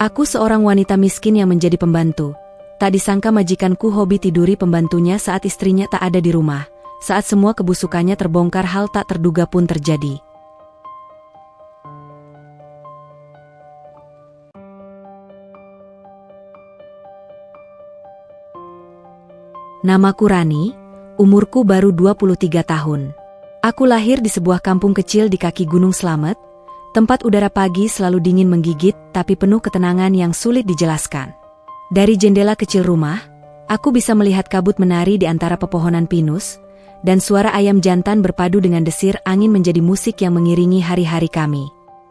Aku seorang wanita miskin yang menjadi pembantu. Tak disangka majikanku hobi tiduri pembantunya saat istrinya tak ada di rumah. Saat semua kebusukannya terbongkar, hal tak terduga pun terjadi. Namaku Rani, umurku baru 23 tahun. Aku lahir di sebuah kampung kecil di kaki Gunung Slamet. Tempat udara pagi selalu dingin menggigit, tapi penuh ketenangan yang sulit dijelaskan. Dari jendela kecil rumah, aku bisa melihat kabut menari di antara pepohonan pinus, dan suara ayam jantan berpadu dengan desir angin menjadi musik yang mengiringi hari-hari kami.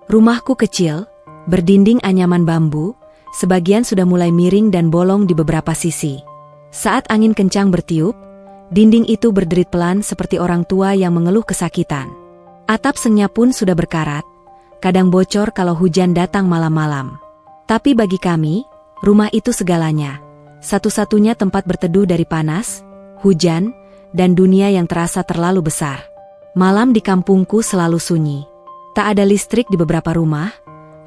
Rumahku kecil, berdinding anyaman bambu, sebagian sudah mulai miring dan bolong di beberapa sisi. Saat angin kencang bertiup, dinding itu berderit pelan seperti orang tua yang mengeluh kesakitan. Atap sengnya pun sudah berkarat, kadang bocor kalau hujan datang malam-malam. Tapi bagi kami, rumah itu segalanya. Satu-satunya tempat berteduh dari panas, hujan, dan dunia yang terasa terlalu besar. Malam di kampungku selalu sunyi. Tak ada listrik di beberapa rumah,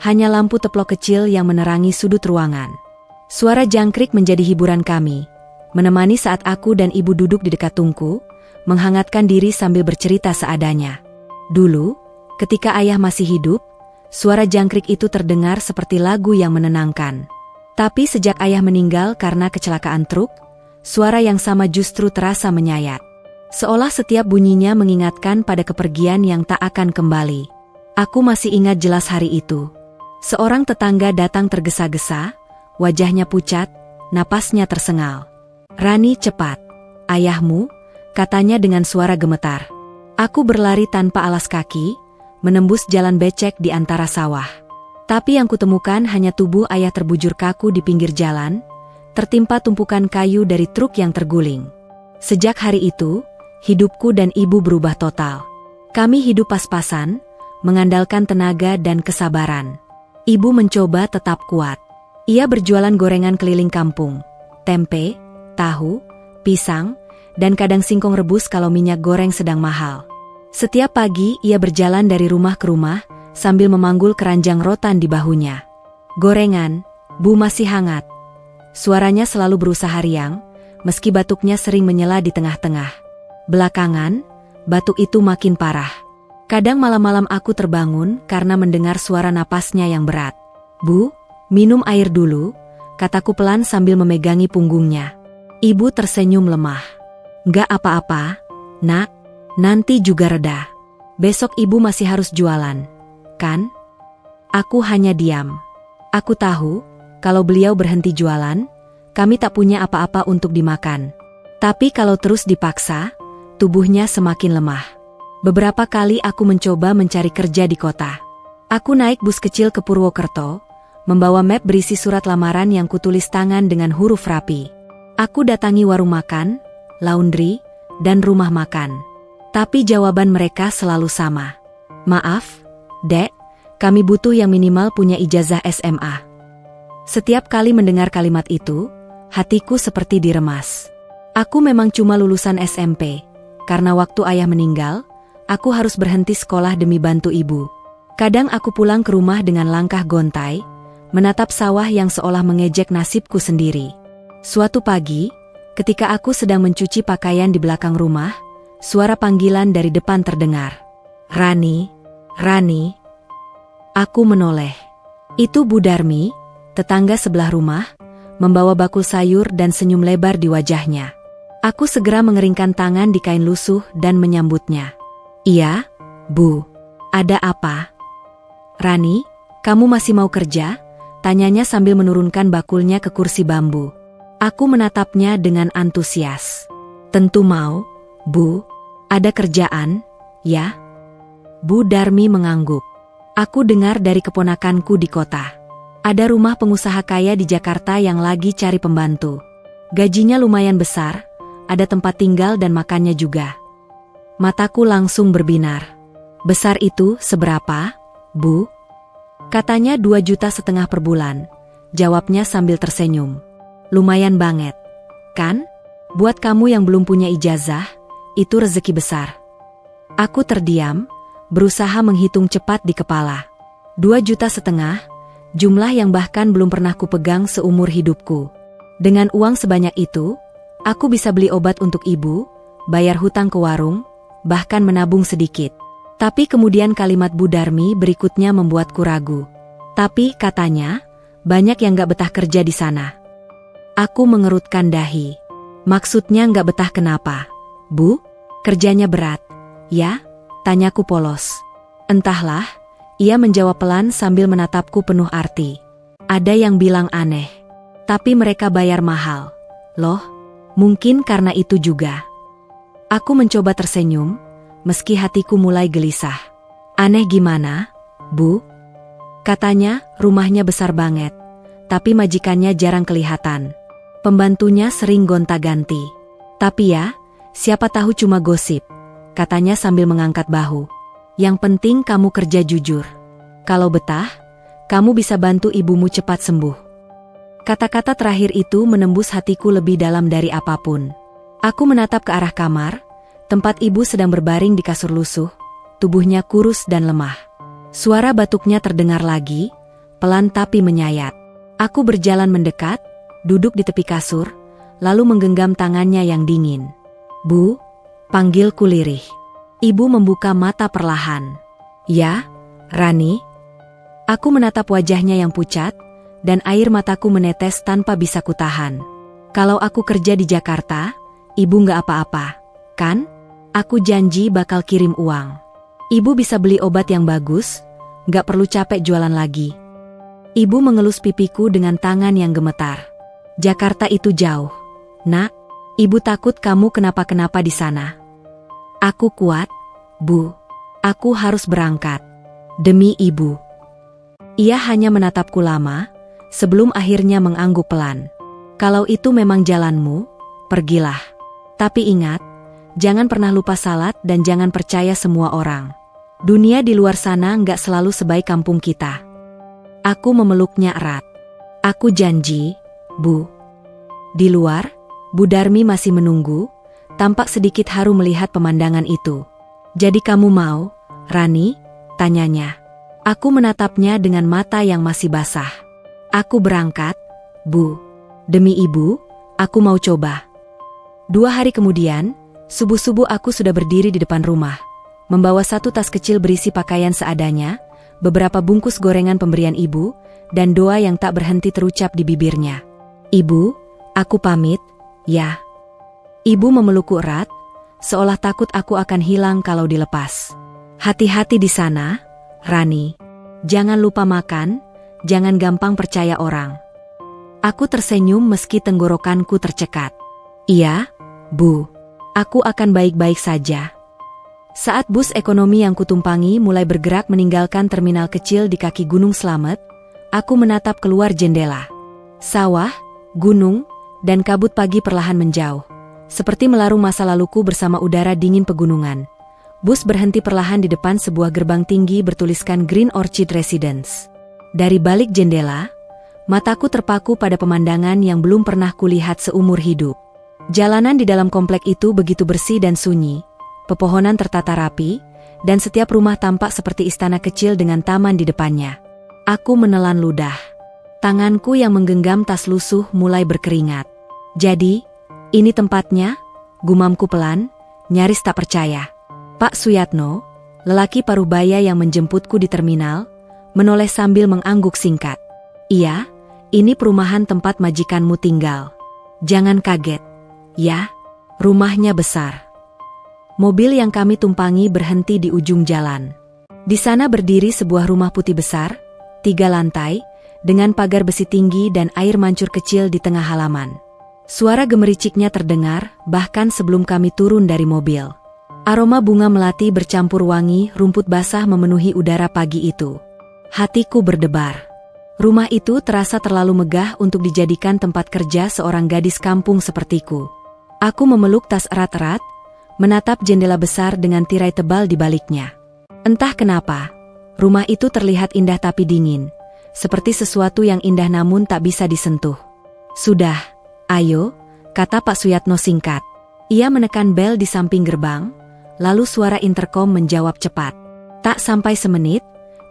hanya lampu teplok kecil yang menerangi sudut ruangan. Suara jangkrik menjadi hiburan kami, menemani saat aku dan ibu duduk di dekat tungku, menghangatkan diri sambil bercerita seadanya. Dulu, ketika ayah masih hidup, suara jangkrik itu terdengar seperti lagu yang menenangkan. Tapi sejak ayah meninggal karena kecelakaan truk, suara yang sama justru terasa menyayat. Seolah setiap bunyinya mengingatkan pada kepergian yang tak akan kembali. Aku masih ingat jelas hari itu. Seorang tetangga datang tergesa-gesa, wajahnya pucat, napasnya tersengal. "Rani, cepat. Ayahmu," katanya dengan suara gemetar. Aku berlari tanpa alas kaki, menembus jalan becek di antara sawah. Tapi yang kutemukan hanya tubuh ayah terbujur kaku di pinggir jalan, tertimpa tumpukan kayu dari truk yang terguling. Sejak hari itu, hidupku dan ibu berubah total. Kami hidup pas-pasan, mengandalkan tenaga dan kesabaran. Ibu mencoba tetap kuat. Ia berjualan gorengan keliling kampung, tempe, tahu, pisang, dan kadang singkong rebus kalau minyak goreng sedang mahal. Setiap pagi ia berjalan dari rumah ke rumah sambil memanggul keranjang rotan di bahunya. "Gorengan, Bu, masih hangat." Suaranya selalu berusaha riang, meski batuknya sering menyela di tengah-tengah. Belakangan, batuk itu makin parah. Kadang malam-malam aku terbangun karena mendengar suara napasnya yang berat. "Bu, minum air dulu," kataku pelan sambil memegangi punggungnya. Ibu tersenyum lemah. "Nggak apa-apa, Nak. Nanti juga reda. Besok ibu masih harus jualan, kan?" Aku hanya diam. Aku tahu, kalau beliau berhenti jualan, kami tak punya apa-apa untuk dimakan. Tapi kalau terus dipaksa, tubuhnya semakin lemah. Beberapa kali aku mencoba mencari kerja di kota. Aku naik bus kecil ke Purwokerto, membawa map berisi surat lamaran yang kutulis tangan dengan huruf rapi. Aku datangi warung makan, laundry, dan rumah makan. Tapi jawaban mereka selalu sama. "Maaf, Dek, kami butuh yang minimal punya ijazah SMA." Setiap kali mendengar kalimat itu, hatiku seperti diremas. Aku memang cuma lulusan SMP, karena waktu ayah meninggal, aku harus berhenti sekolah demi bantu ibu. Kadang aku pulang ke rumah dengan langkah gontai, menatap sawah yang seolah mengejek nasibku sendiri. Suatu pagi, ketika aku sedang mencuci pakaian di belakang rumah, suara panggilan dari depan terdengar. "Rani, Rani." Aku menoleh. Itu Bu Darmi, tetangga sebelah rumah, membawa bakul sayur dan senyum lebar di wajahnya. Aku segera mengeringkan tangan di kain lusuh dan menyambutnya. "Iya, Bu. Ada apa?" "Rani, kamu masih mau kerja?" tanyanya sambil menurunkan bakulnya ke kursi bambu. Aku menatapnya dengan antusias. "Tentu mau, Bu. Ada kerjaan, ya?" Bu Darmi mengangguk. "Aku dengar dari keponakanku di kota. Ada rumah pengusaha kaya di Jakarta yang lagi cari pembantu. Gajinya lumayan besar, ada tempat tinggal dan makannya juga." Mataku langsung berbinar. "Besar itu seberapa, Bu?" Katanya 2,5 juta per bulan. Jawabnya sambil tersenyum. "Lumayan banget, kan? Buat kamu yang belum punya ijazah, itu rezeki besar." Aku terdiam, berusaha menghitung cepat di kepala. 2,5 juta, Jumlah yang bahkan belum pernah kupegang seumur hidupku. Dengan uang sebanyak itu, aku bisa beli obat untuk ibu, bayar hutang ke warung, bahkan menabung sedikit. Tapi kemudian kalimat Bu Darmi berikutnya membuatku ragu. Tapi katanya, banyak yang gak betah kerja di sana. Aku mengerutkan dahi. Maksudnya gak betah kenapa? Bu, kerjanya berat. Ya? Tanyaku polos. Entahlah, ia menjawab pelan sambil menatapku penuh arti. Ada yang bilang aneh. Tapi mereka bayar mahal. Loh, mungkin karena itu juga. Aku mencoba tersenyum, meski hatiku mulai gelisah. Aneh gimana, Bu? Katanya, rumahnya besar banget, tapi majikannya jarang kelihatan. Pembantunya sering gonta-ganti. Tapi ya, siapa tahu cuma gosip, katanya sambil mengangkat bahu. Yang penting kamu kerja jujur. Kalau betah, kamu bisa bantu ibumu cepat sembuh. Kata-kata terakhir itu menembus hatiku lebih dalam dari apapun. Aku menatap ke arah kamar, tempat ibu sedang berbaring di kasur lusuh, tubuhnya kurus dan lemah. Suara batuknya terdengar lagi, pelan tapi menyayat. Aku berjalan mendekat, duduk di tepi kasur, lalu menggenggam tangannya yang dingin. Bu, panggilku lirih. Ibu membuka mata perlahan. Ya, Rani? Aku menatap wajahnya yang pucat, dan air mataku menetes tanpa bisa kutahan. Kalau aku kerja di Jakarta, ibu nggak apa-apa, kan? Aku janji bakal kirim uang. Ibu bisa beli obat yang bagus, nggak perlu capek jualan lagi. Ibu mengelus pipiku dengan tangan yang gemetar. Jakarta itu jauh. Nak, ibu takut kamu kenapa-kenapa di sana. Aku kuat, Bu. Aku harus berangkat. Demi ibu. Ia hanya menatapku lama, sebelum akhirnya mengangguk pelan. Kalau itu memang jalanmu, pergilah. Tapi ingat, jangan pernah lupa salat dan jangan percaya semua orang. Dunia di luar sana nggak selalu sebaik kampung kita. Aku memeluknya erat. Aku janji, Bu. Di luar, Bu Darmi masih menunggu, tampak sedikit haru melihat pemandangan itu. Jadi kamu mau, Rani? Tanyanya. Aku menatapnya dengan mata yang masih basah. Aku berangkat, Bu. Demi ibu, aku mau coba. 2 hari kemudian, subuh-subuh aku sudah berdiri di depan rumah, membawa satu tas kecil berisi pakaian seadanya, beberapa bungkus gorengan pemberian ibu, dan doa yang tak berhenti terucap di bibirnya. Ibu, aku pamit, ya. Ibu memelukku erat, seolah takut aku akan hilang kalau dilepas. Hati-hati di sana, Rani. Jangan lupa makan, jangan gampang percaya orang. Aku tersenyum meski tenggorokanku tercekat. Iya, Bu. Aku akan baik-baik saja. Saat bus ekonomi yang kutumpangi mulai bergerak meninggalkan terminal kecil di kaki Gunung Slamet, aku menatap keluar jendela. Sawah, gunung, dan kabut pagi perlahan menjauh. Seperti melarung masa laluku bersama udara dingin pegunungan. Bus berhenti perlahan di depan sebuah gerbang tinggi bertuliskan Green Orchid Residence. Dari balik jendela, mataku terpaku pada pemandangan yang belum pernah kulihat seumur hidup. Jalanan di dalam komplek itu begitu bersih dan sunyi, pepohonan tertata rapi, dan setiap rumah tampak seperti istana kecil dengan taman di depannya. Aku menelan ludah. Tanganku yang menggenggam tas lusuh mulai berkeringat. Jadi, ini tempatnya? Gumamku pelan, nyaris tak percaya. Pak Suyatno, lelaki paruh-baya yang menjemputku di terminal, menoleh sambil mengangguk singkat. Iya, ini perumahan tempat majikanmu tinggal. Jangan kaget. Ya, rumahnya besar. Mobil yang kami tumpangi berhenti di ujung jalan. Di sana berdiri sebuah rumah putih besar, 3 lantai, dengan pagar besi tinggi dan air mancur kecil di tengah halaman. Suara gemericiknya terdengar, bahkan sebelum kami turun dari mobil. Aroma bunga melati bercampur wangi rumput basah memenuhi udara pagi itu. Hatiku berdebar. Rumah itu terasa terlalu megah untuk dijadikan tempat kerja seorang gadis kampung sepertiku. Aku memeluk tas erat-erat, menatap jendela besar dengan tirai tebal di baliknya. Entah kenapa, rumah itu terlihat indah tapi dingin, seperti sesuatu yang indah namun tak bisa disentuh. Sudah, ayo, kata Pak Suyatno singkat. Ia menekan bel di samping gerbang, lalu suara interkom menjawab cepat. Tak sampai semenit,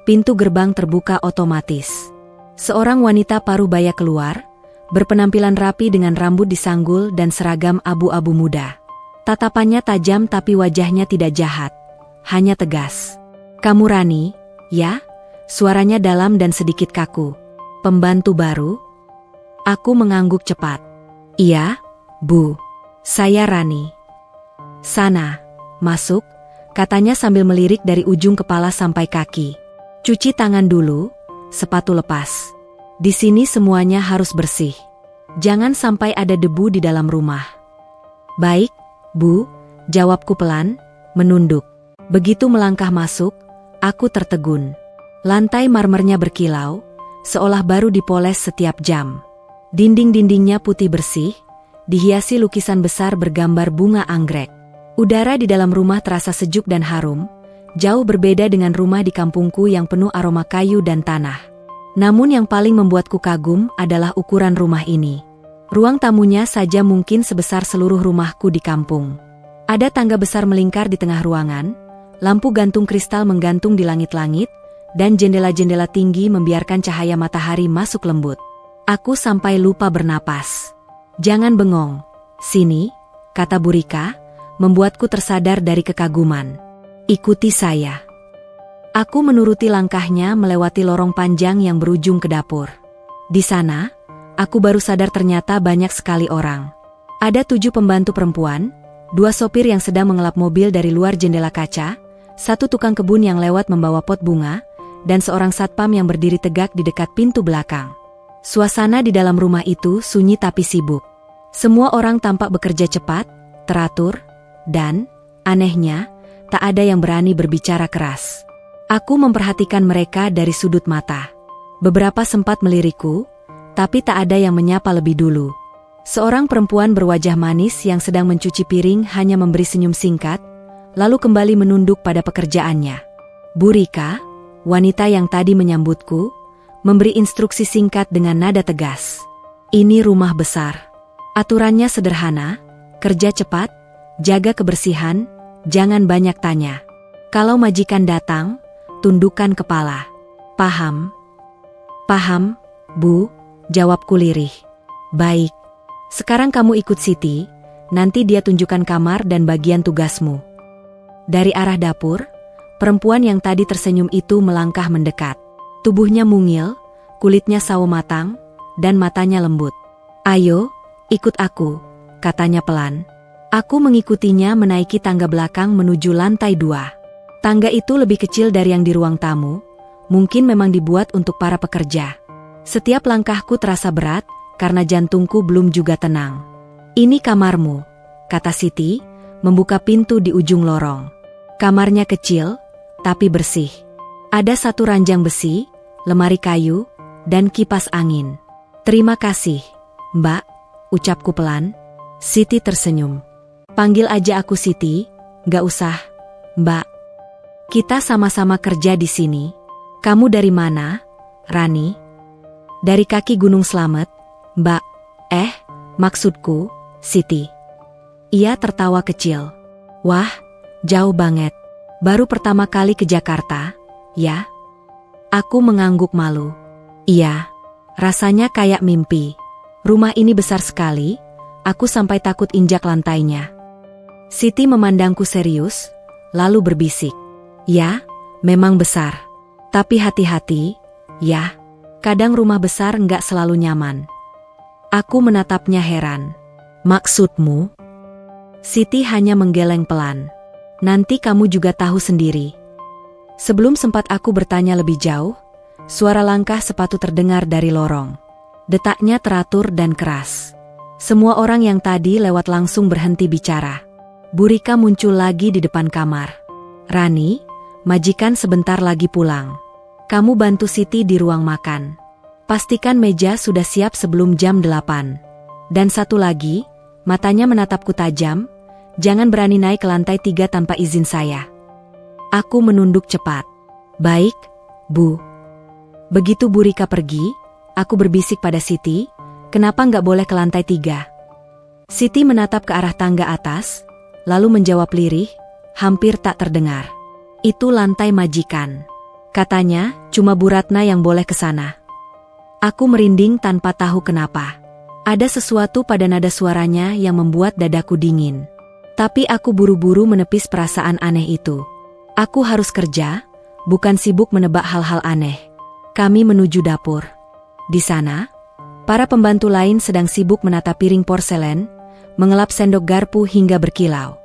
pintu gerbang terbuka otomatis. Seorang wanita parubaya keluar, berpenampilan rapi dengan rambut disanggul dan seragam abu-abu muda. Tatapannya tajam tapi wajahnya tidak jahat, hanya tegas. "Kamu Rani, ya?" Suaranya dalam dan sedikit kaku. "Pembantu baru?" Aku mengangguk cepat. "Iya, Bu. Saya Rani." "Sana, masuk," katanya sambil melirik dari ujung kepala sampai kaki. "Cuci tangan dulu, sepatu lepas. Di sini semuanya harus bersih. Jangan sampai ada debu di dalam rumah." "Baik, Bu," jawabku pelan, menunduk. Begitu melangkah masuk, aku tertegun. Lantai marmernya berkilau, seolah baru dipoles setiap jam. Dinding-dindingnya putih bersih, dihiasi lukisan besar bergambar bunga anggrek. Udara di dalam rumah terasa sejuk dan harum, jauh berbeda dengan rumah di kampungku yang penuh aroma kayu dan tanah. Namun yang paling membuatku kagum adalah ukuran rumah ini. Ruang tamunya saja mungkin sebesar seluruh rumahku di kampung. Ada tangga besar melingkar di tengah ruangan, lampu gantung kristal menggantung di langit-langit, dan jendela-jendela tinggi membiarkan cahaya matahari masuk lembut. Aku sampai lupa bernapas. "Jangan bengong. Sini," kata Bu Rika, membuatku tersadar dari kekaguman. "Ikuti saya." Aku menuruti langkahnya melewati lorong panjang yang berujung ke dapur. Di sana, aku baru sadar ternyata banyak sekali orang. Ada 7 pembantu perempuan, 2 sopir yang sedang mengelap mobil dari luar jendela kaca, 1 tukang kebun yang lewat membawa pot bunga, dan seorang satpam yang berdiri tegak di dekat pintu belakang. Suasana di dalam rumah itu sunyi tapi sibuk. Semua orang tampak bekerja cepat, teratur, dan, anehnya, tak ada yang berani berbicara keras. Aku memperhatikan mereka dari sudut mata. Beberapa sempat melirikku, tapi tak ada yang menyapa lebih dulu. Seorang perempuan berwajah manis yang sedang mencuci piring hanya memberi senyum singkat, lalu kembali menunduk pada pekerjaannya. Bu Rika, wanita yang tadi menyambutku, memberi instruksi singkat dengan nada tegas. "Ini rumah besar. Aturannya sederhana, kerja cepat, jaga kebersihan, jangan banyak tanya. Kalau majikan datang, tundukkan kepala." "Paham?" "Paham, Bu," jawabku lirih. "Baik. Sekarang kamu ikut Siti, nanti dia tunjukkan kamar dan bagian tugasmu." Dari arah dapur, perempuan yang tadi tersenyum itu melangkah mendekat. Tubuhnya mungil, kulitnya sawo matang, dan matanya lembut. "Ayo, ikut aku," katanya pelan. Aku mengikutinya menaiki tangga belakang menuju lantai 2. Tangga itu lebih kecil dari yang di ruang tamu, mungkin memang dibuat untuk para pekerja. Setiap langkahku terasa berat, karena jantungku belum juga tenang. "Ini kamarmu," kata Siti, membuka pintu di ujung lorong. Kamarnya kecil, tapi bersih. Ada 1 ranjang besi, lemari kayu, dan kipas angin. "Terima kasih, Mbak," ucapku pelan. Siti tersenyum. "Panggil aja aku Siti." "Gak usah, Mbak. Kita sama-sama kerja di sini." "Kamu dari mana, Rani?" "Dari kaki Gunung Slamet, Mbak." Maksudku, Siti." Ia tertawa kecil. "Wah, jauh banget. Baru pertama kali ke Jakarta, ya?" Aku mengangguk malu. "Iya, rasanya kayak mimpi. Rumah ini besar sekali, aku sampai takut injak lantainya." Siti memandangku serius, lalu berbisik. "Ya, memang besar. Tapi hati-hati, ya. Kadang rumah besar nggak selalu nyaman." Aku menatapnya heran. "Maksudmu?" Siti hanya menggeleng pelan. "Nanti kamu juga tahu sendiri." Sebelum sempat aku bertanya lebih jauh, suara langkah sepatu terdengar dari lorong. Detaknya teratur dan keras. Semua orang yang tadi lewat langsung berhenti bicara. Bu Rika muncul lagi di depan kamar. "Rani, majikan sebentar lagi pulang. Kamu bantu Siti di ruang makan. Pastikan meja sudah siap sebelum jam 8. Dan satu lagi," matanya menatapku tajam, "jangan berani naik ke lantai 3 tanpa izin saya." Aku menunduk cepat. "Baik, Bu." Begitu Bu Rika pergi, aku berbisik pada Siti, "Kenapa nggak boleh ke lantai 3? Siti menatap ke arah tangga atas, lalu menjawab lirih, hampir tak terdengar. "Itu lantai majikan. Katanya, cuma Bu Ratna yang boleh ke sana." Aku merinding tanpa tahu kenapa. Ada sesuatu pada nada suaranya yang membuat dadaku dingin. Tapi aku buru-buru menepis perasaan aneh itu. Aku harus kerja, bukan sibuk menebak hal-hal aneh. Kami menuju dapur. Di sana, para pembantu lain sedang sibuk menata piring porselen, mengelap sendok garpu hingga berkilau.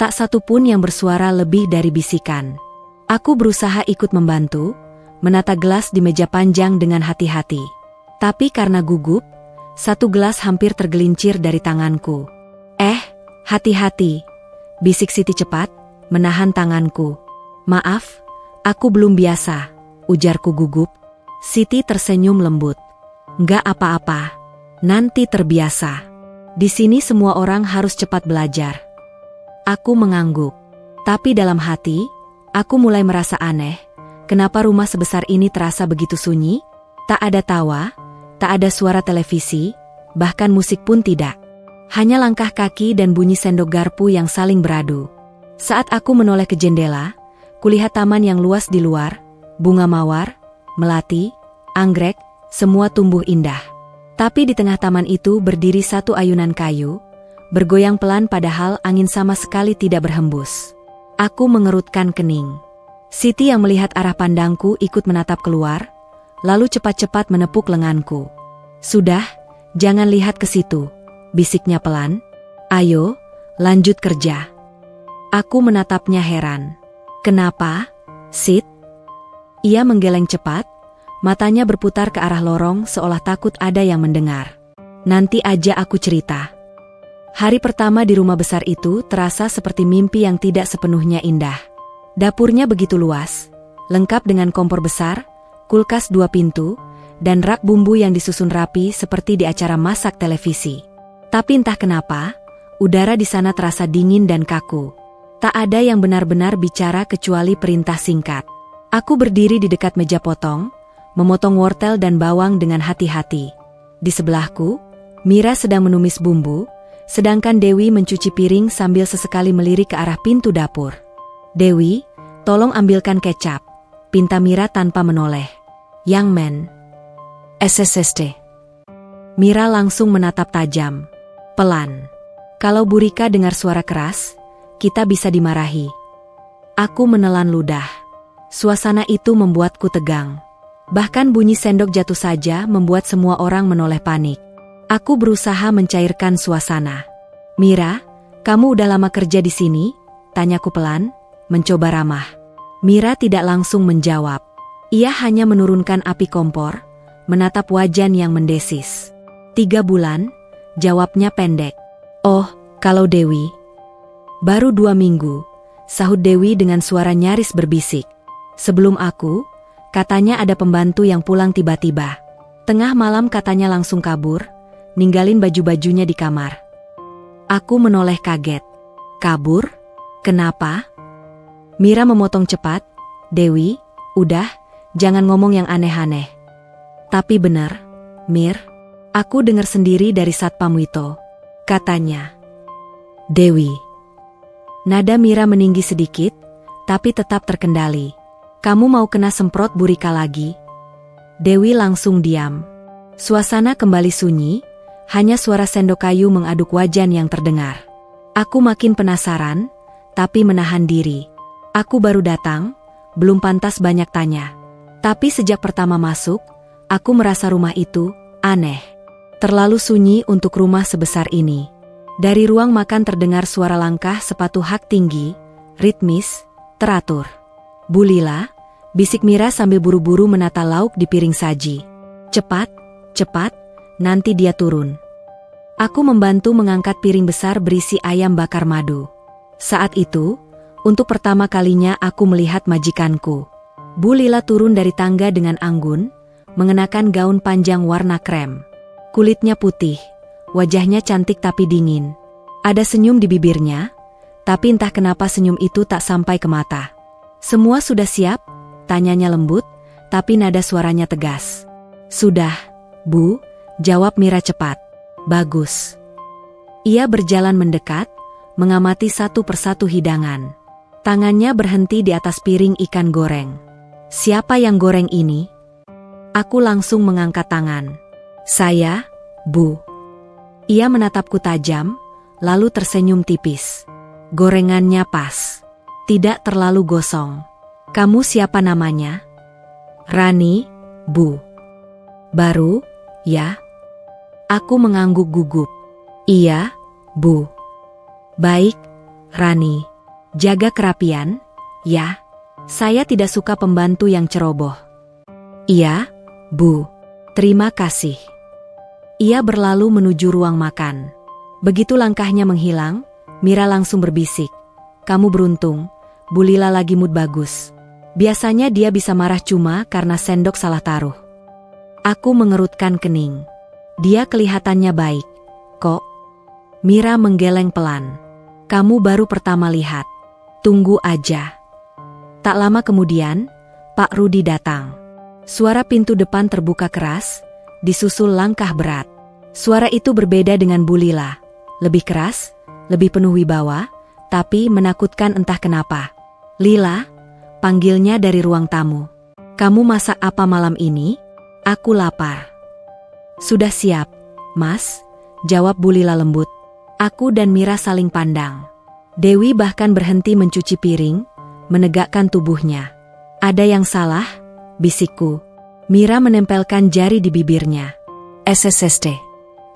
Tak satu pun yang bersuara lebih dari bisikan. Aku berusaha ikut membantu, menata gelas di meja panjang dengan hati-hati. Tapi karena gugup, satu gelas hampir tergelincir dari tanganku. Hati-hati, bisik Siti cepat, menahan tanganku. Maaf, aku belum biasa, ujarku gugup. Siti tersenyum lembut. Nggak apa-apa, nanti terbiasa. Di sini semua orang harus cepat belajar. Aku mengangguk. Tapi dalam hati, aku mulai merasa aneh. Kenapa rumah sebesar ini terasa begitu sunyi? Tak ada tawa, tak ada suara televisi, bahkan musik pun tidak. Hanya langkah kaki dan bunyi sendok garpu yang saling beradu. Saat aku menoleh ke jendela, kulihat taman yang luas di luar, bunga mawar, melati, anggrek, semua tumbuh indah. Tapi di tengah taman itu berdiri satu ayunan kayu, bergoyang pelan padahal angin sama sekali tidak berhembus. Aku mengerutkan kening. Siti yang melihat arah pandangku ikut menatap keluar, lalu cepat-cepat menepuk lenganku. Sudah, jangan lihat ke situ, bisiknya pelan. Ayo, lanjut kerja. Aku menatapnya heran. Kenapa, Sit? Ia menggeleng cepat, matanya berputar ke arah lorong seolah takut ada yang mendengar. Nanti aja aku cerita. Hari pertama di rumah besar itu terasa seperti mimpi yang tidak sepenuhnya indah. Dapurnya begitu luas, lengkap dengan kompor besar, kulkas 2 pintu, dan rak bumbu yang disusun rapi seperti di acara masak televisi. Tapi entah kenapa, udara di sana terasa dingin dan kaku. Tak ada yang benar-benar bicara kecuali perintah singkat. Aku berdiri di dekat meja potong, memotong wortel dan bawang dengan hati-hati. Di sebelahku, Mira sedang menumis bumbu, sedangkan Dewi mencuci piring sambil sesekali melirik ke arah pintu dapur. Dewi, tolong ambilkan kecap, pinta Mira tanpa menoleh. Young man. SSST. Mira langsung menatap tajam. Pelan. Kalau Bu Rika dengar suara keras, kita bisa dimarahi. Aku menelan ludah. Suasana itu membuatku tegang. Bahkan bunyi sendok jatuh saja membuat semua orang menoleh panik. Aku berusaha mencairkan suasana. Mira, kamu udah lama kerja di sini? Tanyaku pelan, mencoba ramah. Mira tidak langsung menjawab. Ia hanya menurunkan api kompor, menatap wajan yang mendesis. 3 bulan, jawabnya pendek. Oh, kalau Dewi. Baru 2 minggu, sahut Dewi dengan suara nyaris berbisik. Sebelum aku, katanya ada pembantu yang pulang tiba-tiba. Tengah malam katanya langsung kabur, ninggalin baju-bajunya di kamar. Aku menoleh kaget. Kabur? Kenapa? Mira memotong cepat. Dewi, udah, jangan ngomong yang aneh-aneh. Tapi benar, Mir, aku dengar sendiri dari Satpam Wito. Katanya. Dewi. Nada Mira meninggi sedikit, tapi tetap terkendali. Kamu mau kena semprot Bu Rika lagi? Dewi langsung diam. Suasana kembali sunyi, hanya suara sendok kayu mengaduk wajan yang terdengar. Aku makin penasaran, tapi menahan diri. Aku baru datang, belum pantas banyak tanya. Tapi sejak pertama masuk, aku merasa rumah itu aneh. Terlalu sunyi untuk rumah sebesar ini. Dari ruang makan terdengar suara langkah sepatu hak tinggi, ritmis, teratur. Bu Lila, bisik Mira sambil buru-buru menata lauk di piring saji. Cepat, cepat, nanti dia turun. Aku membantu mengangkat piring besar berisi ayam bakar madu. Saat itu, untuk pertama kalinya aku melihat majikanku. Bu Lila turun dari tangga dengan anggun, mengenakan gaun panjang warna krem. Kulitnya putih, wajahnya cantik tapi dingin. Ada senyum di bibirnya, tapi entah kenapa senyum itu tak sampai ke mata. Semua sudah siap? Tanyanya lembut, tapi nada suaranya tegas. Sudah, Bu, jawab Mira cepat. Bagus. Ia berjalan mendekat, mengamati satu persatu hidangan. Tangannya berhenti di atas piring ikan goreng. Siapa yang goreng ini? Aku langsung mengangkat tangan. Saya, Bu. Ia menatapku tajam, lalu tersenyum tipis. Gorengannya pas. Tidak terlalu gosong. Kamu siapa namanya? Rani, Bu. Baru, ya? Aku mengangguk gugup. Iya, Bu. Baik, Rani. Jaga kerapian, ya. Saya tidak suka pembantu yang ceroboh. Iya, Bu. Terima kasih. Ia berlalu menuju ruang makan. Begitu langkahnya menghilang, Mira langsung berbisik. Kamu beruntung, Bu Lila lagi mood bagus. Biasanya dia bisa marah cuma karena sendok salah taruh. Aku mengerutkan kening. Dia kelihatannya baik. Kok? Mira menggeleng pelan. Kamu baru pertama lihat. Tunggu aja. Tak lama kemudian, Pak Rudi datang. Suara pintu depan terbuka keras, disusul langkah berat. Suara itu berbeda dengan Bu Lila. Lebih keras, lebih penuh wibawa, tapi menakutkan entah kenapa. Lila, panggilnya dari ruang tamu. Kamu masak apa malam ini? Aku lapar. Sudah siap, Mas, jawab Bu Lila lembut. Aku dan Mira saling pandang. Dewi bahkan berhenti mencuci piring, menegakkan tubuhnya. Ada yang salah? Bisikku. Mira menempelkan jari di bibirnya. SSST.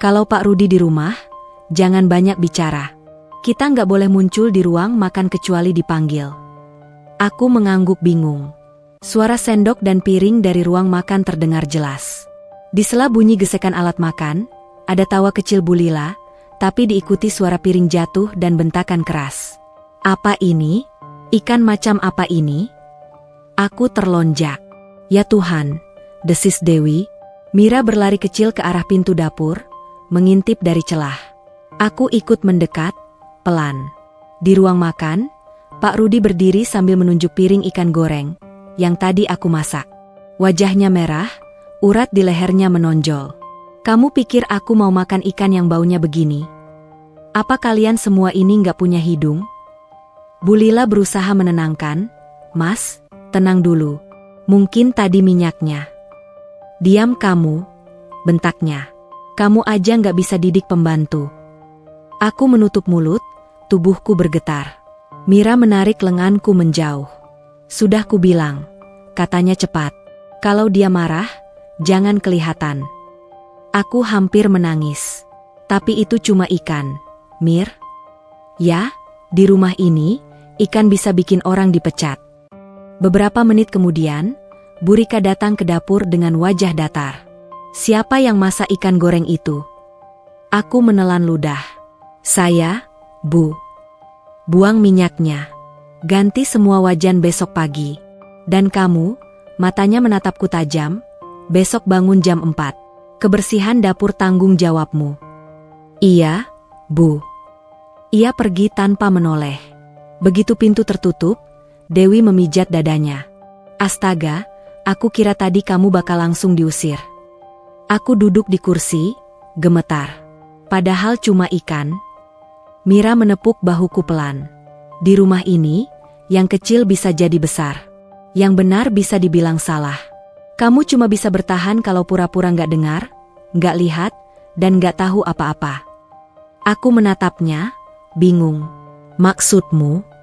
Kalau Pak Rudi di rumah, jangan banyak bicara. Kita nggak boleh muncul di ruang makan kecuali dipanggil. Aku mengangguk bingung. Suara sendok dan piring dari ruang makan terdengar jelas. Di sela bunyi gesekan alat makan, ada tawa kecil Bu Lila, tapi diikuti suara piring jatuh dan bentakan keras. Apa ini? Ikan macam apa ini? Aku terlonjak. Ya Tuhan, desis Dewi. Mira berlari kecil ke arah pintu dapur, mengintip dari celah. Aku ikut mendekat, pelan. Di ruang makan, Pak Rudi berdiri sambil menunjuk piring ikan goreng, yang tadi aku masak. Wajahnya merah, urat di lehernya menonjol. Kamu pikir aku mau makan ikan yang baunya begini? Apa kalian semua ini nggak punya hidung? Bu Lila berusaha menenangkan. Mas, tenang dulu. Mungkin tadi minyaknya. Diam kamu, bentaknya. Kamu aja nggak bisa didik pembantu. Aku menutup mulut, tubuhku bergetar. Mira menarik lenganku menjauh. Sudah kubilang, katanya cepat. Kalau dia marah, jangan kelihatan. Aku hampir menangis. Tapi itu cuma ikan, Mir. Ya, di rumah ini, ikan bisa bikin orang dipecat. Beberapa menit kemudian, Bu Rika datang ke dapur dengan wajah datar. Siapa yang masak ikan goreng itu? Aku menelan ludah. Saya, Bu. Buang minyaknya. Ganti semua wajan besok pagi. Dan kamu, matanya menatapku tajam, besok bangun jam 4. Kebersihan dapur tanggung jawabmu. Iya, Bu. Ia pergi tanpa menoleh. Begitu pintu tertutup, Dewi memijat dadanya. Astaga, aku kira tadi kamu bakal langsung diusir. Aku duduk di kursi, gemetar. Padahal cuma ikan. Mira menepuk bahuku pelan. Di rumah ini, yang kecil bisa jadi besar. Yang benar bisa dibilang salah. Kamu cuma bisa bertahan kalau pura-pura nggak dengar, nggak lihat, dan nggak tahu apa-apa. Aku menatapnya, bingung. Maksudmu?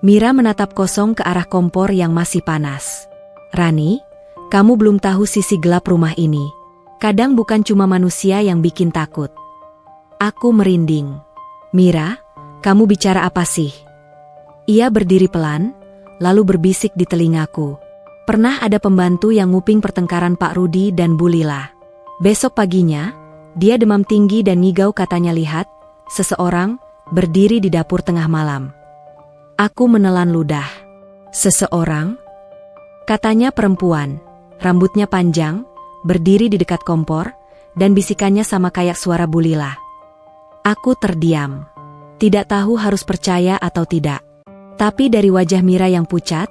Mira menatap kosong ke arah kompor yang masih panas. Rani, kamu belum tahu sisi gelap rumah ini. Kadang bukan cuma manusia yang bikin takut. Aku merinding. Mira, kamu bicara apa sih? Ia berdiri pelan, lalu berbisik di telingaku. Pernah ada pembantu yang nguping pertengkaran Pak Rudi dan Bu Lila. Besok paginya, dia demam tinggi dan ngigau katanya lihat, seseorang berdiri di dapur tengah malam. Aku menelan ludah. Seseorang? Katanya perempuan, rambutnya panjang, berdiri di dekat kompor, dan bisikannya sama kayak suara Bu Lila. Aku terdiam. Tidak tahu harus percaya atau tidak. Tapi dari wajah Mira yang pucat,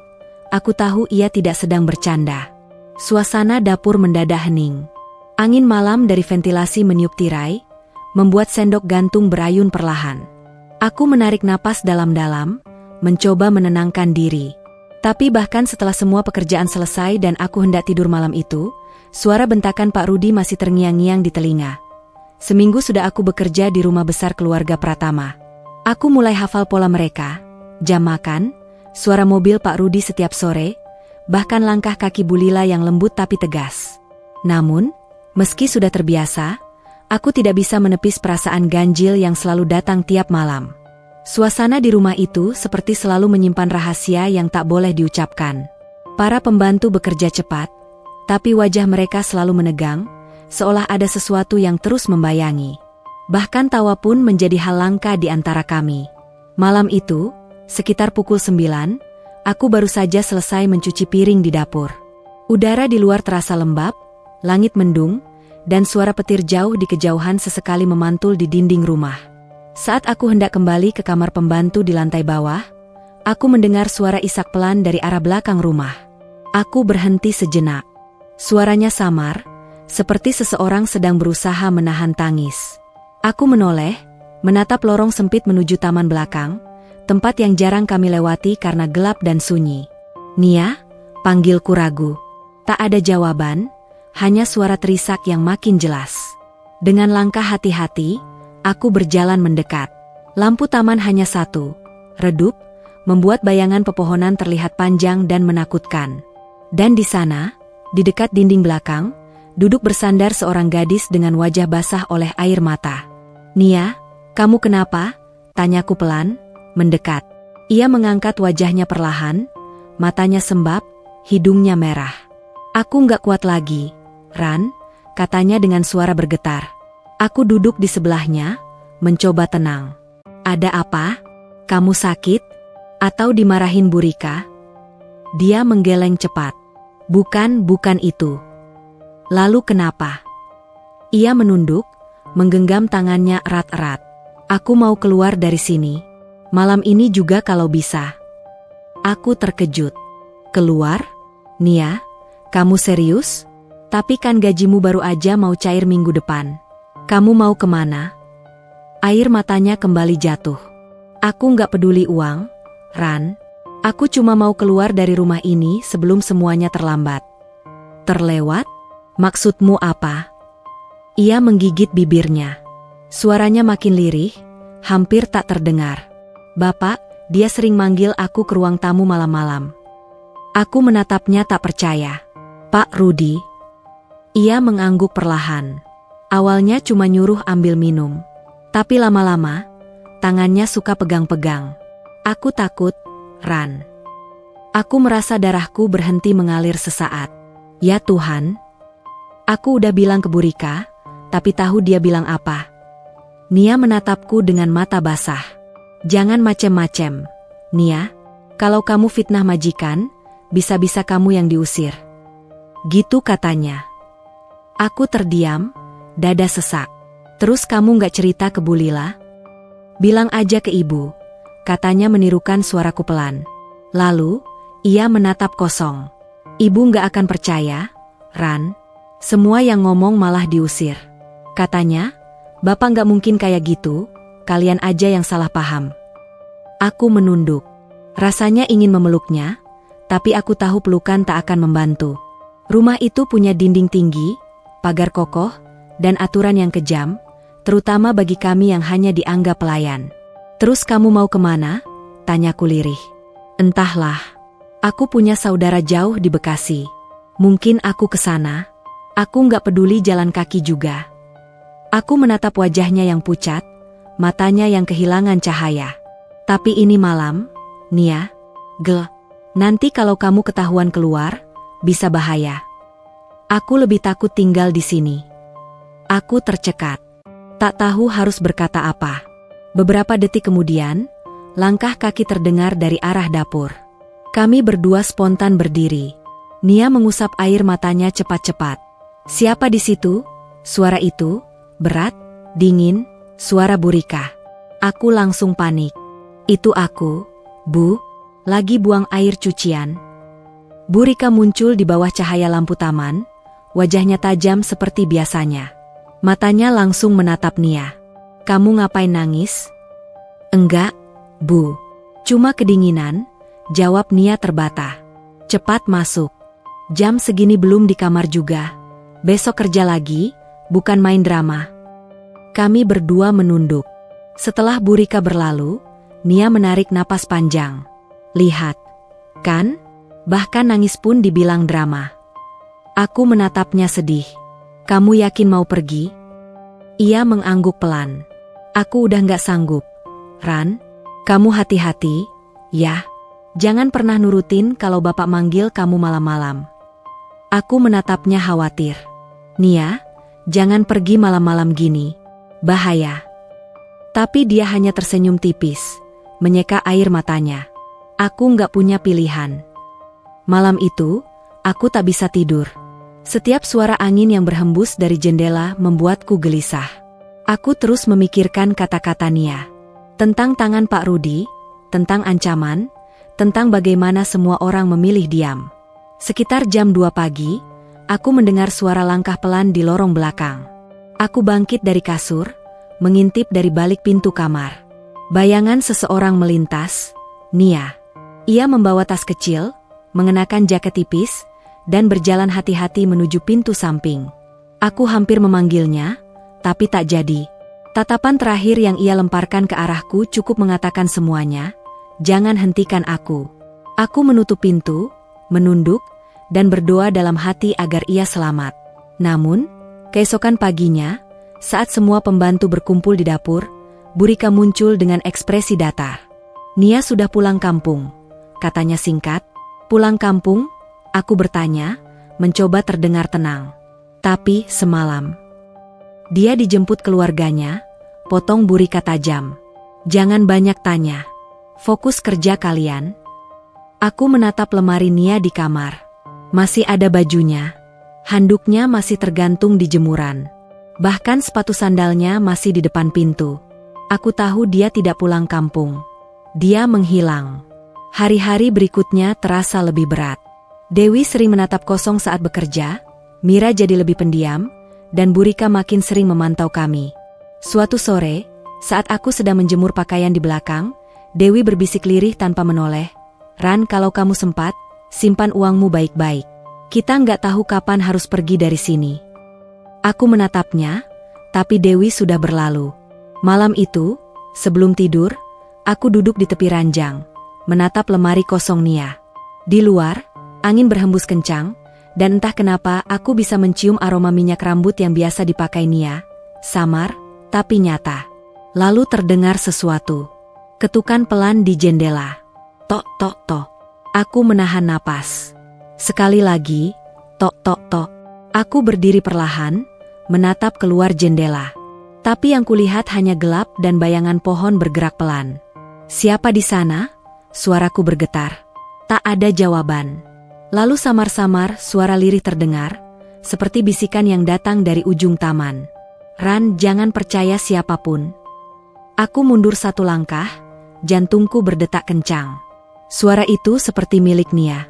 aku tahu ia tidak sedang bercanda. Suasana dapur mendadak hening. Angin malam dari ventilasi meniup tirai, membuat sendok gantung berayun perlahan. Aku menarik napas dalam-dalam, mencoba menenangkan diri. Tapi bahkan setelah semua pekerjaan selesai dan aku hendak tidur malam itu, Suara bentakan Pak Rudi masih terngiang-ngiang di telinga. Seminggu sudah aku bekerja di rumah besar keluarga Pratama. Aku mulai hafal pola mereka, jam makan, suara mobil Pak Rudi setiap sore, bahkan langkah kaki Bu Lila yang lembut tapi tegas. Namun, meski sudah terbiasa, aku tidak bisa menepis perasaan ganjil yang selalu datang tiap malam. Suasana di rumah itu seperti selalu menyimpan rahasia yang tak boleh diucapkan. Para pembantu bekerja cepat, tapi wajah mereka selalu menegang, seolah ada sesuatu yang terus membayangi. Bahkan tawa pun menjadi hal langka di antara kami. Malam itu, sekitar pukul 9, aku baru saja selesai mencuci piring di dapur. Udara di luar terasa lembab, langit mendung, dan suara petir jauh di kejauhan sesekali memantul di dinding rumah. Saat aku hendak kembali ke kamar pembantu di lantai bawah, aku mendengar suara isak pelan dari arah belakang rumah. Aku berhenti sejenak. Suaranya samar, seperti seseorang sedang berusaha menahan tangis. Aku menoleh, menatap lorong sempit menuju taman belakang, tempat yang jarang kami lewati karena gelap dan sunyi. "Nia," panggilku ragu. Tak ada jawaban, hanya suara terisak yang makin jelas. Dengan langkah hati-hati, aku berjalan mendekat. Lampu taman hanya satu, redup, membuat bayangan pepohonan terlihat panjang dan menakutkan. Dan di sana, di dekat dinding belakang, duduk bersandar seorang gadis dengan wajah basah oleh air mata. "Nia, kamu kenapa?" tanyaku pelan, mendekat. Ia mengangkat wajahnya perlahan, matanya sembab, hidungnya merah. "Aku nggak kuat lagi, Ran," katanya dengan suara bergetar. Aku duduk di sebelahnya, mencoba tenang. "Ada apa? Kamu sakit? Atau dimarahin Bu Rika?" Dia menggeleng cepat. Bukan itu." "Lalu kenapa?" Ia menunduk, menggenggam tangannya erat-erat. "Aku mau keluar dari sini. Malam ini juga kalau bisa." Aku terkejut. "Keluar? Nia, kamu serius? Tapi kan gajimu baru aja mau cair minggu depan. Kamu mau kemana?" Air matanya kembali jatuh. "Aku nggak peduli uang, Ran. Aku cuma mau keluar dari rumah ini sebelum semuanya terlambat." "Terlewat? Maksudmu apa?" Ia menggigit bibirnya. Suaranya makin lirih, hampir tak terdengar. "Bapak, dia sering manggil aku ke ruang tamu malam-malam." Aku menatapnya tak percaya. "Pak Rudi?" Ia mengangguk perlahan. Awalnya cuma nyuruh ambil minum. Tapi lama-lama, tangannya suka pegang-pegang. "Aku takut, Ran." Aku merasa darahku berhenti mengalir sesaat. Ya Tuhan. Aku udah bilang ke Bu Rika, tapi tahu dia bilang apa. Nia menatapku dengan mata basah. "Jangan macem-macem, Nia. Kalau kamu fitnah majikan, bisa-bisa kamu yang diusir." Gitu katanya. Aku terdiam, dada sesak. "Terus kamu nggak cerita ke Bu Lila?" "Bilang aja ke ibu," katanya menirukan suaraku pelan. Lalu, ia menatap kosong. "Ibu nggak akan percaya, Ran. Semua yang ngomong malah diusir. Katanya, Bapak nggak mungkin kayak gitu, kalian aja yang salah paham." Aku menunduk. Rasanya ingin memeluknya, tapi aku tahu pelukan tak akan membantu. Rumah itu punya dinding tinggi, pagar kokoh, dan aturan yang kejam, terutama bagi kami yang hanya dianggap pelayan. "Terus kamu mau kemana?" tanyaku lirih. "Entahlah. Aku punya saudara jauh di Bekasi. Mungkin aku ke sana. Aku nggak peduli jalan kaki juga." Aku menatap wajahnya yang pucat, matanya yang kehilangan cahaya. "Tapi ini malam, Nia. Nanti kalau kamu ketahuan keluar, bisa bahaya. Aku lebih takut tinggal di sini." Aku tercekat. Tak tahu harus berkata apa. Beberapa detik kemudian, langkah kaki terdengar dari arah dapur. Kami berdua spontan berdiri. Nia mengusap air matanya cepat-cepat. "Siapa di situ?" Suara itu, berat, dingin, suara Bu Rika. Aku langsung panik. "Itu aku, Bu. Lagi buang air cucian." Bu Rika muncul di bawah cahaya lampu taman, wajahnya tajam seperti biasanya. Matanya langsung menatap Nia. "Kamu ngapain nangis?" "Enggak, Bu. Cuma kedinginan," jawab Nia terbata. "Cepat masuk. Jam segini belum di kamar juga." Besok kerja lagi, bukan main drama. Kami berdua menunduk. Setelah Bu Rika berlalu, Nia menarik napas panjang. Lihat, kan? Bahkan nangis pun dibilang drama. Aku menatapnya sedih. Kamu yakin mau pergi? Ia mengangguk pelan. Aku udah gak sanggup. Ran, kamu hati-hati, ya. Jangan pernah nurutin kalau bapak manggil kamu malam-malam. Aku menatapnya khawatir. Nia, jangan pergi malam-malam gini. Bahaya. Tapi dia hanya tersenyum tipis, menyeka air matanya. Aku gak punya pilihan. Malam itu, aku tak bisa tidur. Setiap suara angin yang berhembus dari jendela membuatku gelisah. Aku terus memikirkan kata-kata Nia. Tentang tangan Pak Rudi, tentang ancaman, tentang bagaimana semua orang memilih diam. Sekitar jam 2 pagi, aku mendengar suara langkah pelan di lorong belakang. Aku bangkit dari kasur, mengintip dari balik pintu kamar. Bayangan seseorang melintas, Nia. Ia membawa tas kecil, mengenakan jaket tipis, dan berjalan hati-hati menuju pintu samping. Aku hampir memanggilnya, tapi tak jadi. Tatapan terakhir yang ia lemparkan ke arahku cukup mengatakan semuanya, jangan hentikan aku. Aku menutup pintu, menunduk, dan berdoa dalam hati agar ia selamat. Namun, keesokan paginya, saat semua pembantu berkumpul di dapur, Bu Rika muncul dengan ekspresi datar. Nia sudah pulang kampung, katanya singkat. Pulang kampung? Aku bertanya, mencoba terdengar tenang. Tapi semalam dia dijemput keluarganya, potong Bu Rika tajam. Jangan banyak tanya. Fokus kerja kalian. Aku menatap lemari Nia di kamar. Masih ada bajunya. Handuknya masih tergantung di jemuran. Bahkan sepatu sandalnya masih di depan pintu. Aku tahu dia tidak pulang kampung. Dia menghilang. Hari-hari berikutnya terasa lebih berat. Dewi sering menatap kosong saat bekerja, Mira jadi lebih pendiam, dan Bu Rika makin sering memantau kami. Suatu sore, saat aku sedang menjemur pakaian di belakang, Dewi berbisik lirih tanpa menoleh. Ran, kalau kamu sempat, simpan uangmu baik-baik. Kita nggak tahu kapan harus pergi dari sini. Aku menatapnya, tapi Dewi sudah berlalu. Malam itu, sebelum tidur, aku duduk di tepi ranjang, menatap lemari kosong Nia. Di luar, angin berhembus kencang, dan entah kenapa aku bisa mencium aroma minyak rambut yang biasa dipakai Nia. Samar, tapi nyata. Lalu terdengar sesuatu. Ketukan pelan di jendela. Tok tok tok. Aku menahan napas. Sekali lagi, tok tok tok. Aku berdiri perlahan, menatap keluar jendela. Tapi yang kulihat hanya gelap dan bayangan pohon bergerak pelan. Siapa di sana? Suaraku bergetar. Tak ada jawaban. Lalu samar-samar suara lirih terdengar, seperti bisikan yang datang dari ujung taman. Ran, jangan percaya siapapun. Aku mundur satu langkah, jantungku berdetak kencang. Suara itu seperti milik Nia.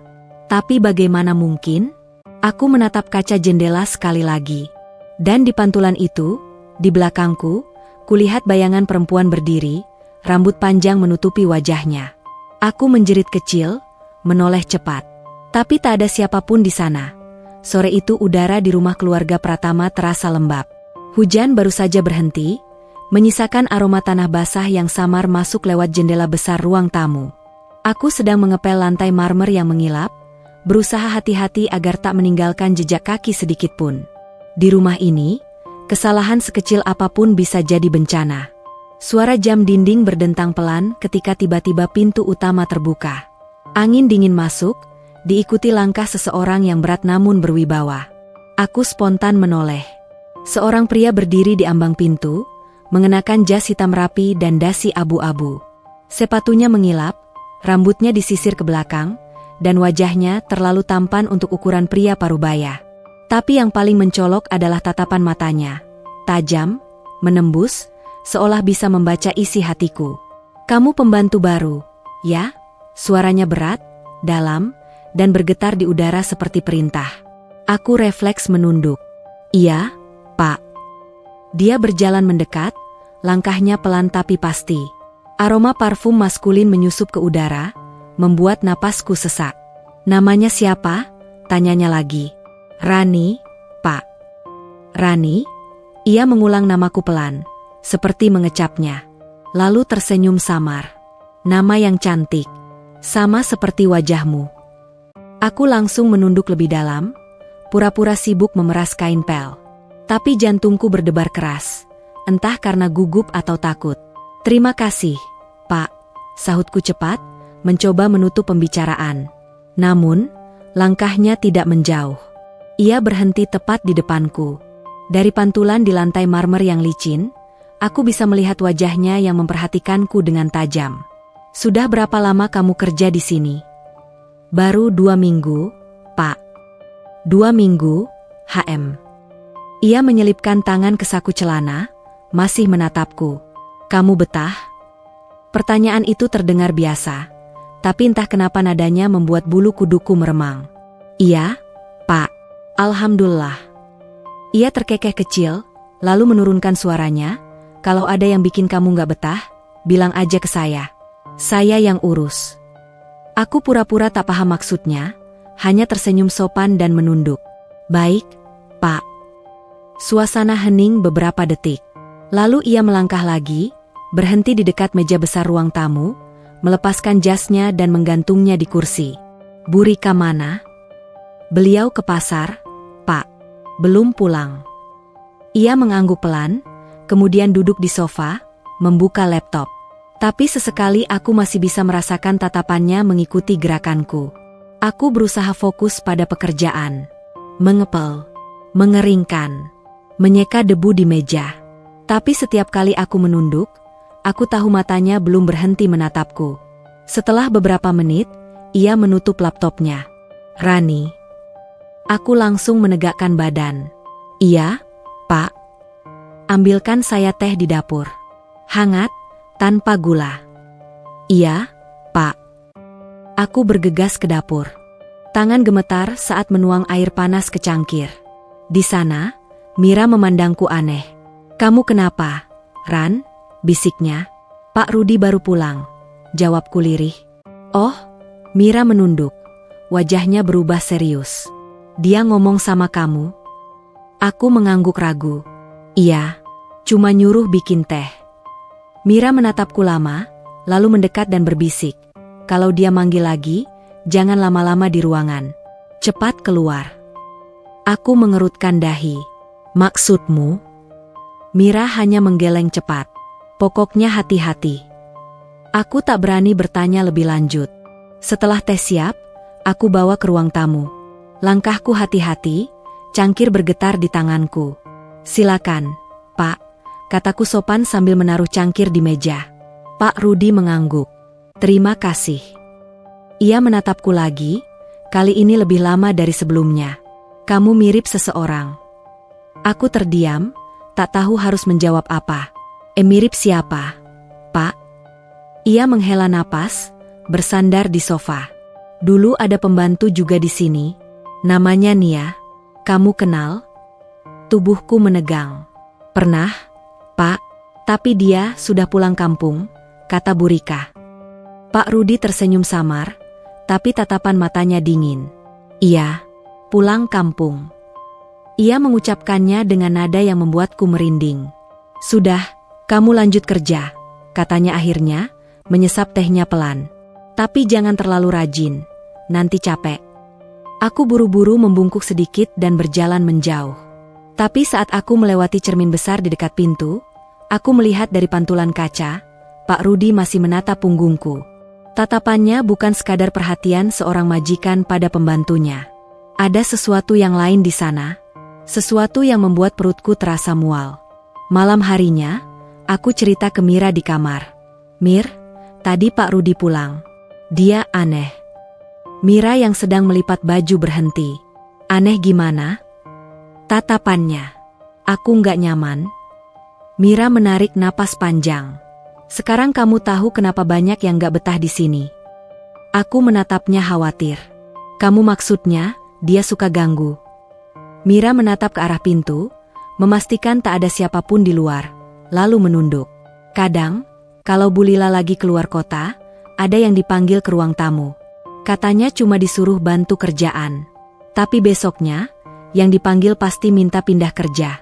Tapi bagaimana mungkin? Aku menatap kaca jendela sekali lagi. Dan di pantulan itu, di belakangku, kulihat bayangan perempuan berdiri, rambut panjang menutupi wajahnya. Aku menjerit kecil, menoleh cepat. Tapi tak ada siapapun di sana. Sore itu udara di rumah keluarga Pratama terasa lembab. Hujan baru saja berhenti, menyisakan aroma tanah basah yang samar masuk lewat jendela besar ruang tamu. Aku sedang mengepel lantai marmer yang mengilap, berusaha hati-hati agar tak meninggalkan jejak kaki sedikit pun. Di rumah ini, kesalahan sekecil apapun bisa jadi bencana. Suara jam dinding berdentang pelan ketika tiba-tiba pintu utama terbuka. Angin dingin masuk, diikuti langkah seseorang yang berat namun berwibawa. Aku spontan menoleh. Seorang pria berdiri di ambang pintu, mengenakan jas hitam rapi dan dasi abu-abu. Sepatunya mengilap, rambutnya disisir ke belakang, dan wajahnya terlalu tampan untuk ukuran pria parubaya. Tapi yang paling mencolok adalah tatapan matanya. Tajam, menembus, seolah bisa membaca isi hatiku. Kamu pembantu baru, ya? Suaranya berat, dalam, dan bergetar di udara seperti perintah. Aku refleks menunduk. Iya, Pak. Dia berjalan mendekat, langkahnya pelan tapi pasti. Aroma parfum maskulin menyusup ke udara, membuat napasku sesak. Namanya siapa? Tanyanya lagi. Rani, Pak. Rani? Ia mengulang namaku pelan, seperti mengecapnya. Lalu tersenyum samar. Nama yang cantik, sama seperti wajahmu. Aku langsung menunduk lebih dalam, pura-pura sibuk memeras kain pel. Tapi jantungku berdebar keras, entah karena gugup atau takut. Terima kasih, Pak, sahutku cepat, mencoba menutup pembicaraan. Namun, langkahnya tidak menjauh. Ia berhenti tepat di depanku. Dari pantulan di lantai marmer yang licin, aku bisa melihat wajahnya yang memperhatikanku dengan tajam. Sudah berapa lama kamu kerja di sini? Baru 2 minggu, Pak. 2 minggu, HM. Ia menyelipkan tangan ke saku celana, masih menatapku. Kamu betah? Pertanyaan itu terdengar biasa, tapi entah kenapa nadanya membuat bulu kuduku meremang. Iya, Pak. Alhamdulillah. Ia terkekeh kecil, lalu menurunkan suaranya, kalau ada yang bikin kamu gak betah, bilang aja ke saya. Saya yang urus. Aku pura-pura tak paham maksudnya, hanya tersenyum sopan dan menunduk. Baik, Pak. Suasana hening beberapa detik. Lalu ia melangkah lagi, berhenti di dekat meja besar ruang tamu, melepaskan jasnya dan menggantungnya di kursi. Bu Rika mana? Beliau ke pasar, Pak. Belum pulang. Ia mengangguk pelan, kemudian duduk di sofa, membuka laptop. Tapi sesekali aku masih bisa merasakan tatapannya mengikuti gerakanku. Aku berusaha fokus pada pekerjaan. Mengepel, mengeringkan, menyeka debu di meja. Tapi setiap kali aku menunduk, aku tahu matanya belum berhenti menatapku. Setelah beberapa menit, ia menutup laptopnya. Rani. Aku langsung menegakkan badan. Iya, Pak. Ambilkan saya teh di dapur. Hangat, tanpa gula. Iya, Pak. Aku bergegas ke dapur. Tangan gemetar saat menuang air panas ke cangkir. Di sana, Mira memandangku aneh. Kamu kenapa, Ran? Bisiknya. Pak Rudi baru pulang. Jawabku lirih. Oh, Mira menunduk. Wajahnya berubah serius. Dia ngomong sama kamu? Aku mengangguk ragu. Iya, cuma nyuruh bikin teh. Mira menatapku lama, lalu mendekat dan berbisik. Kalau dia manggil lagi, jangan lama-lama di ruangan. Cepat keluar. Aku mengerutkan dahi. Maksudmu? Mira hanya menggeleng cepat. Pokoknya hati-hati. Aku tak berani bertanya lebih lanjut. Setelah teh siap, aku bawa ke ruang tamu. Langkahku hati-hati, cangkir bergetar di tanganku. Silakan, Pak, kataku sopan sambil menaruh cangkir di meja. Pak Rudi mengangguk. Terima kasih. Ia menatapku lagi, kali ini lebih lama dari sebelumnya. Kamu mirip seseorang. Aku terdiam, tak tahu harus menjawab apa. Mirip siapa, Pak? Ia menghela napas, bersandar di sofa. Dulu ada pembantu juga di sini. Namanya Nia. Kamu kenal? Tubuhku menegang. Pernah, Pak, tapi dia sudah pulang kampung, kata Bu Rika. Pak Rudi tersenyum samar, tapi tatapan matanya dingin. Iya, pulang kampung. Ia mengucapkannya dengan nada yang membuatku merinding. Sudah, kamu lanjut kerja, katanya akhirnya, menyesap tehnya pelan. Tapi jangan terlalu rajin, nanti capek. Aku buru-buru membungkuk sedikit dan berjalan menjauh. Tapi saat aku melewati cermin besar di dekat pintu, aku melihat dari pantulan kaca, Pak Rudi masih menatap punggungku. Tatapannya bukan sekadar perhatian seorang majikan pada pembantunya. Ada sesuatu yang lain di sana, sesuatu yang membuat perutku terasa mual. Malam harinya, aku cerita ke Mira di kamar. Mir, tadi Pak Rudi pulang. Dia aneh. Mira yang sedang melipat baju berhenti. Aneh gimana? Tatapannya. Aku nggak nyaman. Mira menarik napas panjang. Sekarang kamu tahu kenapa banyak yang nggak betah di sini. Aku menatapnya khawatir. Kamu maksudnya, dia suka ganggu. Mira menatap ke arah pintu, memastikan tak ada siapapun di luar, lalu menunduk. Kadang, kalau Bu Lila lagi keluar kota, ada yang dipanggil ke ruang tamu. Katanya cuma disuruh bantu kerjaan. Tapi besoknya, Yang dipanggil pasti minta pindah kerja.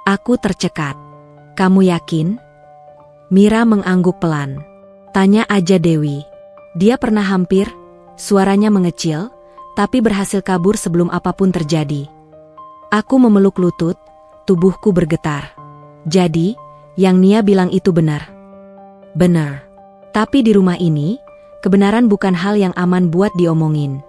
Aku tercekat. Kamu yakin? Mira mengangguk pelan. Tanya aja Dewi. Dia pernah hampir, suaranya mengecil, tapi berhasil kabur sebelum apapun terjadi. Aku memeluk lutut, tubuhku bergetar. Jadi, yang Nia bilang itu benar. Benar. Tapi di rumah ini, kebenaran bukan hal yang aman buat diomongin.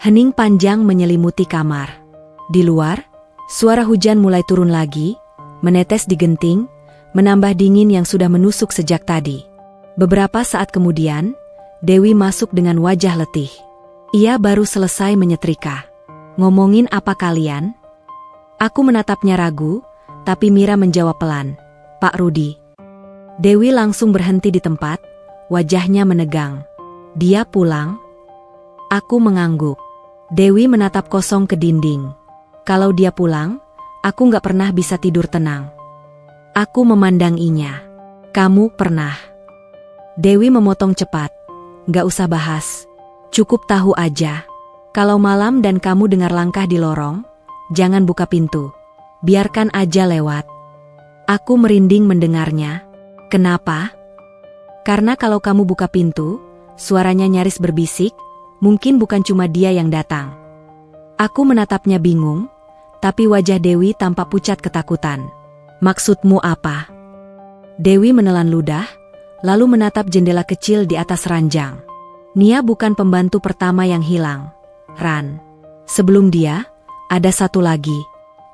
Hening panjang menyelimuti kamar. Di luar, suara hujan mulai turun lagi, menetes di genting, menambah dingin yang sudah menusuk sejak tadi. Beberapa saat kemudian, Dewi masuk dengan wajah letih. Ia baru selesai menyetrika. Ngomongin apa kalian? Aku menatapnya ragu, tapi Mira menjawab pelan. Pak Rudi. Dewi langsung berhenti di tempat, wajahnya menegang. Dia pulang? Aku mengangguk. Dewi menatap kosong ke dinding. Kalau dia pulang, aku gak pernah bisa tidur tenang. Aku memandanginya. Kamu pernah. Dewi memotong cepat. Gak usah bahas. Cukup tahu aja. Kalau malam dan kamu dengar langkah di lorong, jangan buka pintu. Biarkan aja lewat. Aku merinding mendengarnya. Kenapa? Karena kalau kamu buka pintu, suaranya nyaris berbisik, mungkin bukan cuma dia yang datang. Aku menatapnya bingung, tapi wajah Dewi tampak pucat ketakutan. Maksudmu apa? Dewi menelan ludah, lalu menatap jendela kecil di atas ranjang. Nia bukan pembantu pertama yang hilang, Ran. Sebelum dia, ada satu lagi.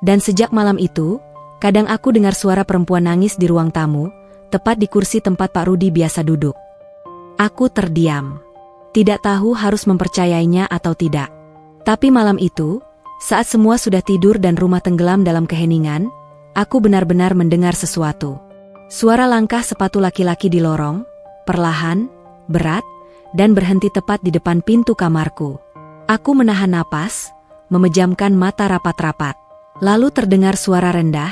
Dan sejak malam itu, kadang aku dengar suara perempuan nangis di ruang tamu, tepat di kursi tempat Pak Rudi biasa duduk. Aku terdiam. Tidak tahu harus mempercayainya atau tidak. Tapi malam itu, saat semua sudah tidur dan rumah tenggelam dalam keheningan, aku benar-benar mendengar sesuatu. Suara langkah sepatu laki-laki di lorong, perlahan, berat, dan berhenti tepat di depan pintu kamarku. Aku menahan napas, memejamkan mata rapat-rapat. Lalu terdengar suara rendah,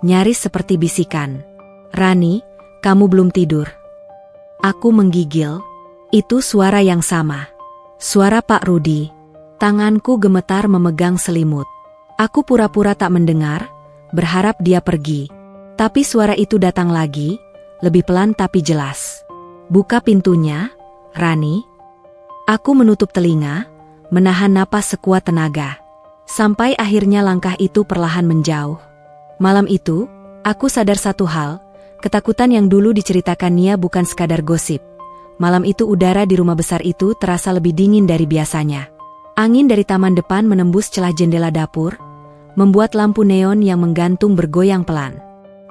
nyaris seperti bisikan. Rani, kamu belum tidur. Aku menggigil. Itu suara yang sama. Suara Pak Rudi. Tanganku gemetar memegang selimut. Aku pura-pura tak mendengar, berharap dia pergi. Tapi suara itu datang lagi, lebih pelan tapi jelas. Buka pintunya, Rani. Aku menutup telinga, menahan napas sekuat tenaga. Sampai akhirnya langkah itu perlahan menjauh. Malam itu, aku sadar satu hal, ketakutan yang dulu diceritakan Nia bukan sekadar gosip. Malam itu udara di rumah besar itu terasa lebih dingin dari biasanya. Angin dari taman depan menembus celah jendela dapur, membuat lampu neon yang menggantung bergoyang pelan.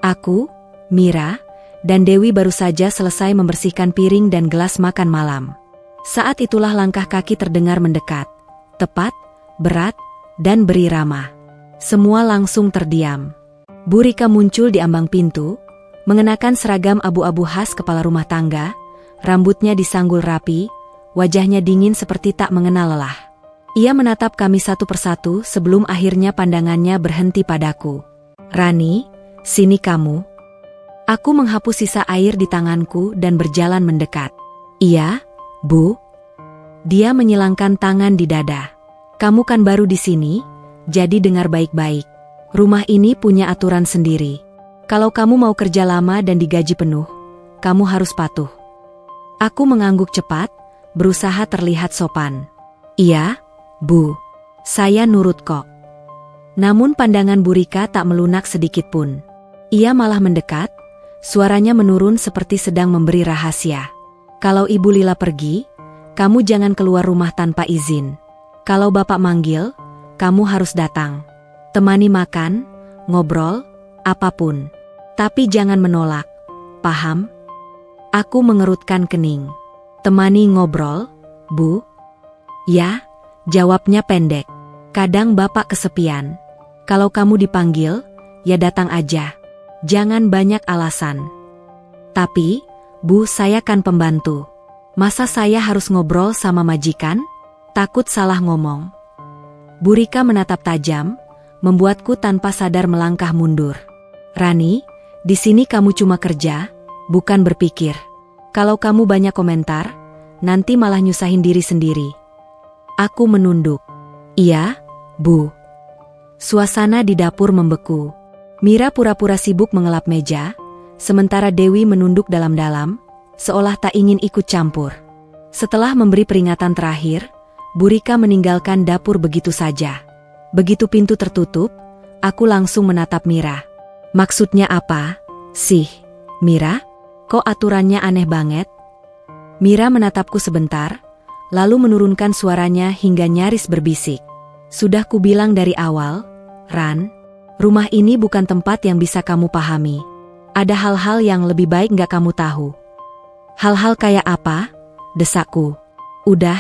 Aku, Mira, dan Dewi baru saja selesai membersihkan piring dan gelas makan malam. Saat itulah langkah kaki terdengar mendekat. Tepat, berat, dan berirama. Semua langsung terdiam. Bu Rika muncul di ambang pintu, mengenakan seragam abu-abu khas kepala rumah tangga, rambutnya disanggul rapi, wajahnya dingin seperti tak mengenal lelah. Ia menatap kami satu persatu sebelum akhirnya pandangannya berhenti padaku. Rani, sini kamu. Aku menghapus sisa air di tanganku dan berjalan mendekat. Iya, Bu. Dia menyilangkan tangan di dada. Kamu kan baru di sini, jadi dengar baik-baik. Rumah ini punya aturan sendiri. Kalau kamu mau kerja lama dan digaji penuh, kamu harus patuh. Aku mengangguk cepat, berusaha terlihat sopan. Iya, Bu. Saya nurut kok. Namun pandangan Bu Rika tak melunak sedikit pun. Ia malah mendekat, suaranya menurun seperti sedang memberi rahasia. Kalau Ibu Lila pergi, kamu jangan keluar rumah tanpa izin. Kalau Bapak manggil, kamu harus datang. Temani makan, ngobrol, apapun. Tapi jangan menolak, paham? Aku mengerutkan kening. Temani ngobrol, Bu? Ya, jawabnya pendek. Kadang Bapak kesepian. Kalau kamu dipanggil, ya datang aja. Jangan banyak alasan. Tapi, Bu, saya kan pembantu. Masa saya harus ngobrol sama majikan? Takut salah ngomong. Bu Rika menatap tajam, membuatku tanpa sadar melangkah mundur. Rani, di sini kamu cuma kerja, bukan berpikir. Kalau kamu banyak komentar, nanti malah nyusahin diri sendiri. Aku menunduk. Iya, Bu. Suasana di dapur membeku. Mira pura-pura sibuk mengelap meja, sementara Dewi menunduk dalam-dalam, seolah tak ingin ikut campur. Setelah memberi peringatan terakhir, Bu Rika meninggalkan dapur begitu saja. Begitu pintu tertutup, aku langsung menatap Mira. Maksudnya apa sih, Mira? Kok aturannya aneh banget? Mira menatapku sebentar, lalu menurunkan suaranya hingga nyaris berbisik. Sudah kubilang dari awal, Ran, rumah ini bukan tempat yang bisa kamu pahami. Ada hal-hal yang lebih baik gak kamu tahu. Hal-hal kayak apa? Desakku. Udah,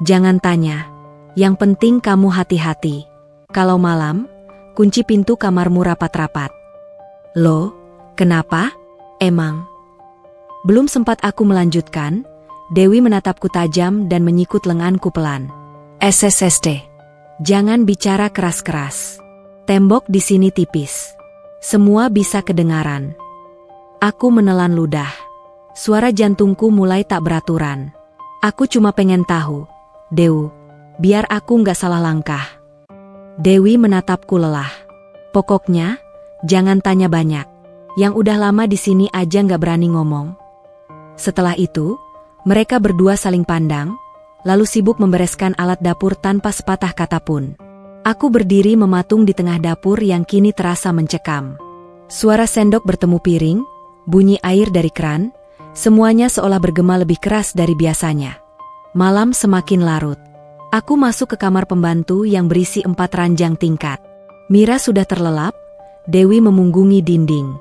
jangan tanya. Yang penting kamu hati-hati. Kalau malam, kunci pintu kamarmu rapat-rapat. Loh, kenapa? Emang? Belum sempat aku melanjutkan, Dewi menatapku tajam dan menyikut lenganku pelan. SSST. Jangan bicara keras-keras. Tembok di sini tipis. Semua bisa kedengaran. Aku menelan ludah. Suara jantungku mulai tak beraturan. Aku cuma pengen tahu, Dew, biar aku nggak salah langkah. Dewi menatapku lelah. Pokoknya, jangan tanya banyak. Yang udah lama di sini aja nggak berani ngomong. Setelah itu, mereka berdua saling pandang, lalu sibuk membereskan alat dapur tanpa sepatah kata pun. Aku berdiri mematung di tengah dapur yang kini terasa mencekam. Suara sendok bertemu piring, bunyi air dari keran, semuanya seolah bergema lebih keras dari biasanya. Malam semakin larut. Aku masuk ke kamar pembantu yang berisi 4 ranjang tingkat. Mira sudah terlelap, Dewi memunggungi dinding.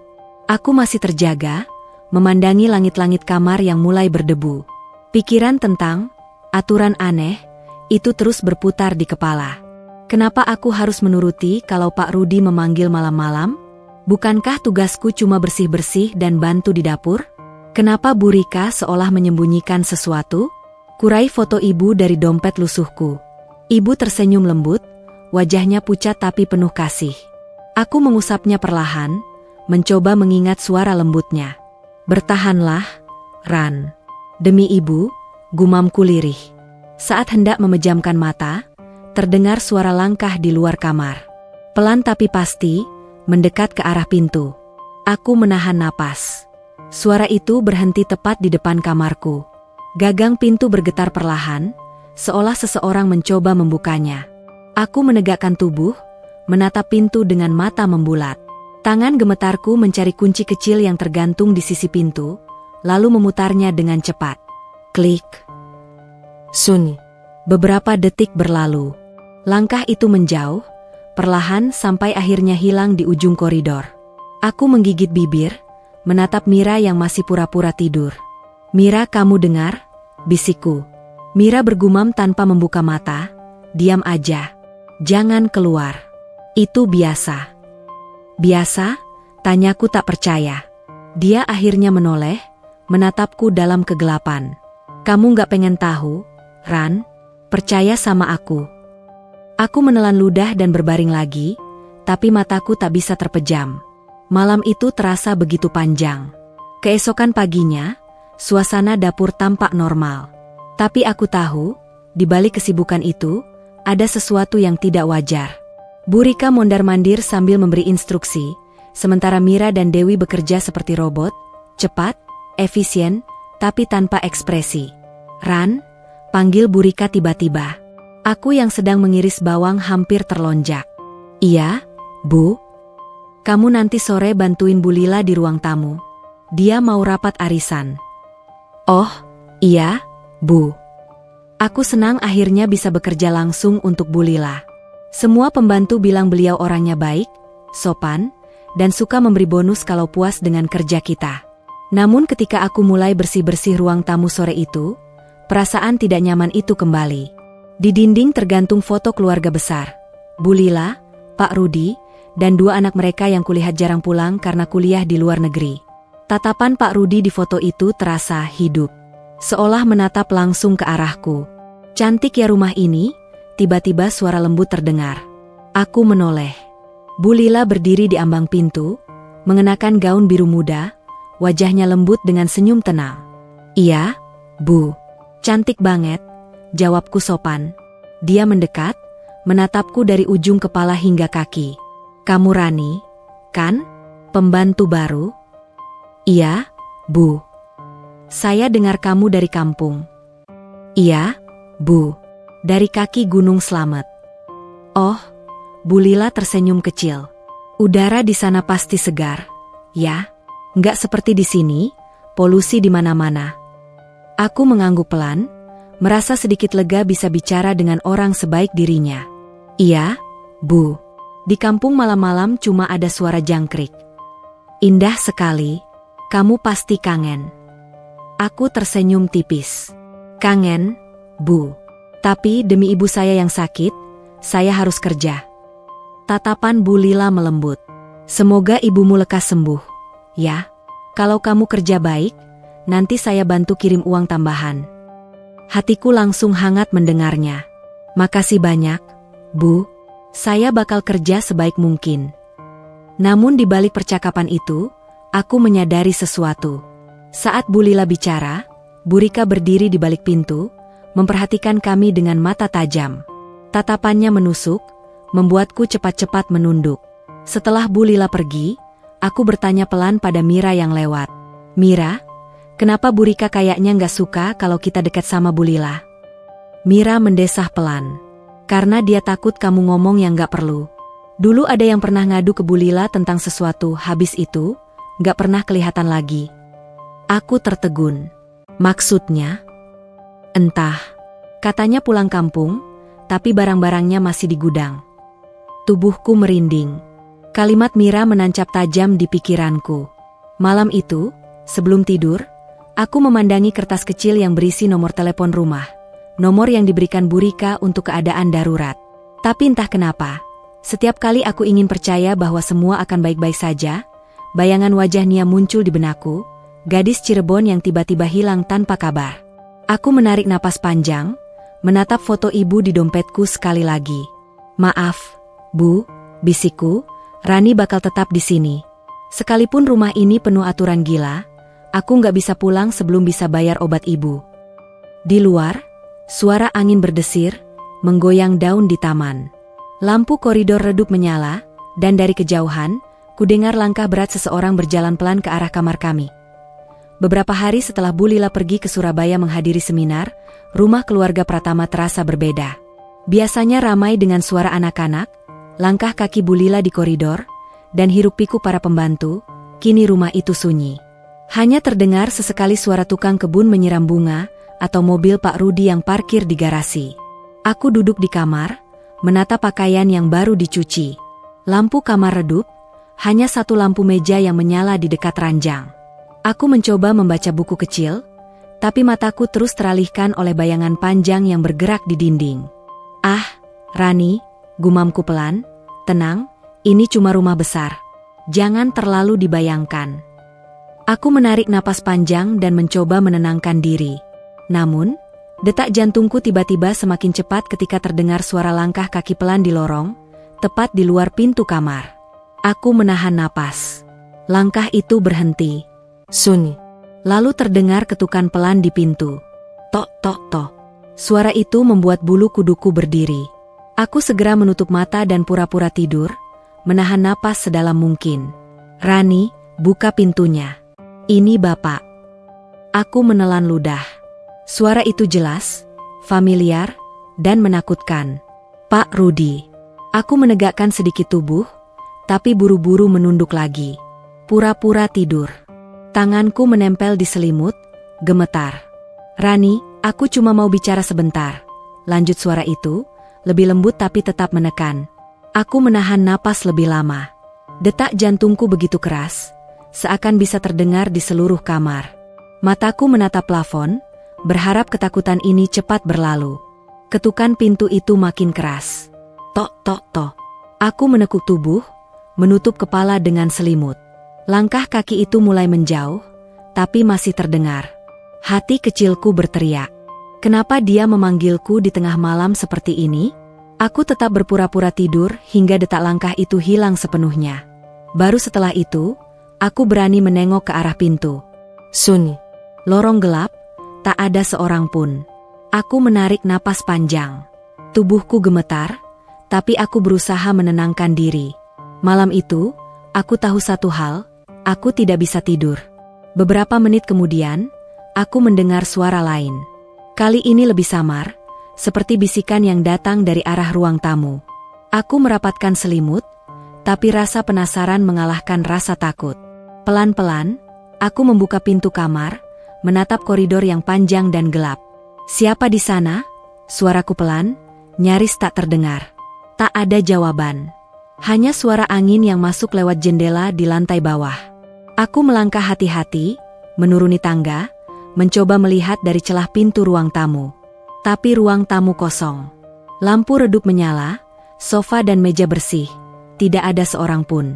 Aku masih terjaga, memandangi langit-langit kamar yang mulai berdebu. Pikiran tentang aturan aneh itu terus berputar di kepala. Kenapa aku harus menuruti kalau Pak Rudi memanggil malam-malam? Bukankah tugasku cuma bersih-bersih dan bantu di dapur? Kenapa Bu Rika seolah menyembunyikan sesuatu? Kurai foto ibu dari dompet lusuhku. Ibu tersenyum lembut, wajahnya pucat tapi penuh kasih. Aku mengusapnya perlahan, mencoba mengingat suara lembutnya. Bertahanlah, Ran. Demi ibu, gumamku lirih. Saat hendak memejamkan mata, terdengar suara langkah di luar kamar. Pelan tapi pasti, mendekat ke arah pintu. Aku menahan napas. Suara itu berhenti tepat di depan kamarku. Gagang pintu bergetar perlahan, seolah seseorang mencoba membukanya. Aku menegakkan tubuh, menatap pintu dengan mata membulat. Tangan gemetarku mencari kunci kecil yang tergantung di sisi pintu, lalu memutarnya dengan cepat. Klik. Sunyi. Beberapa detik berlalu. Langkah itu menjauh, perlahan sampai akhirnya hilang di ujung koridor. Aku menggigit bibir, menatap Mira yang masih pura-pura tidur. Mira, kamu dengar? Bisikku. Mira bergumam tanpa membuka mata. Diam aja. Jangan keluar. Itu biasa. Biasa? Tanyaku tak percaya. Dia akhirnya menoleh, menatapku dalam kegelapan. Kamu gak pengen tahu, Ran? Percaya sama aku. Aku menelan ludah dan berbaring lagi, tapi mataku tak bisa terpejam. Malam itu terasa begitu panjang. Keesokan paginya, suasana dapur tampak normal. Tapi aku tahu, di balik kesibukan itu, ada sesuatu yang tidak wajar. Bu Rika mondar-mandir sambil memberi instruksi, sementara Mira dan Dewi bekerja seperti robot, cepat, efisien, tapi tanpa ekspresi. Ran, panggil Bu Rika tiba-tiba. Aku yang sedang mengiris bawang hampir terlonjak. Iya, Bu. Kamu nanti sore bantuin Bu Lila di ruang tamu. Dia mau rapat arisan. Oh, iya, Bu. Aku senang akhirnya bisa bekerja langsung untuk Bu Lila. Semua pembantu bilang beliau orangnya baik, sopan, dan suka memberi bonus kalau puas dengan kerja kita. Namun ketika aku mulai bersih-bersih ruang tamu sore itu, perasaan tidak nyaman itu kembali. Di dinding tergantung foto keluarga besar. Bu Lila, Pak Rudi, dan 2 anak mereka yang kulihat jarang pulang karena kuliah di luar negeri. Tatapan Pak Rudi di foto itu terasa hidup. Seolah menatap langsung ke arahku. Cantik ya rumah ini, tiba-tiba suara lembut terdengar. Aku menoleh. Bu Lila berdiri di ambang pintu, mengenakan gaun biru muda, wajahnya lembut dengan senyum tenang. Iya, Bu. Cantik banget. Jawabku sopan. Dia mendekat, menatapku dari ujung kepala hingga kaki. "Kamu Rani, kan? Pembantu baru?" "Iya, Bu. Saya dengar kamu dari kampung." "Iya, Bu. Dari kaki Gunung Slamet." "Oh," Bu Lila tersenyum kecil. "Udara di sana pasti segar, ya? Nggak seperti di sini, polusi di mana-mana." Aku mengangguk pelan, merasa sedikit lega bisa bicara dengan orang sebaik dirinya. "Iya, Bu. Di kampung malam-malam cuma ada suara jangkrik." "Indah sekali. Kamu pasti kangen." Aku tersenyum tipis. "Kangen, Bu. Tapi demi ibu saya yang sakit, saya harus kerja." Tatapan Bu Lila melembut. "Semoga ibumu lekas sembuh, ya. Kalau kamu kerja baik, nanti saya bantu kirim uang tambahan." Hatiku langsung hangat mendengarnya. "Makasih banyak, Bu. Saya bakal kerja sebaik mungkin." Namun di balik percakapan itu, aku menyadari sesuatu. Saat Bu Lila bicara, Bu Rika berdiri di balik pintu, memperhatikan kami dengan mata tajam. Tatapannya menusuk, membuatku cepat-cepat menunduk. Setelah Bu Lila pergi, aku bertanya pelan pada Mira yang lewat. "Mira, kenapa Bu Rika kayaknya nggak suka kalau kita dekat sama Bu Lila?" Mira mendesah pelan. "Karena dia takut kamu ngomong yang nggak perlu. Dulu ada yang pernah ngadu ke Bu Lila tentang sesuatu, habis itu nggak pernah kelihatan lagi." Aku tertegun. "Maksudnya?" "Entah. Katanya pulang kampung, tapi barang-barangnya masih di gudang." Tubuhku merinding. Kalimat Mira menancap tajam di pikiranku. Malam itu, sebelum tidur, aku memandangi kertas kecil yang berisi nomor telepon rumah. Nomor yang diberikan Bu Rika untuk keadaan darurat. Tapi entah kenapa, setiap kali aku ingin percaya bahwa semua akan baik-baik saja, bayangan wajah Nia muncul di benakku, gadis Cirebon yang tiba-tiba hilang tanpa kabar. Aku menarik napas panjang, menatap foto ibu di dompetku sekali lagi. "Maaf, Bu," bisikku, "Rani bakal tetap di sini. Sekalipun rumah ini penuh aturan gila, aku nggak bisa pulang sebelum bisa bayar obat ibu." Di luar, suara angin berdesir, menggoyang daun di taman. Lampu koridor redup menyala, dan dari kejauhan, kudengar langkah berat seseorang berjalan pelan ke arah kamar kami. Beberapa hari setelah Bu Lila pergi ke Surabaya menghadiri seminar, rumah keluarga Pratama terasa berbeda. Biasanya ramai dengan suara anak-anak, langkah kaki Bu Lila di koridor, dan hiruk-pikuk para pembantu. Kini rumah itu sunyi. Hanya terdengar sesekali suara tukang kebun menyiram bunga, atau mobil Pak Rudi yang parkir di garasi. Aku duduk di kamar, menatap pakaian yang baru dicuci. Lampu kamar redup, hanya satu lampu meja yang menyala di dekat ranjang. Aku mencoba membaca buku kecil, tapi mataku terus teralihkan oleh bayangan panjang yang bergerak di dinding. "Ah, Rani," gumamku pelan, "tenang, ini cuma rumah besar. Jangan terlalu dibayangkan." Aku menarik napas panjang dan mencoba menenangkan diri. Namun, detak jantungku tiba-tiba semakin cepat ketika terdengar suara langkah kaki pelan di lorong, tepat di luar pintu kamar. Aku menahan napas. Langkah itu berhenti. Sunyi. Lalu terdengar ketukan pelan di pintu. Tok, tok, tok. Suara itu membuat bulu kuduku berdiri. Aku segera menutup mata dan pura-pura tidur, menahan napas sedalam mungkin. "Rani, buka pintunya. Ini Bapak." Aku menelan ludah. Suara itu jelas, familiar, dan menakutkan. "Pak Rudi." Aku menegakkan sedikit tubuh, tapi buru-buru menunduk lagi. Pura-pura tidur. Tanganku menempel di selimut, gemetar. "Rani, aku cuma mau bicara sebentar." Lanjut suara itu, lebih lembut tapi tetap menekan. Aku menahan napas lebih lama. Detak jantungku begitu keras, seakan bisa terdengar di seluruh kamar. Mataku menatap plafon, berharap ketakutan ini cepat berlalu. Ketukan pintu itu makin keras. Tok, tok, tok. Aku menekuk tubuh, menutup kepala dengan selimut. Langkah kaki itu mulai menjauh, tapi masih terdengar. Hati kecilku berteriak. Kenapa dia memanggilku di tengah malam seperti ini? Aku tetap berpura-pura tidur hingga detak langkah itu hilang sepenuhnya. Baru setelah itu, aku berani menengok ke arah pintu. Sunyi. Lorong gelap, tak ada seorang pun. Aku menarik napas panjang. Tubuhku gemetar, Tapi aku berusaha menenangkan diri. Malam itu, aku tahu satu hal, aku tidak bisa tidur. Beberapa menit kemudian, aku mendengar suara lain. Kali ini lebih samar, seperti bisikan yang datang dari arah ruang tamu. Aku merapatkan selimut, tapi rasa penasaran mengalahkan rasa takut. Pelan-pelan, aku membuka pintu kamar, menatap koridor yang panjang dan gelap. "Siapa di sana?" Suaraku pelan, nyaris tak terdengar. Tak ada jawaban. Hanya suara angin yang masuk lewat jendela di lantai bawah. Aku melangkah hati-hati, menuruni tangga, mencoba melihat dari celah pintu ruang tamu. Tapi ruang tamu kosong. Lampu redup menyala, sofa dan meja bersih. Tidak ada seorang pun.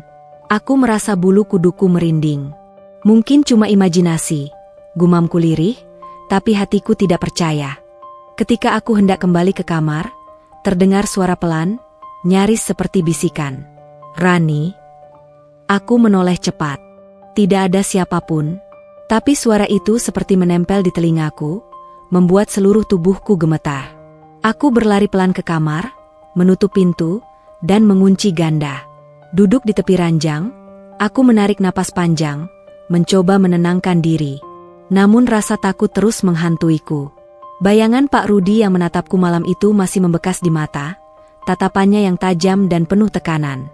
Aku merasa bulu kuduku merinding. Mungkin cuma imajinasi, gumamku lirih, tapi hatiku tidak percaya. Ketika aku hendak kembali ke kamar, terdengar suara pelan, nyaris seperti bisikan. "Rani." Aku menoleh cepat. Tidak ada siapapun, tapi suara itu seperti menempel di telingaku, membuat seluruh tubuhku gemetar. Aku berlari pelan ke kamar, menutup pintu, dan mengunci ganda. Duduk di tepi ranjang, aku menarik napas panjang, mencoba menenangkan diri. Namun rasa takut terus menghantuiku. Bayangan Pak Rudi yang menatapku malam itu masih membekas di mata, tatapannya yang tajam dan penuh tekanan.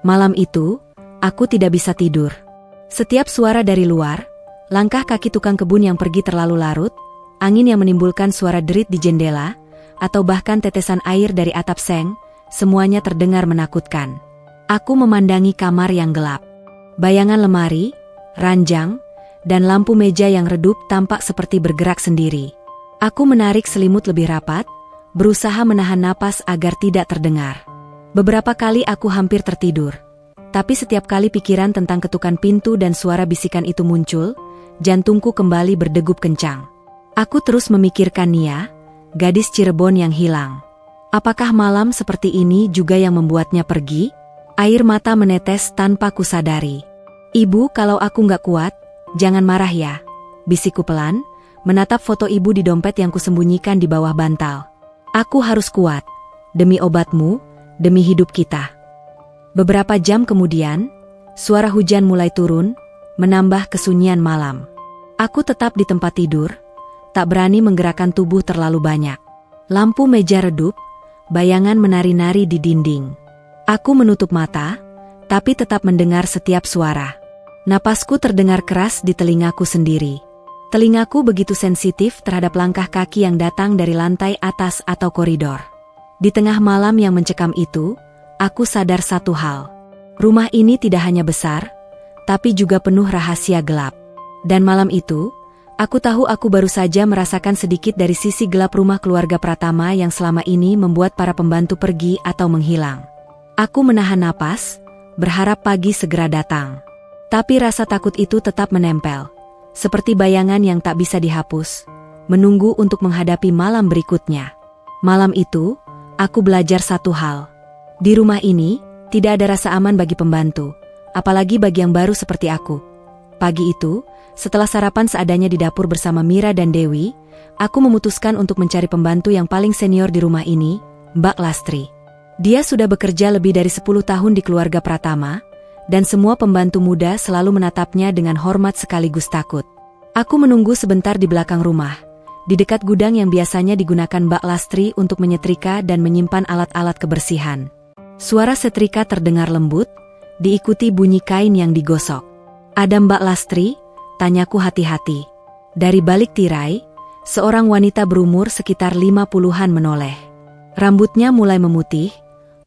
Malam itu, aku tidak bisa tidur. Setiap suara dari luar, langkah kaki tukang kebun yang pergi terlalu larut, angin yang menimbulkan suara derit di jendela, atau bahkan tetesan air dari atap seng, semuanya terdengar menakutkan. Aku memandangi kamar yang gelap. Bayangan lemari, ranjang, dan lampu meja yang redup tampak seperti bergerak sendiri. Aku menarik selimut lebih rapat, berusaha menahan napas agar tidak terdengar. Beberapa kali aku hampir tertidur. Tapi setiap kali pikiran tentang ketukan pintu dan suara bisikan itu muncul, jantungku kembali berdegup kencang. Aku terus memikirkan Nia, gadis Cirebon yang hilang. Apakah malam seperti ini juga yang membuatnya pergi? Air mata menetes tanpa kusadari. "Ibu, kalau aku nggak kuat, jangan marah ya," bisikku pelan, menatap foto ibu di dompet yang kusembunyikan di bawah bantal. "Aku harus kuat, demi obatmu, demi hidup kita." Beberapa jam kemudian, suara hujan mulai turun, menambah kesunyian malam. Aku tetap di tempat tidur, tak berani menggerakkan tubuh terlalu banyak. Lampu meja redup, bayangan menari-nari di dinding. Aku menutup mata, tapi tetap mendengar setiap suara. Napasku terdengar keras di telingaku sendiri. Telingaku begitu sensitif terhadap langkah kaki yang datang dari lantai atas atau koridor. Di tengah malam yang mencekam itu, aku sadar satu hal. Rumah ini tidak hanya besar, tapi juga penuh rahasia gelap. Dan malam itu, aku tahu aku baru saja merasakan sedikit dari sisi gelap rumah keluarga Pratama yang selama ini membuat para pembantu pergi atau menghilang. Aku menahan napas, berharap pagi segera datang. Tapi rasa takut itu tetap menempel. Seperti bayangan yang tak bisa dihapus, menunggu untuk menghadapi malam berikutnya. Malam itu, aku belajar satu hal. Di rumah ini, tidak ada rasa aman bagi pembantu, apalagi bagi yang baru seperti aku. Pagi itu, setelah sarapan seadanya di dapur bersama Mira dan Dewi, aku memutuskan untuk mencari pembantu yang paling senior di rumah ini, Mbak Lastri. Dia sudah bekerja lebih dari 10 tahun di keluarga Pratama, dan semua pembantu muda selalu menatapnya dengan hormat sekaligus takut. Aku menunggu sebentar di belakang rumah, di dekat gudang yang biasanya digunakan Mbak Lastri untuk menyetrika dan menyimpan alat-alat kebersihan. Suara setrika terdengar lembut, diikuti bunyi kain yang digosok. "Ada Mbak Lastri?" tanyaku hati-hati. Dari balik tirai, seorang wanita berumur sekitar 50-an menoleh. Rambutnya mulai memutih,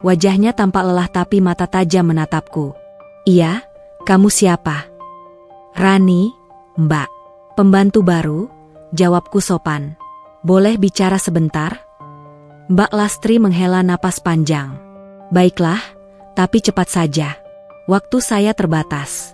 wajahnya tampak lelah tapi mata tajam menatapku. "Iya, kamu siapa?" "Rani, Mbak." "Pembantu baru," jawabku sopan. "Boleh bicara sebentar?" Mbak Lastri menghela napas panjang. "Baiklah, tapi cepat saja. Waktu saya terbatas."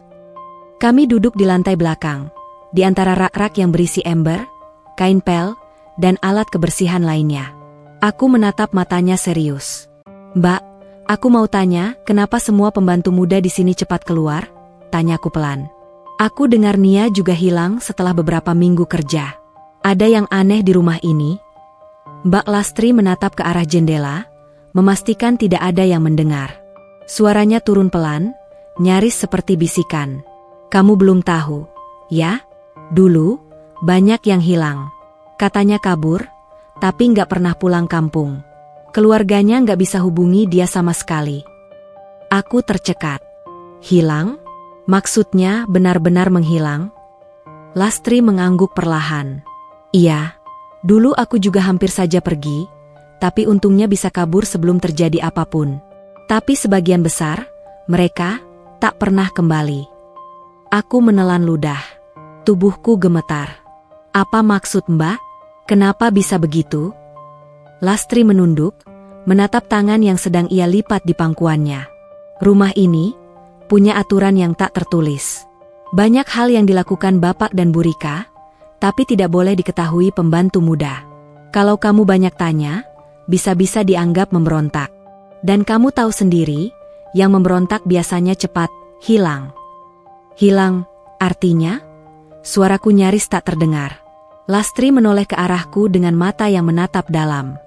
Kami duduk di lantai belakang, di antara rak-rak yang berisi ember, kain pel, dan alat kebersihan lainnya. Aku menatap matanya serius. "Mbak, aku mau tanya, kenapa semua pembantu muda di sini cepat keluar?" tanyaku pelan. "Aku dengar Nia juga hilang setelah beberapa minggu kerja. Ada yang aneh di rumah ini?" Mbak Lastri menatap ke arah jendela, memastikan tidak ada yang mendengar. Suaranya turun pelan, nyaris seperti bisikan. Kamu belum tahu, ya? Dulu, banyak yang hilang. Katanya kabur, tapi nggak pernah pulang kampung. Keluarganya nggak bisa hubungi dia sama sekali. Aku tercekat. Hilang? Maksudnya benar-benar menghilang? Lastri mengangguk perlahan. Iya, dulu aku juga hampir saja pergi, tapi untungnya bisa kabur sebelum terjadi apapun. Tapi sebagian besar, mereka tak pernah kembali. Aku menelan ludah. Tubuhku gemetar. Apa maksud Mbak? Kenapa bisa begitu? Lastri menunduk, menatap tangan yang sedang ia lipat di pangkuannya. Rumah ini punya aturan yang tak tertulis. Banyak hal yang dilakukan Bapak dan Bu Rika, tapi tidak boleh diketahui pembantu muda. Kalau kamu banyak tanya, bisa-bisa dianggap memberontak. Dan kamu tahu sendiri, yang memberontak biasanya cepat hilang. Hilang, artinya? Suaraku nyaris tak terdengar. Lastri menoleh ke arahku dengan mata yang menatap dalam.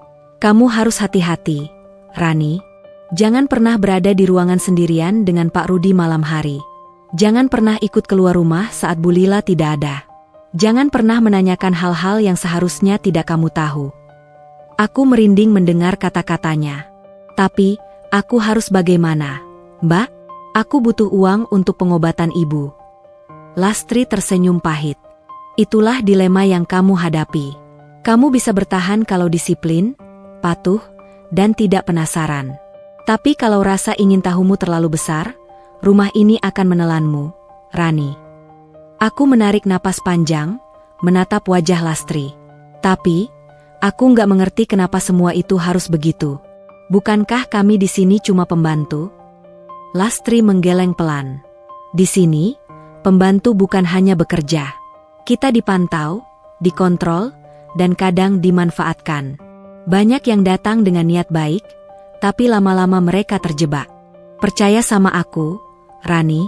Kamu harus hati-hati, Rani. Jangan pernah berada di ruangan sendirian dengan Pak Rudi malam hari. Jangan pernah ikut keluar rumah saat Bu Lila tidak ada. Jangan pernah menanyakan hal-hal yang seharusnya tidak kamu tahu. Aku merinding mendengar kata-katanya. Tapi, aku harus bagaimana? Mbak, aku butuh uang untuk pengobatan ibu. Lastri tersenyum pahit. Itulah dilema yang kamu hadapi. Kamu bisa bertahan kalau disiplin, patuh, dan tidak penasaran. Tapi kalau rasa ingin tahumu terlalu besar, rumah ini akan menelanmu, Rani. Aku menarik napas panjang, menatap wajah Lastri. Tapi, aku nggak mengerti kenapa semua itu harus begitu. Bukankah kami di sini cuma pembantu? Lastri menggeleng pelan. Di sini, pembantu bukan hanya bekerja. Kita dipantau, dikontrol, dan kadang dimanfaatkan. Banyak yang datang dengan niat baik, tapi lama-lama mereka terjebak. Percaya sama aku, Rani,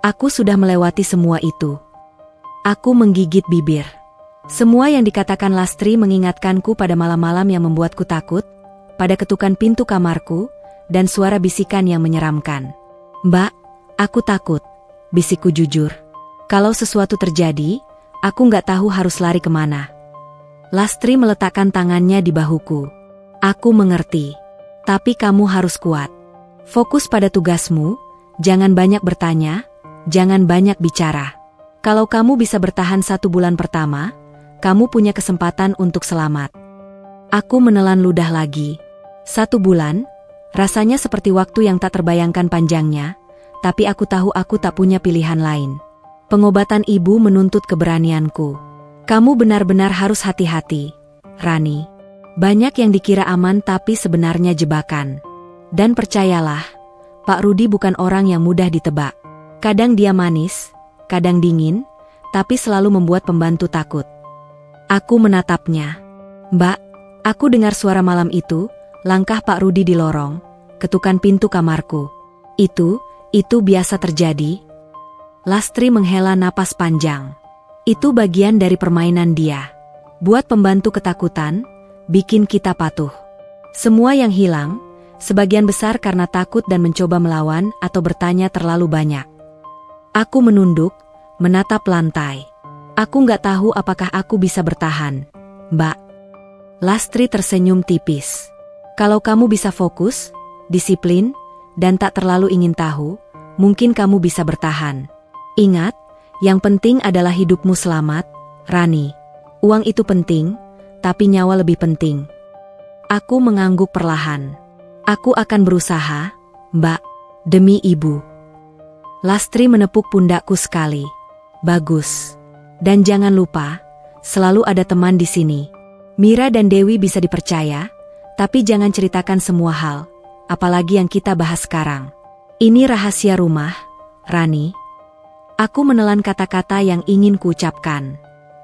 aku sudah melewati semua itu. Aku menggigit bibir. Semua yang dikatakan Lastri mengingatkanku pada malam-malam yang membuatku takut, pada ketukan pintu kamarku, dan suara bisikan yang menyeramkan. Mbak, aku takut, bisikku jujur. Kalau sesuatu terjadi, aku nggak tahu harus lari kemana. Lastri meletakkan tangannya di bahuku. Aku mengerti, tapi kamu harus kuat. Fokus pada tugasmu, jangan banyak bertanya, jangan banyak bicara. Kalau kamu bisa bertahan 1 bulan pertama, kamu punya kesempatan untuk selamat. Aku menelan ludah lagi. 1 bulan, rasanya seperti waktu yang tak terbayangkan panjangnya, tapi aku tahu aku tak punya pilihan lain. Pengobatan ibu menuntut keberanianku. Kamu benar-benar harus hati-hati, Rani. Banyak yang dikira aman tapi sebenarnya jebakan. Dan percayalah, Pak Rudi bukan orang yang mudah ditebak. Kadang dia manis, kadang dingin, tapi selalu membuat pembantu takut. Aku menatapnya. Mbak, aku dengar suara malam itu, langkah Pak Rudi di lorong, ketukan pintu kamarku. Itu biasa terjadi. Lastri menghela napas panjang. Itu bagian dari permainan dia. Buat pembantu ketakutan, bikin kita patuh. Semua yang hilang, sebagian besar karena takut dan mencoba melawan atau bertanya terlalu banyak. Aku menunduk, menatap lantai. Aku nggak tahu apakah aku bisa bertahan, Mbak. Lastri tersenyum tipis. Kalau kamu bisa fokus, disiplin, dan tak terlalu ingin tahu, mungkin kamu bisa bertahan. Ingat, yang penting adalah hidupmu selamat, Rani. Uang itu penting, tapi nyawa lebih penting. Aku mengangguk perlahan. Aku akan berusaha, Mbak, demi ibu. Lastri menepuk pundakku sekali. Bagus. Dan jangan lupa, selalu ada teman di sini. Mira dan Dewi bisa dipercaya, tapi jangan ceritakan semua hal, apalagi yang kita bahas sekarang. Ini rahasia rumah, Rani. Aku menelan kata-kata yang ingin kuucapkan.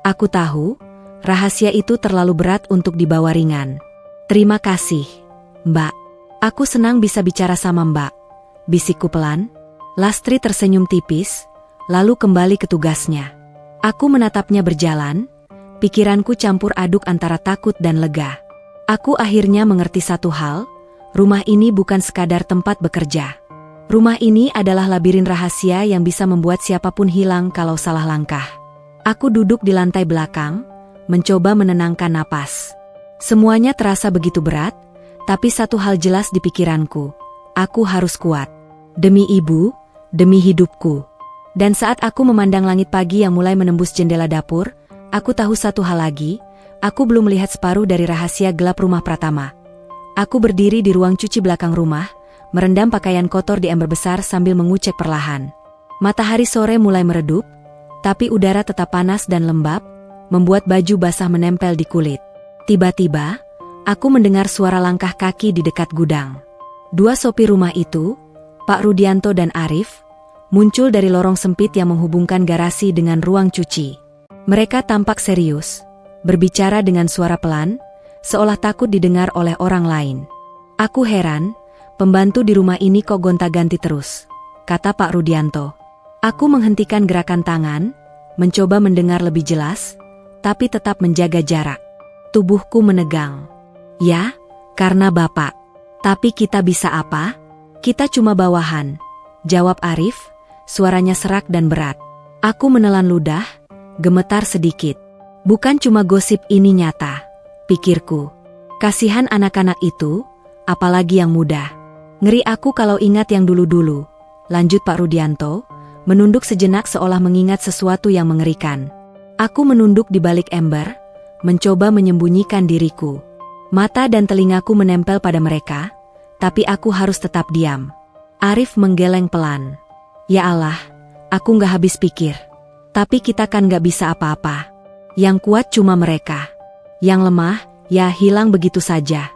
Aku tahu, rahasia itu terlalu berat untuk dibawa ringan. Terima kasih, Mbak. Aku senang bisa bicara sama Mbak. Bisikku pelan. Lastri tersenyum tipis, lalu kembali ke tugasnya. Aku menatapnya berjalan, pikiranku campur aduk antara takut dan lega. Aku akhirnya mengerti satu hal, Rumah ini bukan sekadar tempat bekerja. Rumah ini adalah labirin rahasia yang bisa membuat siapapun hilang kalau salah langkah. Aku duduk di lantai belakang, mencoba menenangkan napas. Semuanya terasa begitu berat, tapi satu hal jelas di pikiranku. Aku harus kuat. Demi ibu, demi hidupku. Dan saat aku memandang langit pagi yang mulai menembus jendela dapur, aku tahu satu hal lagi, aku belum melihat separuh dari rahasia gelap rumah Pratama. Aku berdiri di ruang cuci belakang rumah, merendam pakaian kotor di ember besar sambil mengucek perlahan. Matahari sore mulai meredup, tapi udara tetap panas dan lembab, membuat baju basah menempel di kulit. Tiba-tiba, aku mendengar suara langkah kaki di dekat gudang. Dua sopir rumah itu, Pak Rudianto dan Arif, muncul dari lorong sempit yang menghubungkan garasi dengan ruang cuci. Mereka tampak serius, berbicara dengan suara pelan, seolah takut didengar oleh orang lain. Aku heran, pembantu di rumah ini kok gonta-ganti terus, kata Pak Rudianto. Aku menghentikan gerakan tangan, mencoba mendengar lebih jelas, tapi tetap menjaga jarak. Tubuhku menegang. Ya, karena Bapak. Tapi kita bisa apa? Kita cuma bawahan, jawab Arif, suaranya serak dan berat. Aku menelan ludah, gemetar sedikit. Bukan cuma gosip ini nyata, pikirku. Kasihan anak-anak itu, apalagi yang muda. Ngeri aku kalau ingat yang dulu-dulu, lanjut Pak Rudianto, menunduk sejenak seolah mengingat sesuatu yang mengerikan. Aku menunduk di balik ember, mencoba menyembunyikan diriku. Mata dan telingaku menempel pada mereka, tapi aku harus tetap diam. Arif menggeleng pelan. Ya Allah, aku nggak habis pikir. Tapi kita kan nggak bisa apa-apa. Yang kuat cuma mereka. Yang lemah, ya hilang begitu saja.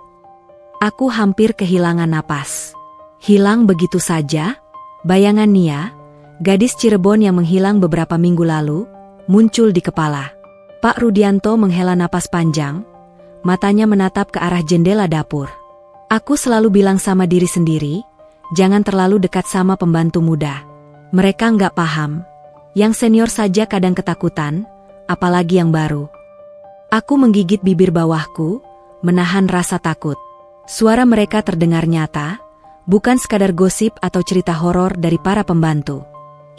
Aku hampir kehilangan napas. Hilang begitu saja? Bayangan Nia, gadis Cirebon yang menghilang beberapa minggu lalu, muncul di kepala. Pak Rudianto menghela napas panjang, matanya menatap ke arah jendela dapur. Aku selalu bilang sama diri sendiri, jangan terlalu dekat sama pembantu muda. Mereka nggak paham. Yang senior saja kadang ketakutan, apalagi yang baru. Aku menggigit bibir bawahku, menahan rasa takut. Suara mereka terdengar nyata, bukan sekadar gosip atau cerita horor dari para pembantu.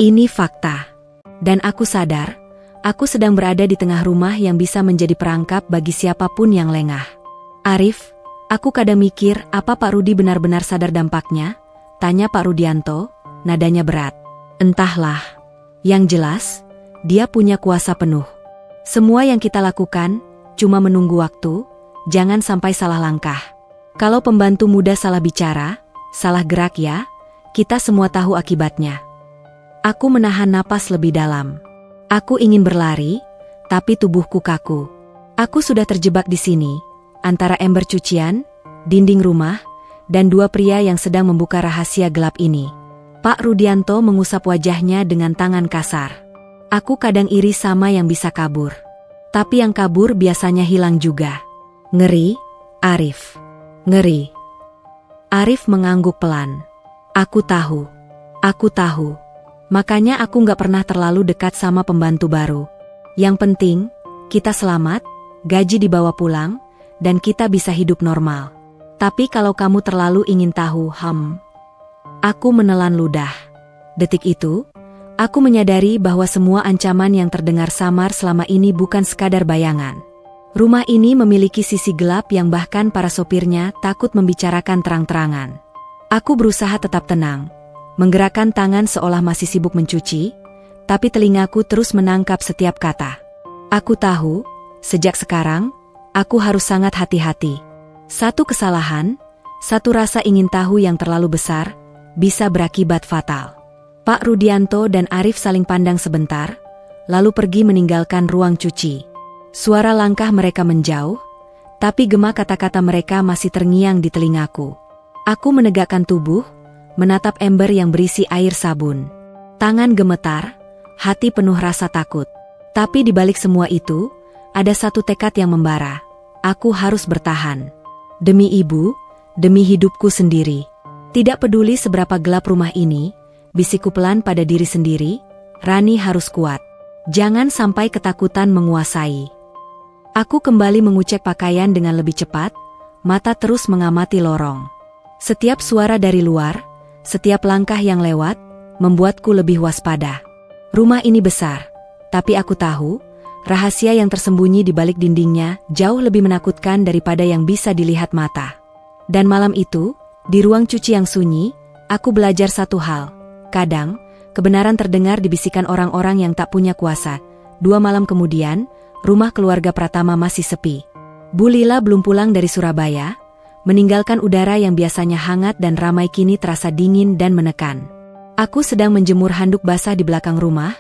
Ini fakta. Dan aku sadar, aku sedang berada di tengah rumah yang bisa menjadi perangkap bagi siapapun yang lengah. Arif, aku kadang mikir apa Pak Rudi benar-benar sadar dampaknya? Tanya Pak Rudianto, nadanya berat. Entahlah. Yang jelas, dia punya kuasa penuh. Semua yang kita lakukan, cuma menunggu waktu, jangan sampai salah langkah. Kalau pembantu muda salah bicara, salah gerak ya, kita semua tahu akibatnya. Aku menahan napas lebih dalam. Aku ingin berlari, tapi tubuhku kaku. Aku sudah terjebak di sini, antara ember cucian, dinding rumah, dan dua pria yang sedang membuka rahasia gelap ini. Pak Rudianto mengusap wajahnya dengan tangan kasar. Aku kadang iri sama yang bisa kabur. Tapi yang kabur biasanya hilang juga. Ngeri, Arif. Ngeri. Arif mengangguk pelan. Aku tahu. Aku tahu. Makanya aku gak pernah terlalu dekat sama pembantu baru. Yang penting, kita selamat, gaji dibawa pulang, dan kita bisa hidup normal. Tapi kalau kamu terlalu ingin tahu, Aku menelan ludah. Detik itu, aku menyadari bahwa semua ancaman yang terdengar samar selama ini bukan sekadar bayangan. Rumah ini memiliki sisi gelap yang bahkan para sopirnya takut membicarakan terang-terangan. Aku berusaha tetap tenang, menggerakkan tangan seolah masih sibuk mencuci, tapi telingaku terus menangkap setiap kata. Aku tahu, sejak sekarang, aku harus sangat hati-hati. Satu kesalahan, satu rasa ingin tahu yang terlalu besar, bisa berakibat fatal. Pak Rudianto dan Arif saling pandang sebentar, lalu pergi meninggalkan ruang cuci. Suara langkah mereka menjauh, tapi gema kata-kata mereka masih terngiang di telingaku. Aku menegakkan tubuh, menatap ember yang berisi air sabun. Tangan gemetar, hati penuh rasa takut. Tapi di balik semua itu, ada satu tekad yang membara. Aku harus bertahan. Demi ibu, demi hidupku sendiri. Tidak peduli seberapa gelap rumah ini, bisikku pelan pada diri sendiri, Rani harus kuat. Jangan sampai ketakutan menguasai. Aku kembali mengucek pakaian dengan lebih cepat, mata terus mengamati lorong. Setiap suara dari luar, setiap langkah yang lewat, membuatku lebih waspada. Rumah ini besar, tapi aku tahu, rahasia yang tersembunyi di balik dindingnya jauh lebih menakutkan daripada yang bisa dilihat mata. Dan malam itu, di ruang cuci yang sunyi, aku belajar satu hal. Kadang, kebenaran terdengar di bisikan orang-orang yang tak punya kuasa. 2 malam kemudian, rumah keluarga Pratama masih sepi. Bu Lila belum pulang dari Surabaya, meninggalkan udara yang biasanya hangat dan ramai kini terasa dingin dan menekan. Aku sedang menjemur handuk basah di belakang rumah,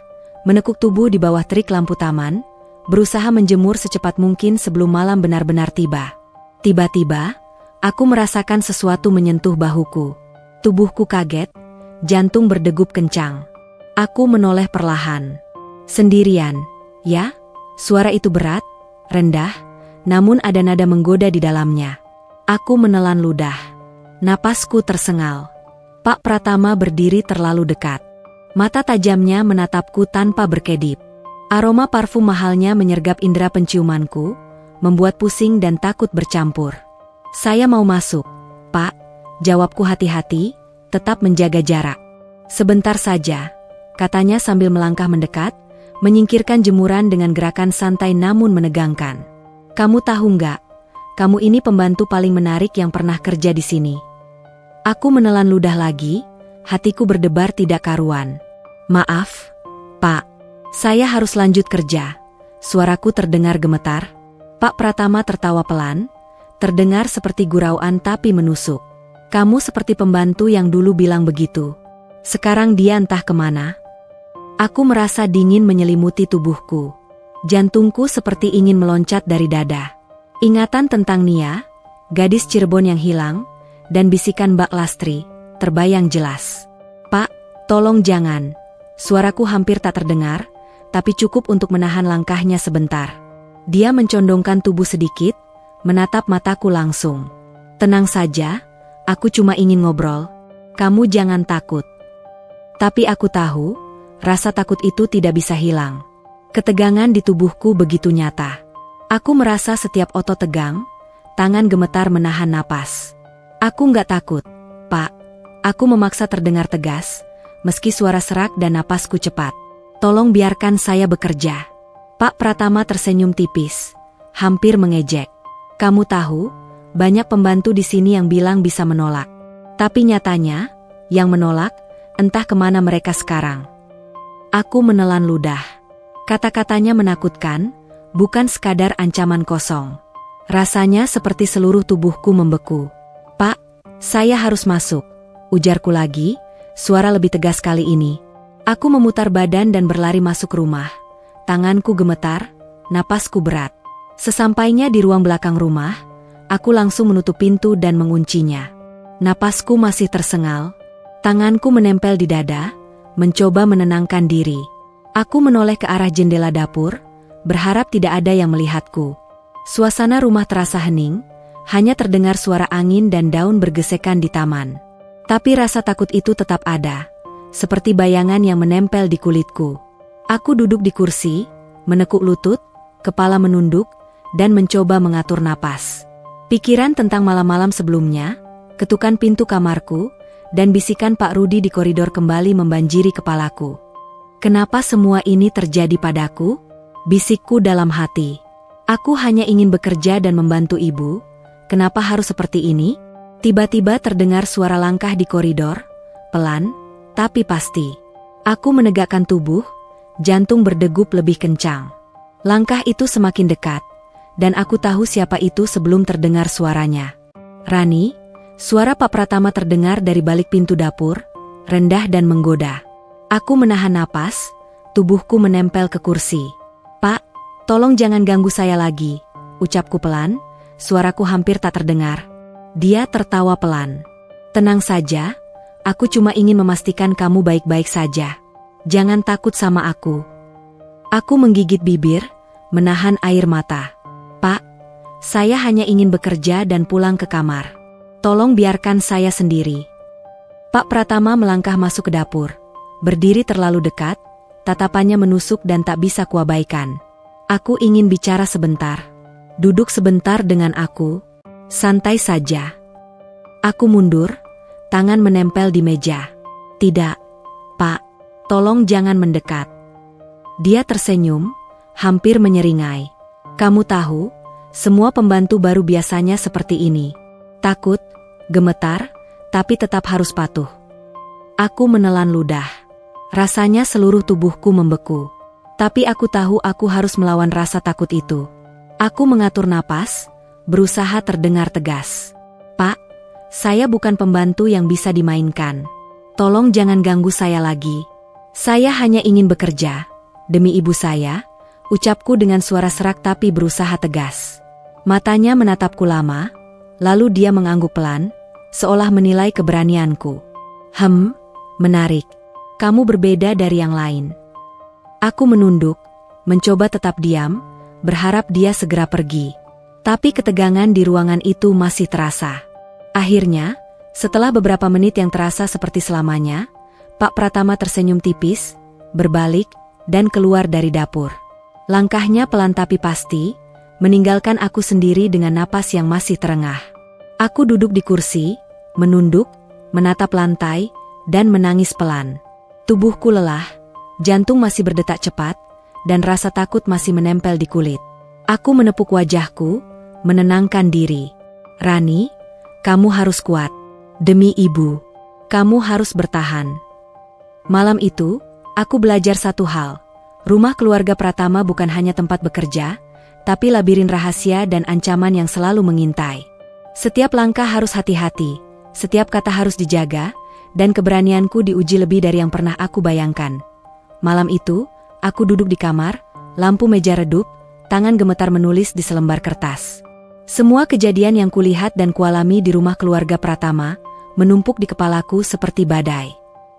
menekuk tubuh di bawah terik lampu taman, berusaha menjemur secepat mungkin sebelum malam benar-benar tiba. Tiba-tiba, aku merasakan sesuatu menyentuh bahuku. Tubuhku kaget, jantung berdegup kencang. Aku menoleh perlahan. Sendirian, ya? Suara itu berat, rendah, namun ada nada menggoda di dalamnya. Aku menelan ludah. Napasku tersengal. Pak Pratama berdiri terlalu dekat. Mata tajamnya menatapku tanpa berkedip. Aroma parfum mahalnya menyergap indera penciumanku, membuat pusing dan takut bercampur. Saya mau masuk, Pak, jawabku hati-hati, tetap menjaga jarak. Sebentar saja, katanya sambil melangkah mendekat, menyingkirkan jemuran dengan gerakan santai namun menegangkan. Kamu tahu nggak? Kamu ini pembantu paling menarik yang pernah kerja di sini. Aku menelan ludah lagi, hatiku berdebar tidak karuan. Maaf, Pak. Saya harus lanjut kerja. Suaraku terdengar gemetar. Pak Pratama tertawa pelan, terdengar seperti gurauan tapi menusuk. Kamu seperti pembantu yang dulu bilang begitu. Sekarang dia entah kemana. Aku merasa dingin menyelimuti tubuhku. Jantungku seperti ingin meloncat dari dada. Ingatan tentang Nia, gadis Cirebon yang hilang, dan bisikan Mbak Lastri, terbayang jelas. Pak, tolong jangan. Suaraku hampir tak terdengar, tapi cukup untuk menahan langkahnya sebentar. Dia mencondongkan tubuh sedikit, menatap mataku langsung. Tenang saja, aku cuma ingin ngobrol. Kamu jangan takut. Tapi aku tahu, rasa takut itu tidak bisa hilang. Ketegangan di tubuhku begitu nyata. Aku merasa setiap otot tegang, tangan gemetar menahan napas. Aku nggak takut, Pak. Aku memaksa terdengar tegas, meski suara serak dan napasku cepat. Tolong biarkan saya bekerja. Pak Pratama tersenyum tipis, hampir mengejek. Kamu tahu, banyak pembantu di sini yang bilang bisa menolak. Tapi nyatanya, yang menolak, entah kemana mereka sekarang. Aku menelan ludah. Kata-katanya menakutkan, bukan sekadar ancaman kosong. Rasanya seperti seluruh tubuhku membeku. Pak, saya harus masuk, ujarku lagi, suara lebih tegas kali ini. Aku memutar badan dan berlari masuk rumah. Tanganku gemetar, napasku berat. Sesampainya di ruang belakang rumah, aku langsung menutup pintu dan menguncinya. Napasku masih tersengal, tanganku menempel di dada, mencoba menenangkan diri. Aku menoleh ke arah jendela dapur, berharap tidak ada yang melihatku. Suasana rumah terasa hening, hanya terdengar suara angin dan daun bergesekan di taman. Tapi rasa takut itu tetap ada, seperti bayangan yang menempel di kulitku. Aku duduk di kursi, menekuk lutut, kepala menunduk, dan mencoba mengatur napas. Pikiran tentang malam-malam sebelumnya, ketukan pintu kamarku, dan bisikan Pak Rudi di koridor kembali membanjiri kepalaku. Kenapa semua ini terjadi padaku? Bisikku dalam hati. Aku hanya ingin bekerja dan membantu ibu. Kenapa harus seperti ini? Tiba-tiba terdengar suara langkah di koridor, pelan, tapi pasti. Aku menegakkan tubuh, jantung berdegup lebih kencang. Langkah itu semakin dekat, dan aku tahu siapa itu sebelum terdengar suaranya. Rani, suara Pak Pratama terdengar dari balik pintu dapur, rendah dan menggoda. Aku menahan napas, tubuhku menempel ke kursi. Pak, tolong jangan ganggu saya lagi, ucapku pelan, suaraku hampir tak terdengar. Dia tertawa pelan. Tenang saja, aku cuma ingin memastikan kamu baik-baik saja. Jangan takut sama aku. Aku menggigit bibir, menahan air mata. Pak, saya hanya ingin bekerja dan pulang ke kamar. Tolong biarkan saya sendiri. Pak Pratama melangkah masuk ke dapur. Berdiri terlalu dekat, tatapannya menusuk dan tak bisa kuabaikan. Aku ingin bicara sebentar. Duduk sebentar dengan aku. Santai saja. Aku mundur, tangan menempel di meja. Tidak, Pak. Tolong jangan mendekat. Dia tersenyum, hampir menyeringai. Kamu tahu, semua pembantu baru biasanya seperti ini. Takut, gemetar, tapi tetap harus patuh. Aku menelan ludah. Rasanya seluruh tubuhku membeku. Tapi aku tahu aku harus melawan rasa takut itu. Aku mengatur napas, berusaha terdengar tegas. Pak, saya bukan pembantu yang bisa dimainkan. Tolong jangan ganggu saya lagi. Saya hanya ingin bekerja. Demi ibu saya, ucapku dengan suara serak tapi berusaha tegas. Matanya menatapku lama, lalu dia mengangguk pelan, seolah menilai keberanianku. Menarik. Kamu berbeda dari yang lain. Aku menunduk, mencoba tetap diam, berharap dia segera pergi. Tapi ketegangan di ruangan itu masih terasa. Akhirnya, setelah beberapa menit yang terasa seperti selamanya, Pak Pratama tersenyum tipis, berbalik, dan keluar dari dapur. Langkahnya pelan tapi pasti, meninggalkan aku sendiri dengan napas yang masih terengah. Aku duduk di kursi, menunduk, menatap lantai, dan menangis pelan. Tubuhku lelah, jantung masih berdetak cepat, dan rasa takut masih menempel di kulit. Aku menepuk wajahku, menenangkan diri. Rani, kamu harus kuat. Demi ibu, kamu harus bertahan. Malam itu, aku belajar satu hal. Rumah keluarga Pratama bukan hanya tempat bekerja, tapi labirin rahasia dan ancaman yang selalu mengintai. Setiap langkah harus hati-hati, setiap kata harus dijaga, dan keberanianku diuji lebih dari yang pernah aku bayangkan. Malam itu, aku duduk di kamar, lampu meja redup, tangan gemetar menulis di selembar kertas. Semua kejadian yang kulihat dan kualami di rumah keluarga Pratama, menumpuk di kepalaku seperti badai.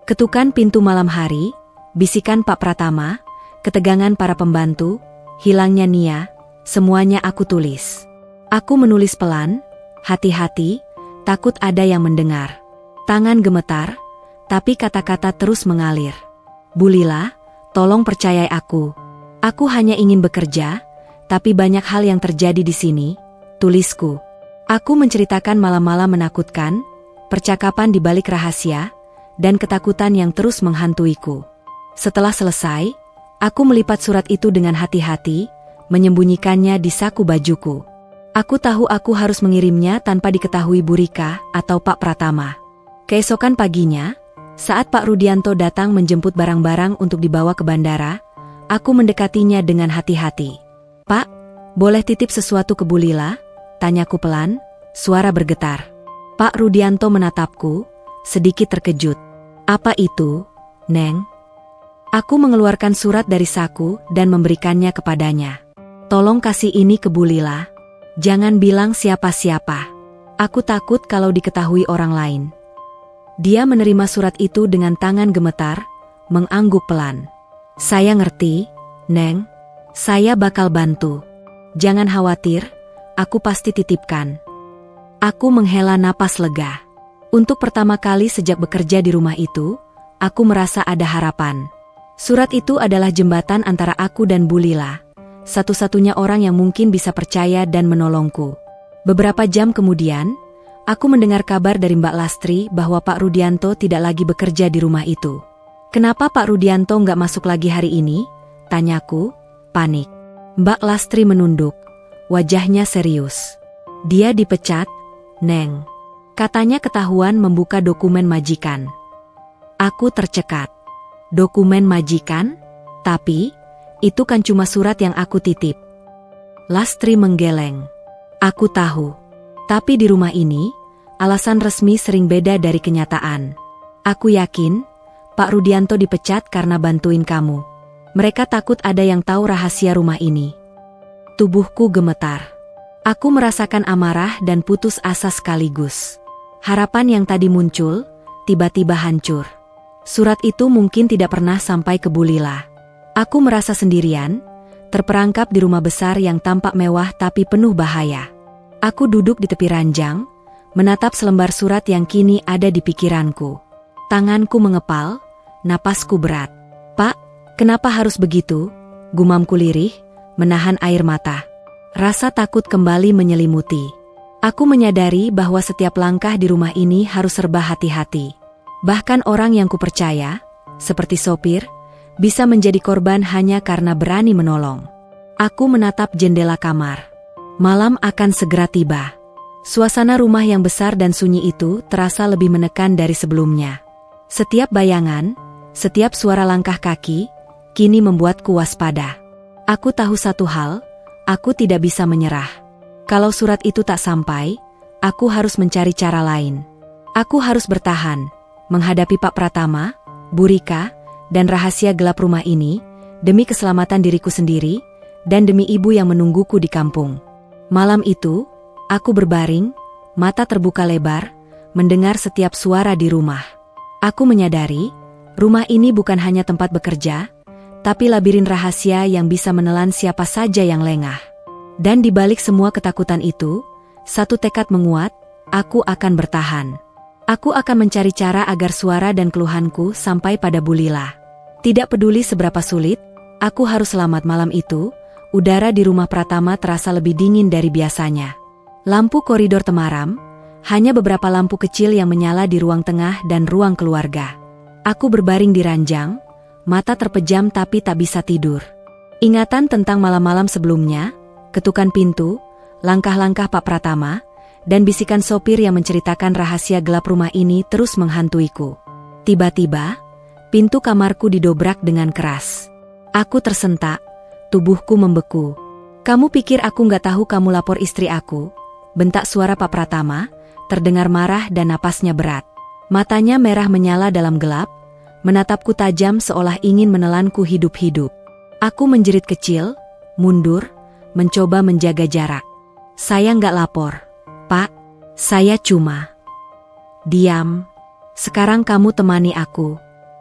Ketukan pintu malam hari, bisikan Pak Pratama, ketegangan para pembantu, hilangnya Nia, semuanya aku tulis. Aku menulis pelan, hati-hati, takut ada yang mendengar. Tangan gemetar, tapi kata-kata terus mengalir. Bu Lila, tolong percayai aku. Aku hanya ingin bekerja, tapi banyak hal yang terjadi di sini, tulisku. Aku menceritakan malam-malam menakutkan, percakapan di balik rahasia, dan ketakutan yang terus menghantuiku. Setelah selesai, aku melipat surat itu dengan hati-hati, menyembunyikannya di saku bajuku. Aku tahu aku harus mengirimnya tanpa diketahui Bu Rika atau Pak Pratama. Keesokan paginya, saat Pak Rudianto datang menjemput barang-barang untuk dibawa ke bandara, aku mendekatinya dengan hati-hati. Pak, boleh titip sesuatu ke Bu Lila? Tanyaku pelan, suara bergetar. Pak Rudianto menatapku, sedikit terkejut. Apa itu, Neng? Aku mengeluarkan surat dari saku dan memberikannya kepadanya. Tolong kasih ini ke Bu Lila. Jangan bilang siapa-siapa. Aku takut kalau diketahui orang lain. Dia menerima surat itu dengan tangan gemetar, mengangguk pelan. Saya ngerti, Neng. Saya bakal bantu. Jangan khawatir, aku pasti titipkan. Aku menghela napas lega. Untuk pertama kali sejak bekerja di rumah itu, aku merasa ada harapan. Surat itu adalah jembatan antara aku dan Bu Lila, satu-satunya orang yang mungkin bisa percaya dan menolongku. Beberapa jam kemudian, aku mendengar kabar dari Mbak Lastri bahwa Pak Rudianto tidak lagi bekerja di rumah itu. Kenapa Pak Rudianto nggak masuk lagi hari ini? Tanyaku, panik. Mbak Lastri menunduk, wajahnya serius. Dia dipecat, Neng. Katanya ketahuan membuka dokumen majikan. Aku tercekat. Dokumen majikan? Tapi, itu kan cuma surat yang aku titip. Lastri menggeleng. Aku tahu. Tapi di rumah ini, alasan resmi sering beda dari kenyataan. Aku yakin, Pak Rudianto dipecat karena bantuin kamu. Mereka takut ada yang tahu rahasia rumah ini. Tubuhku gemetar. Aku merasakan amarah dan putus asa sekaligus. Harapan yang tadi muncul, tiba-tiba hancur. Surat itu mungkin tidak pernah sampai ke Bu Lila. Aku merasa sendirian, terperangkap di rumah besar yang tampak mewah tapi penuh bahaya. Aku duduk di tepi ranjang, menatap selembar surat yang kini ada di pikiranku. Tanganku mengepal, napasku berat. Pak, kenapa harus begitu? Gumamku lirih, menahan air mata. Rasa takut kembali menyelimuti. Aku menyadari bahwa setiap langkah di rumah ini harus serba hati-hati. Bahkan orang yang kupercaya, seperti sopir, bisa menjadi korban hanya karena berani menolong. Aku menatap jendela kamar. Malam akan segera tiba. Suasana rumah yang besar dan sunyi itu terasa lebih menekan dari sebelumnya. Setiap bayangan, setiap suara langkah kaki, kini membuatku waspada. Aku tahu satu hal, aku tidak bisa menyerah. Kalau surat itu tak sampai, aku harus mencari cara lain. Aku harus bertahan, menghadapi Pak Pratama, Bu Rika, dan rahasia gelap rumah ini, demi keselamatan diriku sendiri, dan demi ibu yang menungguku di kampung. Malam itu, aku berbaring, mata terbuka lebar, mendengar setiap suara di rumah. Aku menyadari, rumah ini bukan hanya tempat bekerja, tapi labirin rahasia yang bisa menelan siapa saja yang lengah. Dan di balik semua ketakutan itu, satu tekad menguat, aku akan bertahan. Aku akan mencari cara agar suara dan keluhanku sampai pada Bu Lila. Tidak peduli seberapa sulit, aku harus selamat. Malam itu, udara di rumah Pratama terasa lebih dingin dari biasanya. Lampu koridor temaram, hanya beberapa lampu kecil yang menyala di ruang tengah dan ruang keluarga. Aku berbaring di ranjang, mata terpejam tapi tak bisa tidur. Ingatan tentang malam-malam sebelumnya, ketukan pintu, langkah-langkah Pak Pratama, dan bisikan sopir yang menceritakan rahasia gelap rumah ini terus menghantuiku. Tiba-tiba, pintu kamarku didobrak dengan keras. Aku tersentak, tubuhku membeku. "Kamu pikir aku nggak tahu kamu lapor istri aku?" bentak suara Pak Pratama, terdengar marah dan napasnya berat. Matanya merah menyala dalam gelap, menatapku tajam seolah ingin menelanku hidup-hidup. Aku menjerit kecil, mundur, mencoba menjaga jarak. "Saya nggak lapor, Pak. Saya cuma..." "Diam. Sekarang kamu temani aku.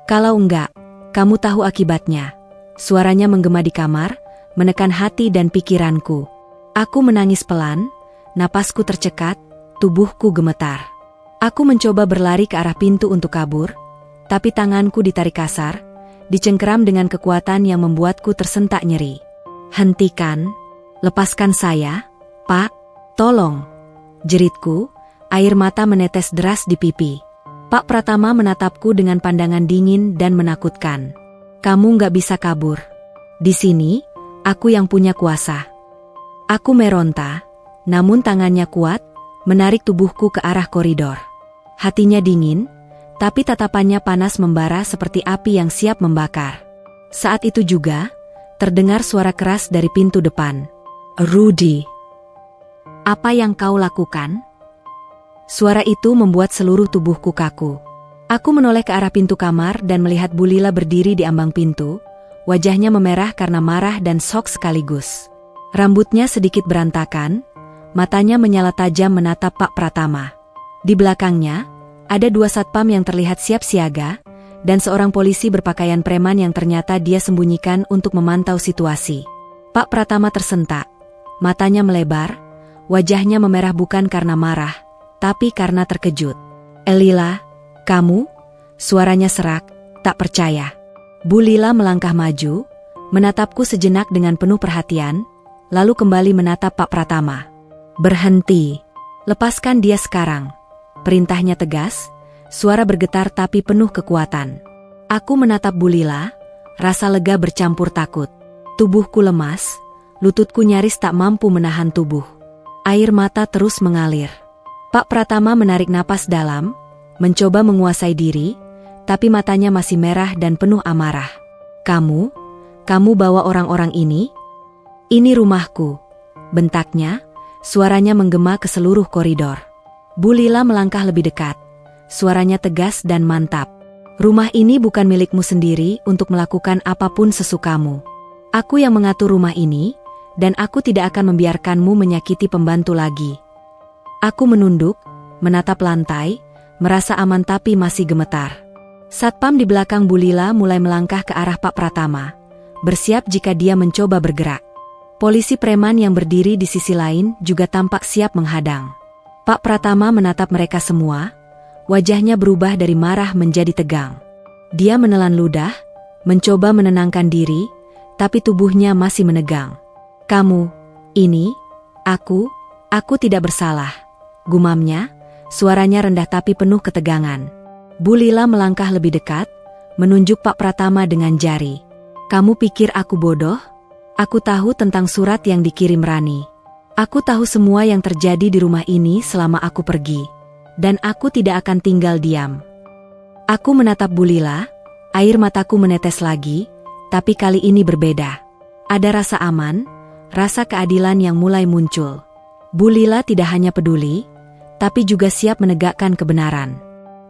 Kalau enggak, kamu tahu akibatnya." Suaranya menggema di kamar, menekan hati dan pikiranku. Aku menangis pelan, napasku tercekat, tubuhku gemetar. Aku mencoba berlari ke arah pintu untuk kabur, tapi tanganku ditarik kasar, dicengkeram dengan kekuatan yang membuatku tersentak nyeri. "Hentikan. Lepaskan saya, Pak. Tolong." Jeritku, air mata menetes deras di pipi. Pak Pratama menatapku dengan pandangan dingin dan menakutkan. "Kamu nggak bisa kabur. Di sini, aku yang punya kuasa." Aku meronta, namun tangannya kuat, menarik tubuhku ke arah koridor. Hatinya dingin, tapi tatapannya panas membara seperti api yang siap membakar. Saat itu juga, terdengar suara keras dari pintu depan. "Rudy, apa yang kau lakukan?" Suara itu membuat seluruh tubuhku kaku. Aku menoleh ke arah pintu kamar dan melihat Bu Lila berdiri di ambang pintu, wajahnya memerah karena marah dan shock sekaligus. Rambutnya sedikit berantakan, matanya menyala tajam menatap Pak Pratama. Di belakangnya, ada dua satpam yang terlihat siap siaga, dan seorang polisi berpakaian preman yang ternyata dia sembunyikan untuk memantau situasi. Pak Pratama tersentak. Matanya melebar, wajahnya memerah bukan karena marah, tapi karena terkejut. "Elila, kamu?" Suaranya serak, tak percaya. Bu Lila melangkah maju, menatapku sejenak dengan penuh perhatian, lalu kembali menatap Pak Pratama. "Berhenti. Lepaskan dia sekarang." Perintahnya tegas, suara bergetar tapi penuh kekuatan. Aku menatap Bu Lila, rasa lega bercampur takut. Tubuhku lemas, lututku nyaris tak mampu menahan tubuh. Air mata terus mengalir. Pak Pratama menarik napas dalam, mencoba menguasai diri, tapi matanya masih merah dan penuh amarah. Kamu bawa orang-orang ini? Ini rumahku," bentaknya, suaranya menggema ke seluruh koridor. Bu Lila melangkah lebih dekat, suaranya tegas dan mantap. "Rumah ini bukan milikmu sendiri untuk melakukan apapun sesukamu. Aku yang mengatur rumah ini, dan aku tidak akan membiarkanmu menyakiti pembantu lagi." Aku menunduk, menatap lantai, merasa aman tapi masih gemetar. Satpam di belakang Bu Lila mulai melangkah ke arah Pak Pratama, bersiap jika dia mencoba bergerak. Polisi preman yang berdiri di sisi lain juga tampak siap menghadang. Pak Pratama menatap mereka semua, wajahnya berubah dari marah menjadi tegang. Dia menelan ludah, mencoba menenangkan diri, tapi tubuhnya masih menegang. "Kamu, ini, aku tidak bersalah." gumamnya, suaranya rendah tapi penuh ketegangan. Bu Lila melangkah lebih dekat, menunjuk Pak Pratama dengan jari. Kamu pikir aku bodoh? Aku tahu tentang surat yang dikirim Rani. Aku tahu semua yang terjadi di rumah ini selama aku pergi. Dan aku tidak akan tinggal diam. Aku menatap Bu Lila, air mataku menetes lagi, tapi kali ini berbeda. Ada rasa aman, rasa keadilan yang mulai muncul. Bu Lila tidak hanya peduli, tapi juga siap menegakkan kebenaran.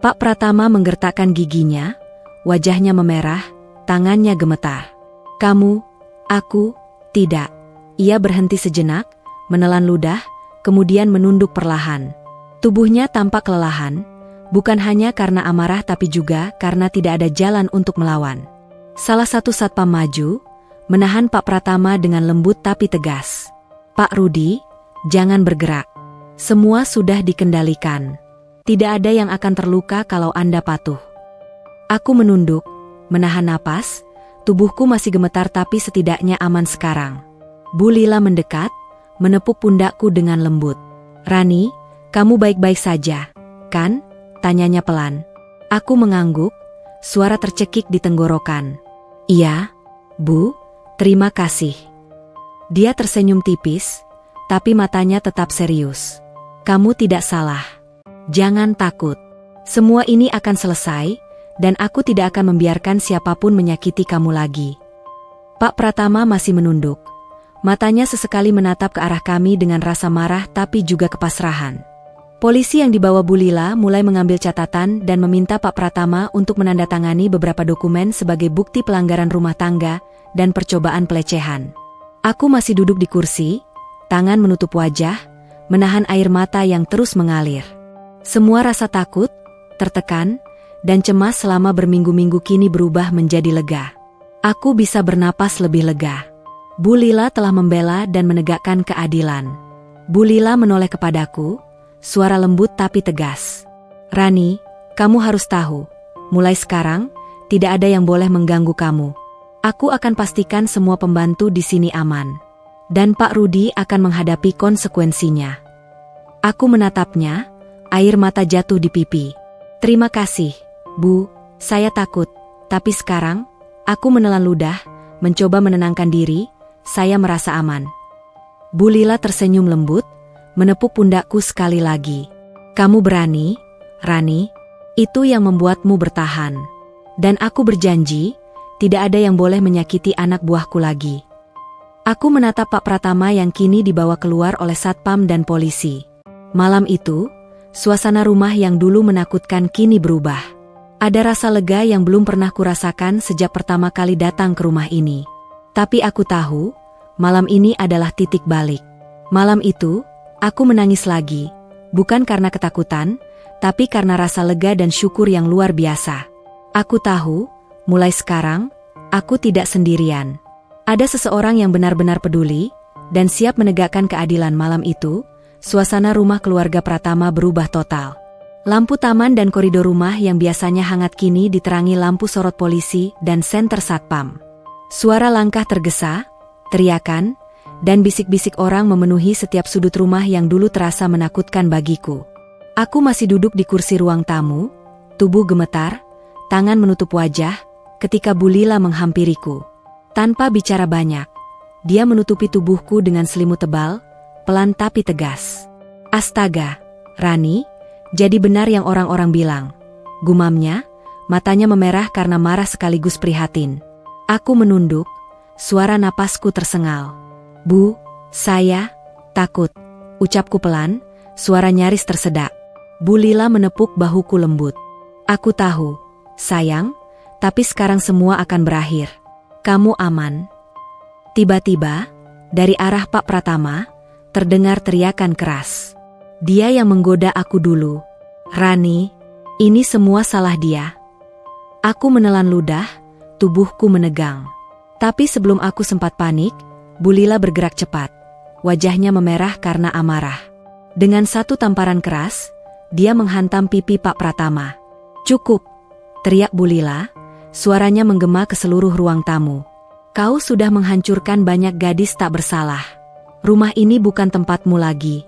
Pak Pratama menggertakkan giginya, wajahnya memerah, tangannya gemetar. Kamu, aku, tidak. Ia berhenti sejenak, menelan ludah, kemudian menunduk perlahan. Tubuhnya tampak kelelahan, bukan hanya karena amarah tapi juga karena tidak ada jalan untuk melawan. Salah satu satpam maju, menahan Pak Pratama dengan lembut tapi tegas. Pak Rudi, jangan bergerak. Semua sudah dikendalikan. Tidak ada yang akan terluka kalau Anda patuh. Aku menunduk, menahan napas, tubuhku masih gemetar tapi setidaknya aman sekarang. Bu Lila mendekat, menepuk pundakku dengan lembut. Rani, kamu baik-baik saja, kan? Tanyanya pelan. Aku mengangguk, suara tercekik di tenggorokan. Iya, Bu, terima kasih. Dia tersenyum tipis, tapi matanya tetap serius. Kamu tidak salah. Jangan takut. Semua ini akan selesai, dan aku tidak akan membiarkan siapapun menyakiti kamu lagi. Pak Pratama masih menunduk. Matanya sesekali menatap ke arah kami dengan rasa marah tapi juga kepasrahan. Polisi yang dibawa Bu Lila mulai mengambil catatan dan meminta Pak Pratama untuk menandatangani beberapa dokumen sebagai bukti pelanggaran rumah tangga dan percobaan pelecehan. Aku masih duduk di kursi, tangan menutup wajah, menahan air mata yang terus mengalir. Semua rasa takut, tertekan, dan cemas selama berminggu-minggu kini berubah menjadi lega. Aku bisa bernapas lebih lega. Bu Lila telah membela dan menegakkan keadilan. Bu Lila menoleh kepadaku, suara lembut tapi tegas. Rani, kamu harus tahu, mulai sekarang, tidak ada yang boleh mengganggu kamu. Aku akan pastikan semua pembantu di sini aman. Dan Pak Rudi akan menghadapi konsekuensinya. Aku menatapnya, air mata jatuh di pipi. Terima kasih, Bu, saya takut, tapi sekarang, aku menelan ludah, mencoba menenangkan diri, saya merasa aman. Bu Lila tersenyum lembut, menepuk pundakku sekali lagi. Kamu berani, Rani, itu yang membuatmu bertahan. Dan aku berjanji, tidak ada yang boleh menyakiti anak buahku lagi. Aku menatap Pak Pratama yang kini dibawa keluar oleh satpam dan polisi. Malam itu, suasana rumah yang dulu menakutkan kini berubah. Ada rasa lega yang belum pernah kurasakan sejak pertama kali datang ke rumah ini. Tapi aku tahu, malam ini adalah titik balik. Malam itu, aku menangis lagi, bukan karena ketakutan, tapi karena rasa lega dan syukur yang luar biasa. Aku tahu, mulai sekarang, aku tidak sendirian. Ada seseorang yang benar-benar peduli, dan siap menegakkan keadilan. Malam itu, suasana rumah keluarga Pratama berubah total. Lampu taman dan koridor rumah yang biasanya hangat kini diterangi lampu sorot polisi dan senter satpam. Suara langkah tergesa, teriakan, dan bisik-bisik orang memenuhi setiap sudut rumah yang dulu terasa menakutkan bagiku. Aku masih duduk di kursi ruang tamu, tubuh gemetar, tangan menutup wajah, ketika Bu Lila menghampiriku. Tanpa bicara banyak, dia menutupi tubuhku dengan selimut tebal, pelan tapi tegas. Astaga, Rani, jadi benar yang orang-orang bilang. Gumamnya, matanya memerah karena marah sekaligus prihatin. Aku menunduk, suara napasku tersengal. Bu, saya takut. Ucapku pelan, suara nyaris tersedak. Bu Lila menepuk bahuku lembut. Aku tahu, sayang, tapi sekarang semua akan berakhir. Kamu aman. Tiba-tiba, dari arah Pak Pratama, terdengar teriakan keras. Dia yang menggoda aku dulu. Rani, ini semua salah dia. Aku menelan ludah, tubuhku menegang. Tapi sebelum aku sempat panik, Bu Lila bergerak cepat. Wajahnya memerah karena amarah. Dengan satu tamparan keras, dia menghantam pipi Pak Pratama. Cukup, teriak Bu Lila, suaranya menggema ke seluruh ruang tamu. Kau sudah menghancurkan banyak gadis tak bersalah. Rumah ini bukan tempatmu lagi.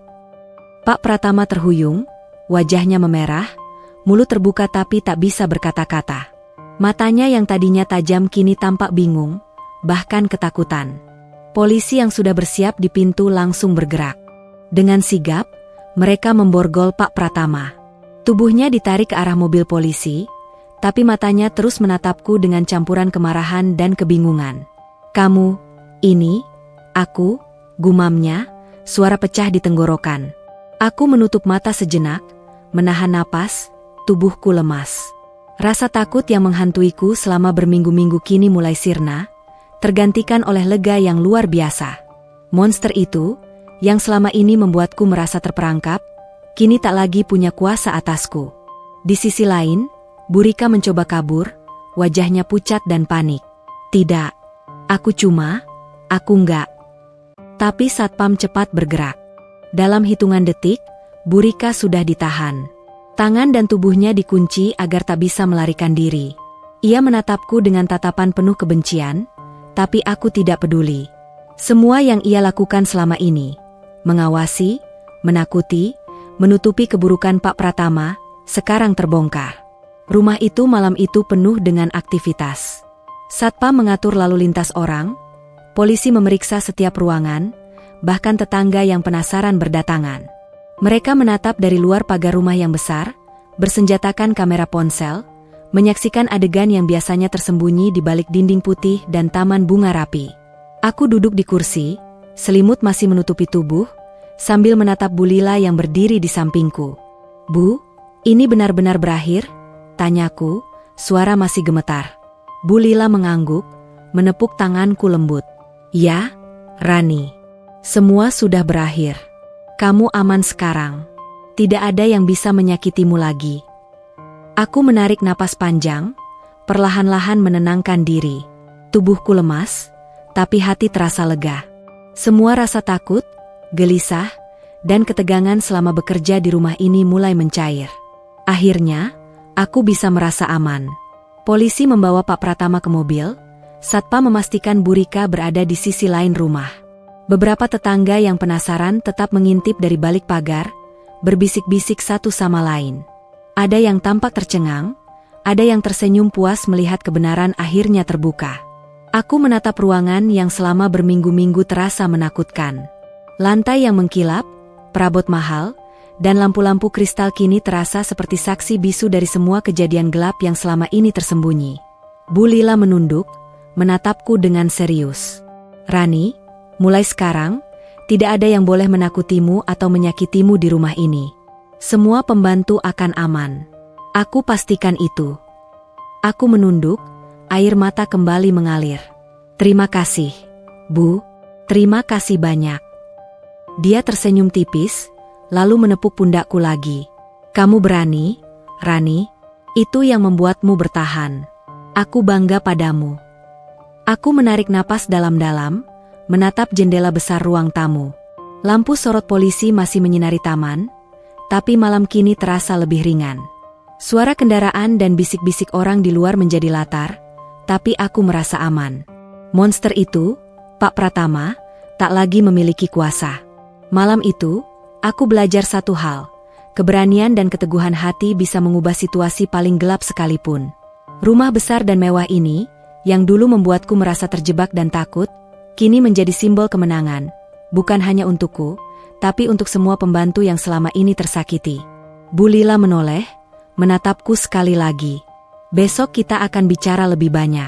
Pak Pratama terhuyung, wajahnya memerah, mulut terbuka tapi tak bisa berkata-kata. Matanya yang tadinya tajam kini tampak bingung, bahkan ketakutan. Polisi yang sudah bersiap di pintu langsung bergerak. Dengan sigap, mereka memborgol Pak Pratama. Tubuhnya ditarik ke arah mobil polisi, tapi matanya terus menatapku dengan campuran kemarahan dan kebingungan. "Kamu, ini, aku," gumamnya, suara pecah di tenggorokan. Aku menutup mata sejenak, menahan napas, tubuhku lemas. Rasa takut yang menghantuiku selama berminggu-minggu kini mulai sirna, tergantikan oleh lega yang luar biasa. Monster itu, yang selama ini membuatku merasa terperangkap, kini tak lagi punya kuasa atasku. Di sisi lain, Burika mencoba kabur, wajahnya pucat dan panik. "Tidak, aku enggak." Tapi Satpam cepat bergerak. Dalam hitungan detik, Burika sudah ditahan. Tangan dan tubuhnya dikunci agar tak bisa melarikan diri. Ia menatapku dengan tatapan penuh kebencian, tapi aku tidak peduli. Semua yang ia lakukan selama ini, mengawasi, menakuti, menutupi keburukan Pak Pratama, sekarang terbongkar. Rumah itu malam itu penuh dengan aktivitas. Satpam mengatur lalu lintas orang, polisi memeriksa setiap ruangan, bahkan tetangga yang penasaran berdatangan. Mereka menatap dari luar pagar rumah yang besar, bersenjatakan kamera ponsel, menyaksikan adegan yang biasanya tersembunyi di balik dinding putih dan taman bunga rapi. Aku duduk di kursi, selimut masih menutupi tubuh, sambil menatap Bu Lila yang berdiri di sampingku. "Bu, ini benar-benar berakhir?" tanyaku, suara masih gemetar. Bu Lila mengangguk, menepuk tanganku lembut. "Ya, Rani. Semua sudah berakhir. Kamu aman sekarang. Tidak ada yang bisa menyakitimu lagi." Aku menarik napas panjang, perlahan-lahan menenangkan diri. Tubuhku lemas, tapi hati terasa lega. Semua rasa takut, gelisah, dan ketegangan selama bekerja di rumah ini mulai mencair. Akhirnya, aku bisa merasa aman. Polisi membawa Pak Pratama ke mobil, Satpam memastikan Burika berada di sisi lain rumah. Beberapa tetangga yang penasaran tetap mengintip dari balik pagar, berbisik-bisik satu sama lain. Ada yang tampak tercengang, ada yang tersenyum puas melihat kebenaran akhirnya terbuka. Aku menatap ruangan yang selama berminggu-minggu terasa menakutkan. Lantai yang mengkilap, perabot mahal, dan lampu-lampu kristal kini terasa seperti saksi bisu dari semua kejadian gelap yang selama ini tersembunyi. Bu Lila menunduk, menatapku dengan serius. "Rani, mulai sekarang, tidak ada yang boleh menakutimu atau menyakitimu di rumah ini. Semua pembantu akan aman. Aku pastikan itu." Aku menunduk, air mata kembali mengalir. "Terima kasih, Bu. Terima kasih banyak." Dia tersenyum tipis, lalu menepuk pundakku lagi. "Kamu berani, Rani. Itu yang membuatmu bertahan. Aku bangga padamu." Aku menarik napas dalam-dalam, menatap jendela besar ruang tamu. Lampu sorot polisi masih menyinari taman, tapi malam kini terasa lebih ringan. Suara kendaraan dan bisik-bisik orang di luar menjadi latar, tapi aku merasa aman. Monster itu, Pak Pratama, tak lagi memiliki kuasa. Malam itu, aku belajar satu hal, keberanian dan keteguhan hati bisa mengubah situasi paling gelap sekalipun. Rumah besar dan mewah ini, yang dulu membuatku merasa terjebak dan takut, kini menjadi simbol kemenangan, bukan hanya untukku, tapi untuk semua pembantu yang selama ini tersakiti. Bu Lila menoleh, menatapku sekali lagi. "Besok kita akan bicara lebih banyak.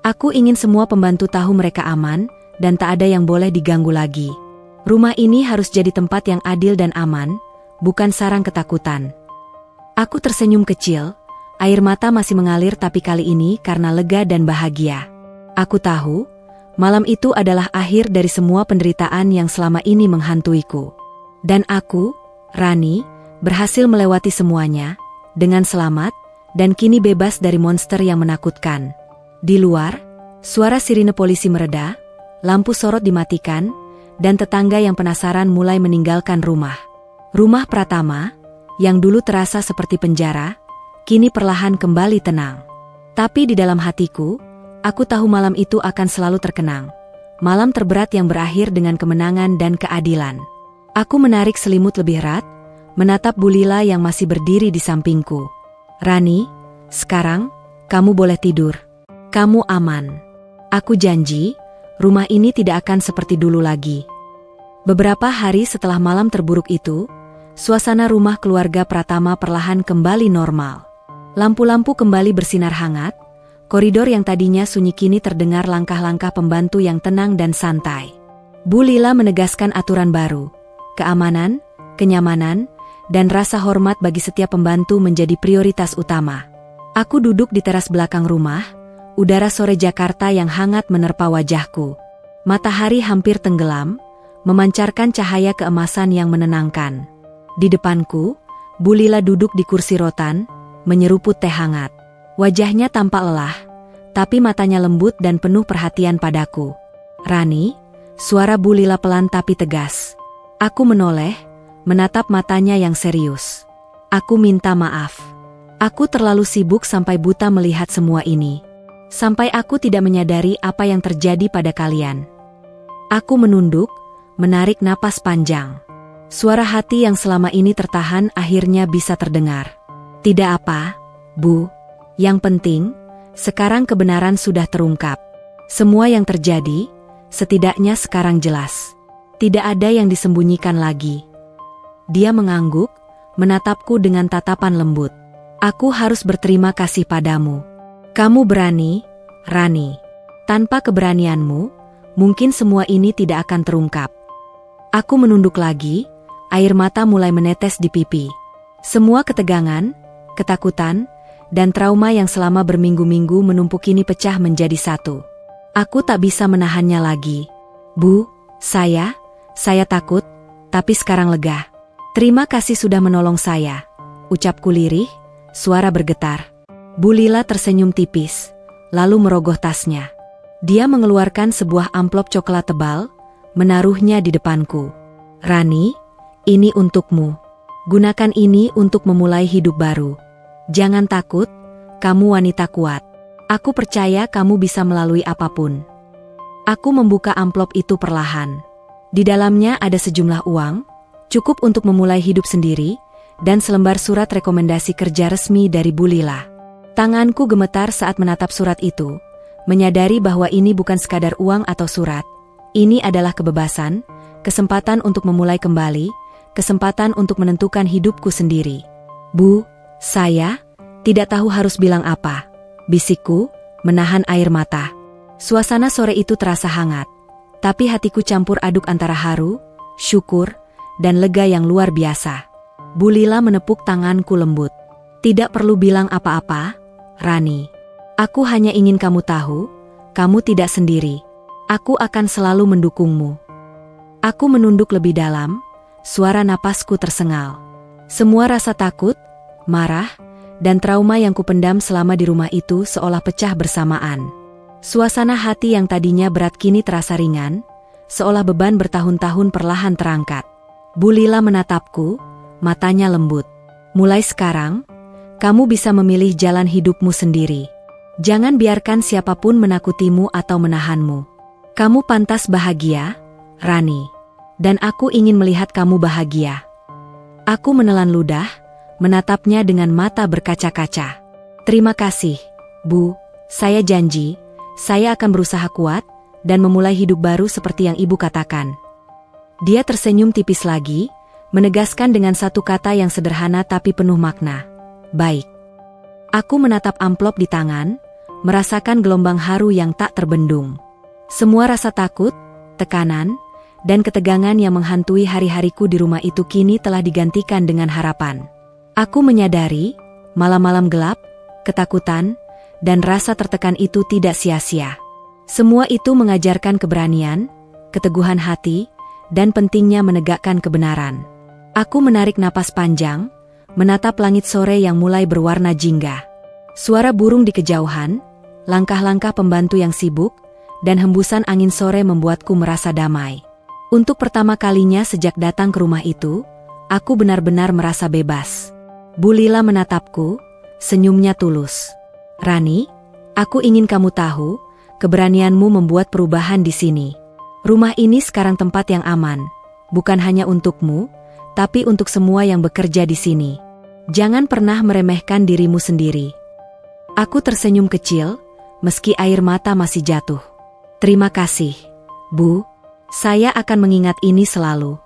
Aku ingin semua pembantu tahu mereka aman, dan tak ada yang boleh diganggu lagi. Rumah ini harus jadi tempat yang adil dan aman, bukan sarang ketakutan." Aku tersenyum kecil, air mata masih mengalir tapi kali ini karena lega dan bahagia. Aku tahu, malam itu adalah akhir dari semua penderitaan yang selama ini menghantuiku. Dan aku, Rani, berhasil melewati semuanya, dengan selamat, dan kini bebas dari monster yang menakutkan. Di luar, suara sirine polisi mereda, lampu sorot dimatikan, dan tetangga yang penasaran mulai meninggalkan rumah. Rumah Pratama, yang dulu terasa seperti penjara, kini perlahan kembali tenang. Tapi di dalam hatiku, aku tahu malam itu akan selalu terkenang. Malam terberat yang berakhir dengan kemenangan dan keadilan. Aku menarik selimut lebih erat, menatap Bu Lila yang masih berdiri di sampingku. "Rani, sekarang kamu boleh tidur. Kamu aman. Aku janji, rumah ini tidak akan seperti dulu lagi." Beberapa hari setelah malam terburuk itu, suasana rumah keluarga Pratama perlahan kembali normal. Lampu-lampu kembali bersinar hangat, koridor yang tadinya sunyi kini terdengar langkah-langkah pembantu yang tenang dan santai. Bu Lila menegaskan aturan baru. Keamanan, kenyamanan, dan rasa hormat bagi setiap pembantu menjadi prioritas utama. Aku duduk di teras belakang rumah, udara sore Jakarta yang hangat menerpa wajahku. Matahari hampir tenggelam, memancarkan cahaya keemasan yang menenangkan. Di depanku, Bu Lila duduk di kursi rotan, menyeruput teh hangat. Wajahnya tampak lelah, tapi matanya lembut dan penuh perhatian padaku. "Rani," suara Bu Lila pelan tapi tegas. Aku menoleh, menatap matanya yang serius. "Aku minta maaf. Aku terlalu sibuk sampai buta melihat semua ini. Sampai aku tidak menyadari apa yang terjadi pada kalian." Aku menunduk, menarik napas panjang. Suara hati yang selama ini tertahan akhirnya bisa terdengar. "Tidak apa, Bu. Yang penting, sekarang kebenaran sudah terungkap. Semua yang terjadi, setidaknya sekarang jelas. Tidak ada yang disembunyikan lagi." Dia mengangguk, menatapku dengan tatapan lembut. "Aku harus berterima kasih padamu. Kamu berani, Rani. Tanpa keberanianmu, mungkin semua ini tidak akan terungkap." Aku menunduk lagi, air mata mulai menetes di pipi. Semua ketegangan, ketakutan, dan trauma yang selama berminggu-minggu menumpuk kini pecah menjadi satu. Aku tak bisa menahannya lagi. "Bu, saya takut, tapi sekarang lega. Terima kasih sudah menolong saya," ucapku lirih, suara bergetar. Bu Lila tersenyum tipis, lalu merogoh tasnya. Dia mengeluarkan sebuah amplop coklat tebal, menaruhnya di depanku. "Rani, ini untukmu. Gunakan ini untuk memulai hidup baru. Jangan takut, kamu wanita kuat. Aku percaya kamu bisa melalui apapun." Aku membuka amplop itu perlahan. Di dalamnya ada sejumlah uang, cukup untuk memulai hidup sendiri, dan selembar surat rekomendasi kerja resmi dari Bu Lila. Tanganku gemetar saat menatap surat itu, menyadari bahwa ini bukan sekadar uang atau surat. Ini adalah kebebasan, kesempatan untuk memulai kembali, kesempatan untuk menentukan hidupku sendiri. "Bu, saya tidak tahu harus bilang apa," bisikku, menahan air mata. Suasana sore itu terasa hangat, tapi hatiku campur aduk antara haru, syukur, dan lega yang luar biasa. Bu Lila menepuk tanganku lembut. "Tidak perlu bilang apa-apa, Rani. Aku hanya ingin kamu tahu, kamu tidak sendiri. Aku akan selalu mendukungmu." Aku menunduk lebih dalam, suara napasku tersengal. Semua rasa takut, marah, dan trauma yang kupendam selama di rumah itu seolah pecah bersamaan. Suasana hati yang tadinya berat kini terasa ringan, seolah beban bertahun-tahun perlahan terangkat. Bu Lila menatapku, matanya lembut. "Mulai sekarang, kamu bisa memilih jalan hidupmu sendiri. Jangan biarkan siapapun menakutimu atau menahanmu. Kamu pantas bahagia, Rani. Dan aku ingin melihat kamu bahagia." Aku menelan ludah, menatapnya dengan mata berkaca-kaca. "Terima kasih, Bu. Saya janji, saya akan berusaha kuat dan memulai hidup baru seperti yang Ibu katakan." Dia tersenyum tipis lagi, menegaskan dengan satu kata yang sederhana tapi penuh makna. "Baik." Aku menatap amplop di tangan, merasakan gelombang haru yang tak terbendung. Semua rasa takut, tekanan, dan ketegangan yang menghantui hari-hariku di rumah itu kini telah digantikan dengan harapan. Aku menyadari, malam-malam gelap, ketakutan, dan rasa tertekan itu tidak sia-sia. Semua itu mengajarkan keberanian, keteguhan hati, dan pentingnya menegakkan kebenaran. Aku menarik napas panjang, menatap langit sore yang mulai berwarna jingga. Suara burung di kejauhan, langkah-langkah pembantu yang sibuk, dan hembusan angin sore membuatku merasa damai. Untuk pertama kalinya sejak datang ke rumah itu, aku benar-benar merasa bebas. Bu Lila menatapku, senyumnya tulus. "Rani, aku ingin kamu tahu, keberanianmu membuat perubahan di sini. Rumah ini sekarang tempat yang aman, bukan hanya untukmu, tapi untuk semua yang bekerja di sini. Jangan pernah meremehkan dirimu sendiri. Aku tersenyum kecil, meski air mata masih jatuh. Terima kasih, Bu. Saya akan mengingat ini selalu.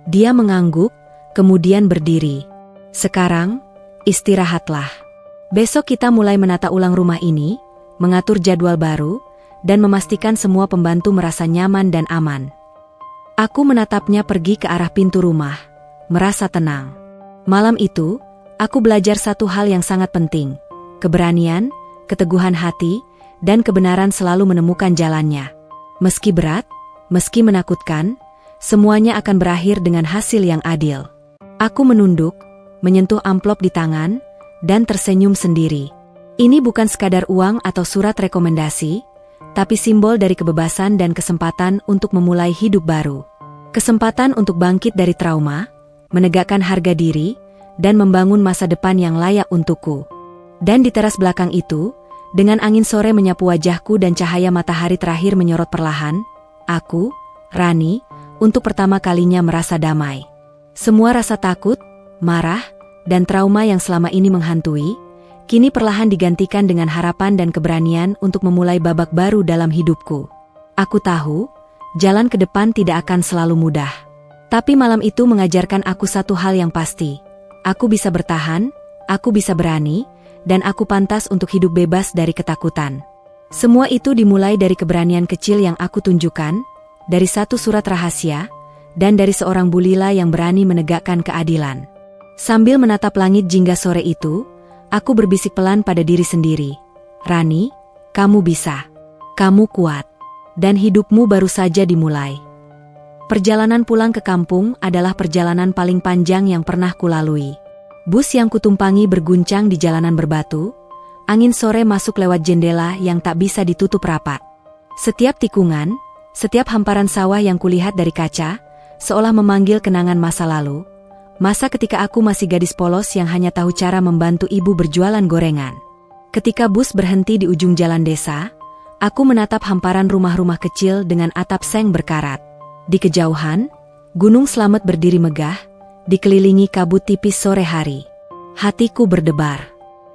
Dia mengangguk, kemudian berdiri. Sekarang, istirahatlah. Besok kita mulai menata ulang rumah ini, mengatur jadwal baru, dan memastikan semua pembantu merasa nyaman dan aman. Aku menatapnya pergi ke arah pintu rumah, merasa tenang. Malam itu, aku belajar satu hal yang sangat penting. Keberanian, keteguhan hati, dan kebenaran selalu menemukan jalannya. Meski berat, meski menakutkan, semuanya akan berakhir dengan hasil yang adil. Aku menunduk, menyentuh amplop di tangan, dan tersenyum sendiri. Ini bukan sekadar uang atau surat rekomendasi, tapi simbol dari kebebasan dan kesempatan untuk memulai hidup baru. Kesempatan untuk bangkit dari trauma, menegakkan harga diri, dan membangun masa depan yang layak untukku. Dan di teras belakang itu, dengan angin sore menyapu wajahku dan cahaya matahari terakhir menyorot perlahan, aku, Rani, untuk pertama kalinya merasa damai. Semua rasa takut, marah, dan trauma yang selama ini menghantui, kini perlahan digantikan dengan harapan dan keberanian untuk memulai babak baru dalam hidupku. Aku tahu, jalan ke depan tidak akan selalu mudah. Tapi malam itu mengajarkan aku satu hal yang pasti. Aku bisa bertahan, aku bisa berani, dan aku pantas untuk hidup bebas dari ketakutan. Semua itu dimulai dari keberanian kecil yang aku tunjukkan, dari satu surat rahasia, dan dari seorang Bu Lila yang berani menegakkan keadilan. Sambil menatap langit jingga sore itu, aku berbisik pelan pada diri sendiri. Rani, kamu bisa. Kamu kuat. Dan hidupmu baru saja dimulai. Perjalanan pulang ke kampung adalah perjalanan paling panjang yang pernah kulalui. Bus yang kutumpangi berguncang di jalanan berbatu, angin sore masuk lewat jendela yang tak bisa ditutup rapat. Setiap tikungan, setiap hamparan sawah yang kulihat dari kaca, seolah memanggil kenangan masa lalu, masa ketika aku masih gadis polos yang hanya tahu cara membantu ibu berjualan gorengan. Ketika bus berhenti di ujung jalan desa, aku menatap hamparan rumah-rumah kecil dengan atap seng berkarat. Di kejauhan, Gunung Slamet berdiri megah, dikelilingi kabut tipis sore hari. Hatiku berdebar.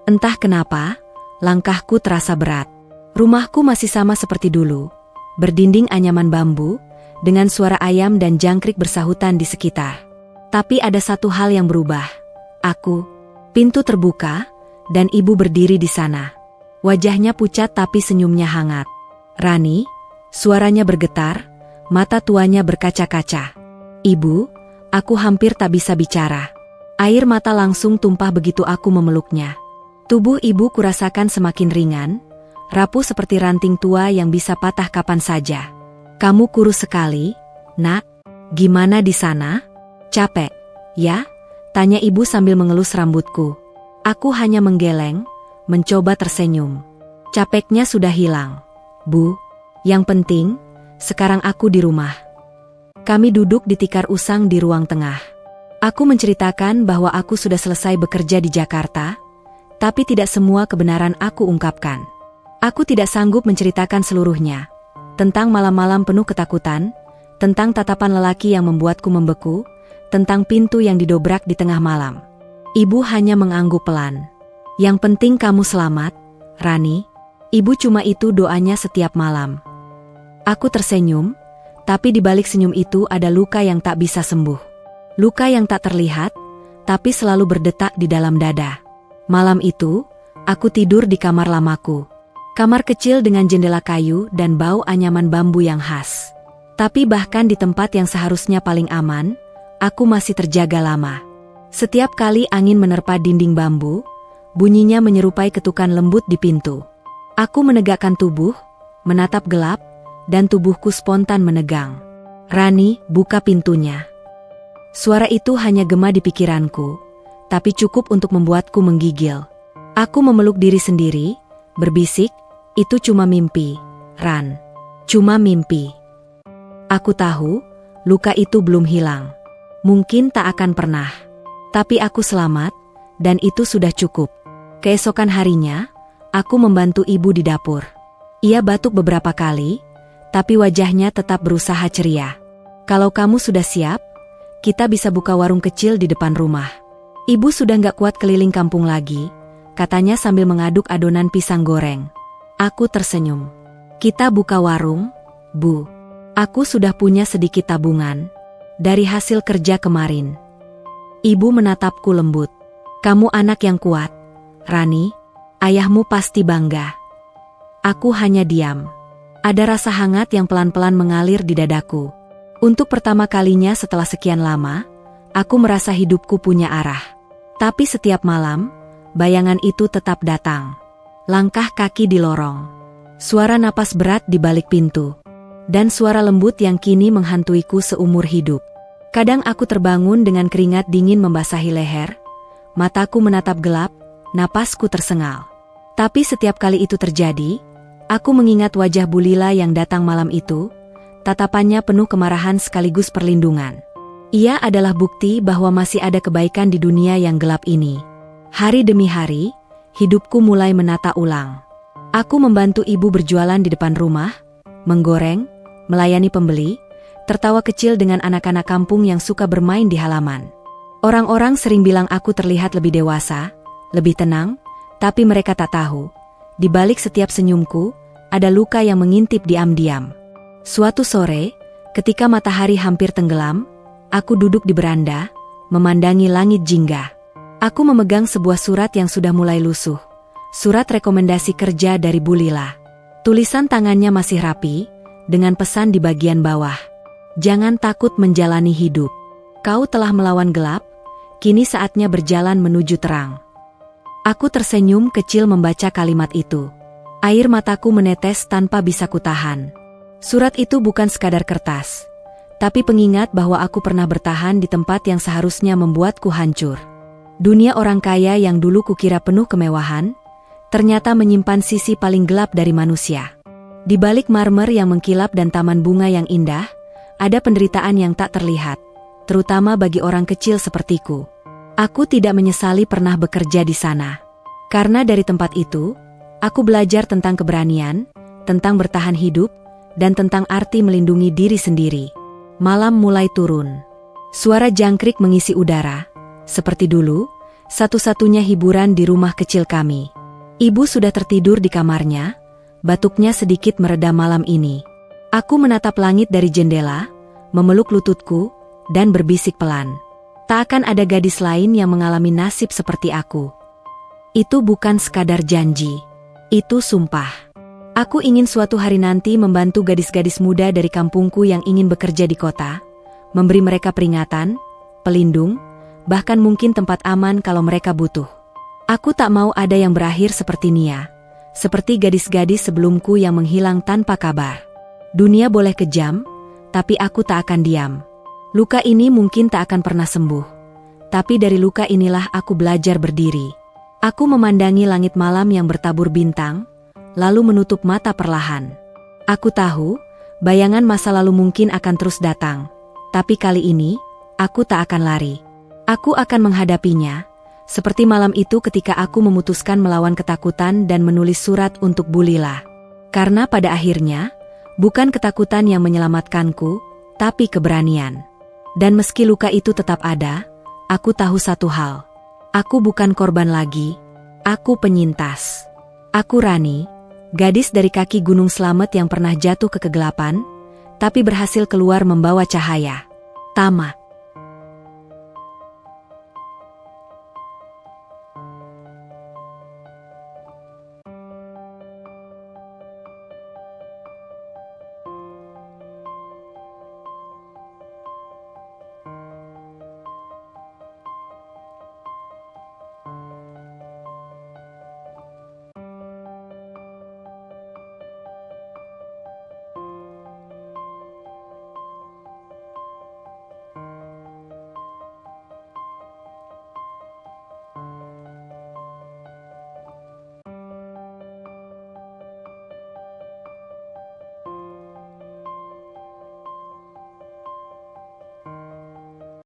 Entah kenapa, langkahku terasa berat. Rumahku masih sama seperti dulu, berdinding anyaman bambu, dengan suara ayam dan jangkrik bersahutan di sekitar. Tapi ada satu hal yang berubah. Pintu terbuka, dan ibu berdiri di sana. Wajahnya pucat tapi senyumnya hangat. Rani, suaranya bergetar, mata tuanya berkaca-kaca. Ibu, aku hampir tak bisa bicara. Air mata langsung tumpah begitu aku memeluknya. Tubuh ibu kurasakan semakin ringan, rapuh seperti ranting tua yang bisa patah kapan saja. Kamu kurus sekali, Nak. Gimana di sana? Capek, ya? Tanya ibu sambil mengelus rambutku. Aku hanya menggeleng, mencoba tersenyum. Capeknya sudah hilang, Bu. Yang penting, sekarang aku di rumah. Kami duduk di tikar usang di ruang tengah. Aku menceritakan bahwa aku sudah selesai bekerja di Jakarta, tapi tidak semua kebenaran aku ungkapkan. Aku tidak sanggup menceritakan seluruhnya. Tentang malam-malam penuh ketakutan, tentang tatapan lelaki yang membuatku membeku, tentang pintu yang didobrak di tengah malam. Ibu hanya mengangguk pelan. Yang penting kamu selamat, Rani. Ibu cuma itu doanya setiap malam. Aku tersenyum, tapi di balik senyum itu ada luka yang tak bisa sembuh. Luka yang tak terlihat, tapi selalu berdetak di dalam dada. Malam itu, aku tidur di kamar lamaku. Kamar kecil dengan jendela kayu dan bau anyaman bambu yang khas. Tapi bahkan di tempat yang seharusnya paling aman, aku masih terjaga lama. Setiap kali angin menerpa dinding bambu, bunyinya menyerupai ketukan lembut di pintu. Aku menegakkan tubuh, menatap gelap, dan tubuhku spontan menegang. Rani, buka pintunya. Suara itu hanya gema di pikiranku, tapi cukup untuk membuatku menggigil. Aku memeluk diri sendiri, berbisik, itu cuma mimpi, Ran. Cuma mimpi. Aku tahu, luka itu belum hilang. Mungkin tak akan pernah. Tapi aku selamat, dan itu sudah cukup. Keesokan harinya, aku membantu ibu di dapur. Ia batuk beberapa kali, tapi wajahnya tetap berusaha ceria. Kalau kamu sudah siap, kita bisa buka warung kecil di depan rumah. Ibu sudah gak kuat keliling kampung lagi, katanya sambil mengaduk adonan pisang goreng. Aku tersenyum. Kita buka warung, Bu. Aku sudah punya sedikit tabungan dari hasil kerja kemarin. Ibu menatapku lembut. Kamu anak yang kuat, Rani. Ayahmu pasti bangga. Aku hanya diam. Ada rasa hangat yang pelan-pelan mengalir di dadaku. Untuk pertama kalinya setelah sekian lama, aku merasa hidupku punya arah. Tapi setiap malam, bayangan itu tetap datang. Langkah kaki di lorong. Suara napas berat di balik pintu. Dan suara lembut yang kini menghantuiku seumur hidup. Kadang aku terbangun dengan keringat dingin membasahi leher, mataku menatap gelap, napasku tersengal. Tapi setiap kali itu terjadi, aku mengingat wajah Bu Lila yang datang malam itu, tatapannya penuh kemarahan sekaligus perlindungan. Ia adalah bukti bahwa masih ada kebaikan di dunia yang gelap ini. Hari demi hari, hidupku mulai menata ulang. Aku membantu ibu berjualan di depan rumah, menggoreng, melayani pembeli, tertawa kecil dengan anak-anak kampung yang suka bermain di halaman. Orang-orang sering bilang aku terlihat lebih dewasa, lebih tenang, tapi mereka tak tahu. Di balik setiap senyumku, ada luka yang mengintip diam-diam. Suatu sore, ketika matahari hampir tenggelam, aku duduk di beranda, memandangi langit jingga. Aku memegang sebuah surat yang sudah mulai lusuh. Surat rekomendasi kerja dari Bu Lila. Tulisan tangannya masih rapi, dengan pesan di bagian bawah. Jangan takut menjalani hidup. Kau telah melawan gelap, kini saatnya berjalan menuju terang. Aku tersenyum kecil membaca kalimat itu. Air mataku menetes tanpa bisa kutahan. Surat itu bukan sekadar kertas, tapi pengingat bahwa aku pernah bertahan di tempat yang seharusnya membuatku hancur. Dunia orang kaya yang dulu kukira penuh kemewahan, ternyata menyimpan sisi paling gelap dari manusia. Di balik marmer yang mengkilap dan taman bunga yang indah, ada penderitaan yang tak terlihat, terutama bagi orang kecil sepertiku. Aku tidak menyesali pernah bekerja di sana. Karena dari tempat itu, aku belajar tentang keberanian, tentang bertahan hidup, dan tentang arti melindungi diri sendiri. Malam mulai turun. Suara jangkrik mengisi udara. Seperti dulu, satu-satunya hiburan di rumah kecil kami. Ibu sudah tertidur di kamarnya, batuknya sedikit mereda malam ini. Aku menatap langit dari jendela, memeluk lututku, dan berbisik pelan. Tak akan ada gadis lain yang mengalami nasib seperti aku. Itu bukan sekadar janji. Itu sumpah. Aku ingin suatu hari nanti membantu gadis-gadis muda dari kampungku yang ingin bekerja di kota, memberi mereka peringatan, pelindung, bahkan mungkin tempat aman kalau mereka butuh. Aku tak mau ada yang berakhir seperti Nia, seperti gadis-gadis sebelumku yang menghilang tanpa kabar. Dunia boleh kejam, tapi aku tak akan diam. Luka ini mungkin tak akan pernah sembuh. Tapi dari luka inilah aku belajar berdiri. Aku memandangi langit malam yang bertabur bintang, lalu menutup mata perlahan. Aku tahu, bayangan masa lalu mungkin akan terus datang. Tapi kali ini, aku tak akan lari. Aku akan menghadapinya, seperti malam itu ketika aku memutuskan melawan ketakutan dan menulis surat untuk Bu Lila. Karena pada akhirnya, bukan ketakutan yang menyelamatkanku, tapi keberanian. Dan meski luka itu tetap ada, aku tahu satu hal. Aku bukan korban lagi, aku penyintas. Aku Rani, gadis dari kaki Gunung Slamet yang pernah jatuh ke kegelapan, tapi berhasil keluar membawa cahaya. Tamat.